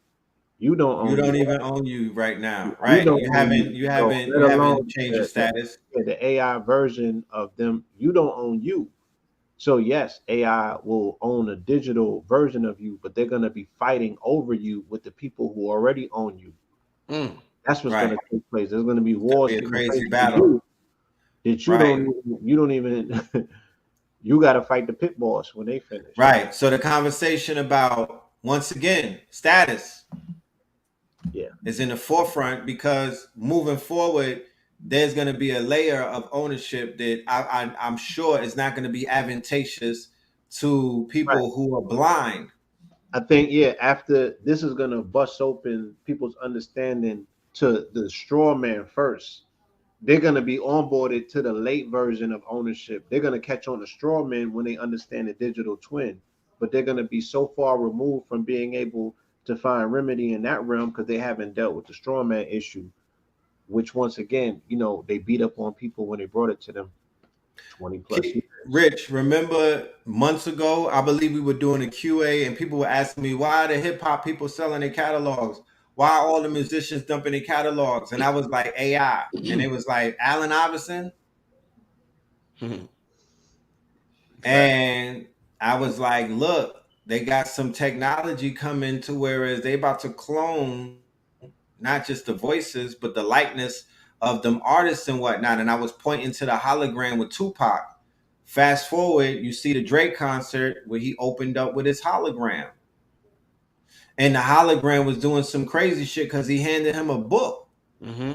Speaker 5: You don't
Speaker 4: You
Speaker 5: own
Speaker 4: don't
Speaker 5: you.
Speaker 4: even own you right now.
Speaker 5: You
Speaker 4: Right.
Speaker 5: don't
Speaker 4: You
Speaker 5: own
Speaker 4: haven't
Speaker 5: you.
Speaker 4: you
Speaker 5: So
Speaker 4: haven't
Speaker 5: let
Speaker 4: you haven't
Speaker 5: alone
Speaker 4: changed your status.
Speaker 5: the AI version of them, you don't own you. So yes, AI will own a digital version of you, but they're gonna be fighting over you with the people who already own you.
Speaker 1: Mm.
Speaker 5: That's what's
Speaker 4: Right.
Speaker 5: gonna take place. There's gonna be
Speaker 4: It's gonna
Speaker 5: wars
Speaker 4: be a
Speaker 5: taking place
Speaker 4: crazy
Speaker 5: for
Speaker 4: battle.
Speaker 5: you that
Speaker 4: Right.
Speaker 5: you don't even you got to fight the pit boss when they finish.
Speaker 4: Right. So the conversation about once again status
Speaker 5: Yeah,
Speaker 4: is in the forefront because moving forward, there's going to be a layer of ownership that I'm sure is not going to be advantageous to
Speaker 5: right.
Speaker 4: people who are blind.
Speaker 5: I think yeah. After this is gonna bust open people's understanding to the straw man first. They're gonna be onboarded to the late version of ownership. They're gonna catch on the straw man when they understand the digital twin, but they're gonna be so far removed from being able to find remedy in that realm because they haven't dealt with the straw man issue, which once again, they beat up on people when they brought it to them 20 plus years.
Speaker 4: Rich, remember months ago, I believe we were doing a QA and people were asking me, why are the hip hop people selling their catalogs? Why are all the musicians dumping their catalogs? And I was like, AI. And it was like, Allen Iverson.
Speaker 1: Right.
Speaker 4: And I was like, look, they got some technology coming to whereas they about to clone not just the voices, but the likeness of them artists and whatnot. And I was pointing to the hologram with Tupac. Fast forward, you see the Drake concert where he opened up with his hologram. And the hologram was doing some crazy shit because he handed him a book.
Speaker 1: Mm-hmm.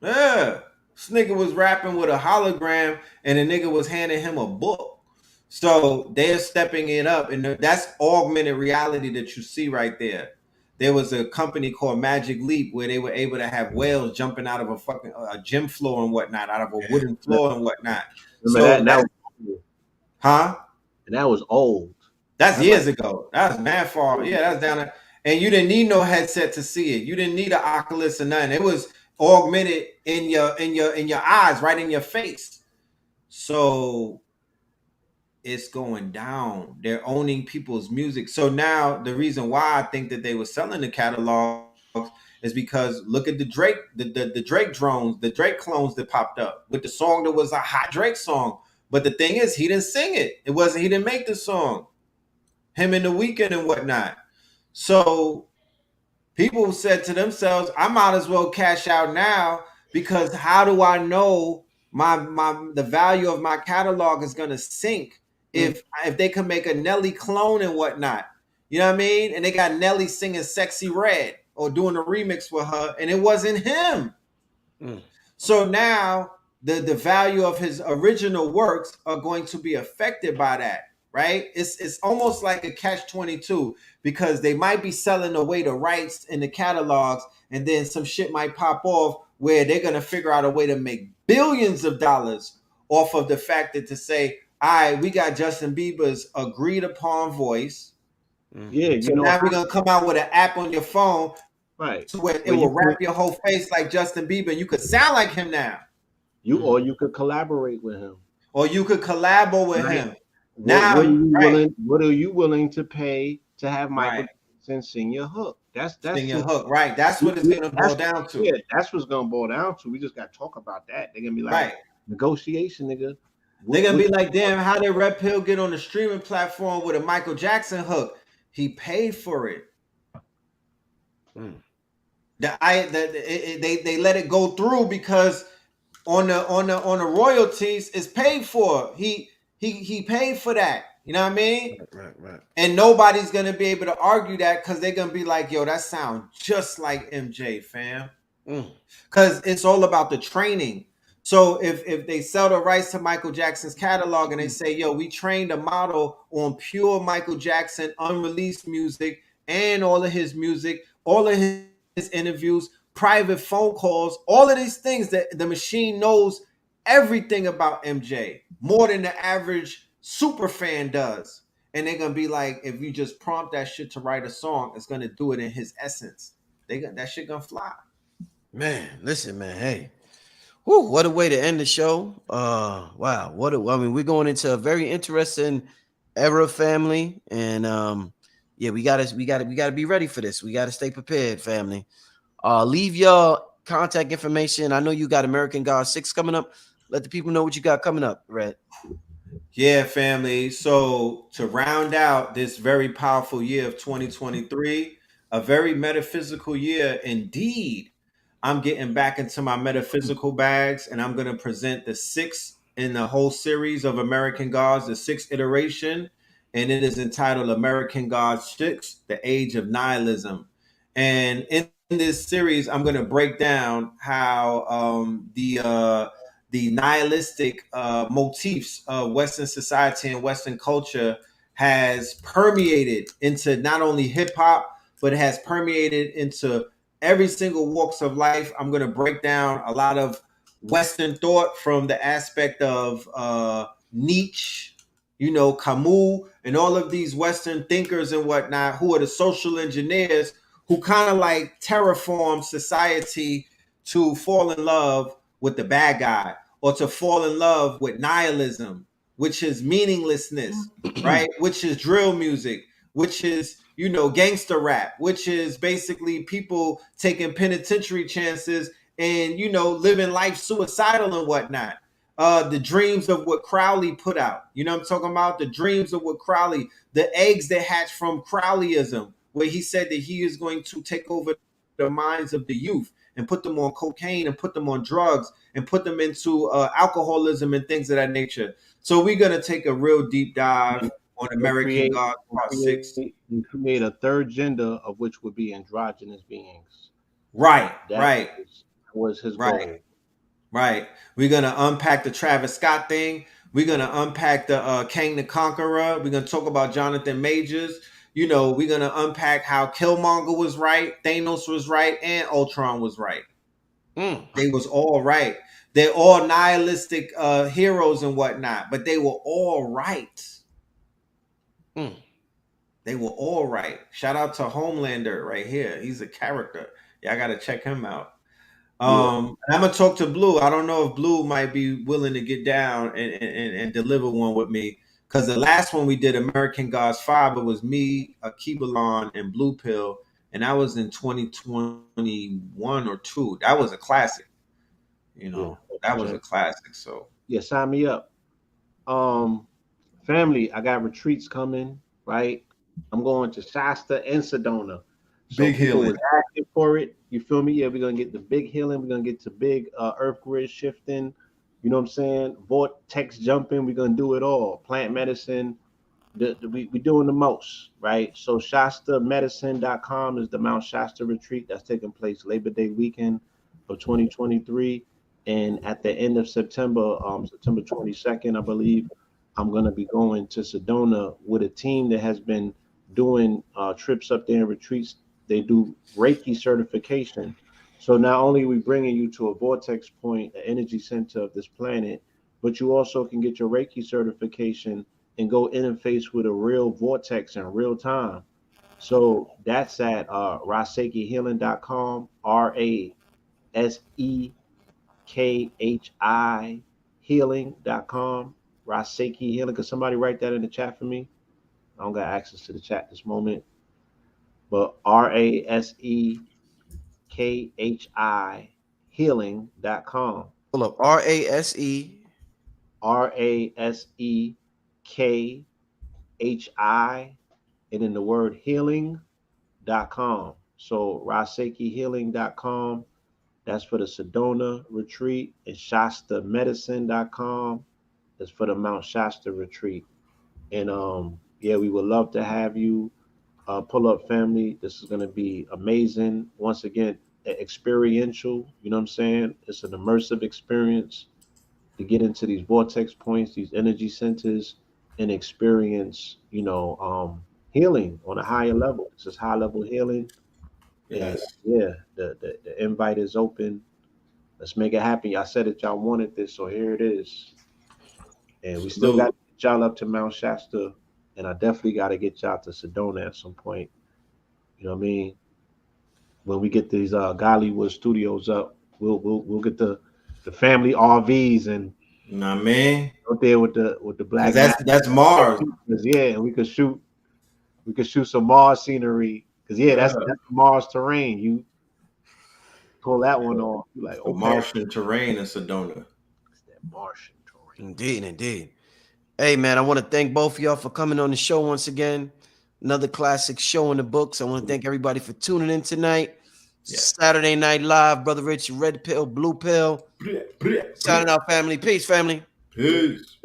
Speaker 4: Yeah. This nigga was rapping with a hologram, and the nigga was handing him a book. So they're stepping it up, and that's augmented reality that you see right there. There was a company called Magic Leap where they were able to have whales jumping out of a fucking a gym floor and whatnot, out of a wooden floor and whatnot.
Speaker 5: Remember that?
Speaker 4: So
Speaker 5: And that
Speaker 4: that's,
Speaker 5: was,
Speaker 4: huh?
Speaker 5: and that was old.
Speaker 4: That's
Speaker 5: That's
Speaker 4: years
Speaker 5: like
Speaker 4: ago. That was mad far. Yeah, that's down there. And you didn't need no headset to see it. You didn't need an Oculus or nothing. It was augmented in your eyes, right in your face. So it's going down. They're owning people's music. So now the reason why I think that they were selling the catalogs is because look at the Drake, the Drake drones, the Drake clones that popped up with the song that was a hot Drake song. But the thing is, he didn't sing it. It wasn't. He didn't make the song. Him in the weekend and whatnot. So people said to themselves, I might as well cash out now because how do I know my the value of my catalog is gonna sink if they can make a Nelly clone and whatnot. You know what I mean? And they got Nelly singing Sexy Red or doing a remix for her, and it wasn't him.
Speaker 1: Mm.
Speaker 4: So now the value of his original works are going to be affected by that, right? It's almost like a catch-22 because they might be selling away the rights in the catalogs, and then some shit might pop off where they're gonna figure out a way to make billions of dollars off of the fact that to say, all right, we got Justin Bieber's agreed upon voice.
Speaker 5: yeah, you
Speaker 4: So
Speaker 5: know
Speaker 4: now
Speaker 5: how
Speaker 4: we're gonna come out with an app on your phone
Speaker 5: right.
Speaker 4: to where it
Speaker 5: Well, you
Speaker 4: will wrap
Speaker 5: could
Speaker 4: your whole face like Justin Bieber, and you could sound like him now.
Speaker 5: you could collaborate with him.
Speaker 4: Or you could collabo with
Speaker 5: Right.
Speaker 4: him.
Speaker 5: What are
Speaker 4: Now,
Speaker 5: you
Speaker 4: right,
Speaker 5: willing? What are you willing to pay to have Michael
Speaker 4: right.
Speaker 5: Jackson sing your hook? That's
Speaker 4: Sing your
Speaker 5: just
Speaker 4: hook, right. That's what it's gonna boil
Speaker 5: that's
Speaker 4: down
Speaker 5: yeah.
Speaker 4: to.
Speaker 5: That's what's gonna boil down to. We just got to talk about that. They're gonna be like
Speaker 4: Right.
Speaker 5: negotiation, nigga.
Speaker 4: They're gonna
Speaker 5: What
Speaker 4: be like, damn, how did Red Pill get on the streaming platform with a Michael Jackson hook? He paid for it.
Speaker 1: Mm.
Speaker 4: They let it go through because on the royalties is paid for. He paid for that. You know what I mean?
Speaker 1: Right.
Speaker 4: And nobody's gonna be able to argue that because they're gonna be like, yo, that sounds just like MJ, fam.
Speaker 1: Mm.
Speaker 4: Because it's all about the training. So if they sell the rights to Michael Jackson's catalog and they say, yo, we trained a model on pure Michael Jackson unreleased music and all of his music, all of his interviews, private phone calls, all of these things that the machine knows everything about MJ more than the average super fan does. And they're gonna be like, if you just prompt that shit to write a song, it's gonna do it in his essence. That shit gonna fly.
Speaker 1: Man, listen, man. Hey, whew, what a way to end the show. Wow. I mean, we're going into a very interesting era, family. And yeah, we gotta be ready for this. We gotta stay prepared, family. Leave your contact information. I know you got American God 6 coming up. Let the people know what you got coming up, Red.
Speaker 4: Yeah, family. So to round out this very powerful year of 2023, a very metaphysical year indeed. I'm getting back into my metaphysical bags and I'm going to present the sixth in the whole series of American Gods, the sixth iteration. And it is entitled American Gods 6, The Age of Nihilism. And in this series, I'm going to break down how the nihilistic motifs of Western society and Western culture has permeated into not only hip hop, but it has permeated into every single walks of life. I'm going to break down a lot of Western thought from the aspect of Nietzsche, Camus, and all of these Western thinkers and whatnot, who are the social engineers who kind of like terraform society to fall in love with the bad guy or to fall in love with nihilism, which is meaninglessness, right? Which is drill music, which is, gangster rap, which is basically people taking penitentiary chances and, living life suicidal and whatnot. The dreams of what Crowley put out. You know what I'm talking about? The dreams of what Crowley, the eggs that hatch from Crowleyism, where he said that he is going to take over the minds of the youth and put them on cocaine and put them on drugs and put them into alcoholism and things of that nature. So we're going to take a real deep dive on American God Part 6.
Speaker 5: and create a third gender of which would be androgynous beings.
Speaker 4: Right,
Speaker 5: That
Speaker 4: right,
Speaker 5: was his
Speaker 4: right.
Speaker 5: goal.
Speaker 4: Right. We're gonna unpack the Travis Scott thing. We're gonna unpack the Kang the Conqueror. We're gonna talk about Jonathan Majors. You know, we're gonna unpack how Killmonger was right, Thanos was right, and Ultron was right.
Speaker 1: Mm,
Speaker 4: They was all right. They're all nihilistic heroes and whatnot, but they were all right.
Speaker 1: mm.
Speaker 4: They were all right. Shout out to Homelander right here. He's a character. Yeah, I gotta check him out.
Speaker 5: Yeah.
Speaker 4: And I'm gonna talk to Blue. I don't know if Blue might be willing to get down and deliver one with me. Because the last one we did, American Gods 5, it was me, Akibalon, and Blue Pill, and that was in 2021 or 2. That was a classic. You
Speaker 5: Yeah.
Speaker 4: know, that was a classic. So
Speaker 5: Yeah, sign me up. Um, Family, I got retreats coming, right? I'm going to Shasta and Sedona. So
Speaker 4: big
Speaker 5: people
Speaker 4: healing.
Speaker 5: was asking for it. You feel me? Yeah, we're gonna get the big healing. We're gonna get to big earth grid shifting. You know what I'm saying? Vortex jumping. We're gonna do it all. Plant medicine. We doing the most, right? So ShastaMedicine.com is the Mount Shasta retreat that's taking place Labor Day weekend of 2023. And at the end of September, September 22nd, I believe, I'm going to be going to Sedona with a team that has been doing trips up there and retreats. They do Reiki certification. So not only are we bringing you to a vortex point, an energy center of this planet, but you also can get your Reiki certification and go interface with a real vortex in real time. So that's at rasekihealing.com, RASEKHI healing.com, Raseki Healing. Could somebody write that in the chat for me? I don't got access to the chat this moment, but RASEKHI healing.com,
Speaker 1: Pull up RASE.
Speaker 5: RASEKHI, and then the word healing.com. So rasekihealing.com, that's for the Sedona retreat, and ShastaMedicine.com, that's for the Mount Shasta retreat. And yeah, we would love to have you pull up, family. This is gonna be amazing. Once again, experiential, you know what I'm saying? It's an immersive experience to get into these vortex points, these energy centers, and experience, healing on a higher level. This is high level healing. And
Speaker 4: Yes.
Speaker 5: yeah, the invite is open. Let's make it happen. I said that y'all wanted this, so here it is. And we still got
Speaker 4: Salute.
Speaker 5: to get y'all up to Mount Shasta, and I definitely got to get y'all to Sedona at some point. You know what I mean? When we get these Gollywood studios up, we'll get the family RVs and
Speaker 4: You know what I mean?
Speaker 5: out there with the
Speaker 4: Because
Speaker 5: black mat.
Speaker 4: that's Mars.
Speaker 5: Yeah, and we could shoot some Mars scenery. Cause yeah,
Speaker 4: Yeah.
Speaker 5: that's Mars terrain. You pull that one off, you like,
Speaker 4: The
Speaker 5: okay,
Speaker 4: Martian terrain in Sedona.
Speaker 5: it's that Martian terrain.
Speaker 1: Indeed, indeed. Hey, man, I want to thank both of y'all for coming on the show once again. Another classic show in the books. I want to thank everybody for tuning in tonight.
Speaker 4: Yeah.
Speaker 1: Saturday Night Live, Brother Rich, Red Pill, Blue Pill. Signing out, family. Peace, family.
Speaker 4: Peace.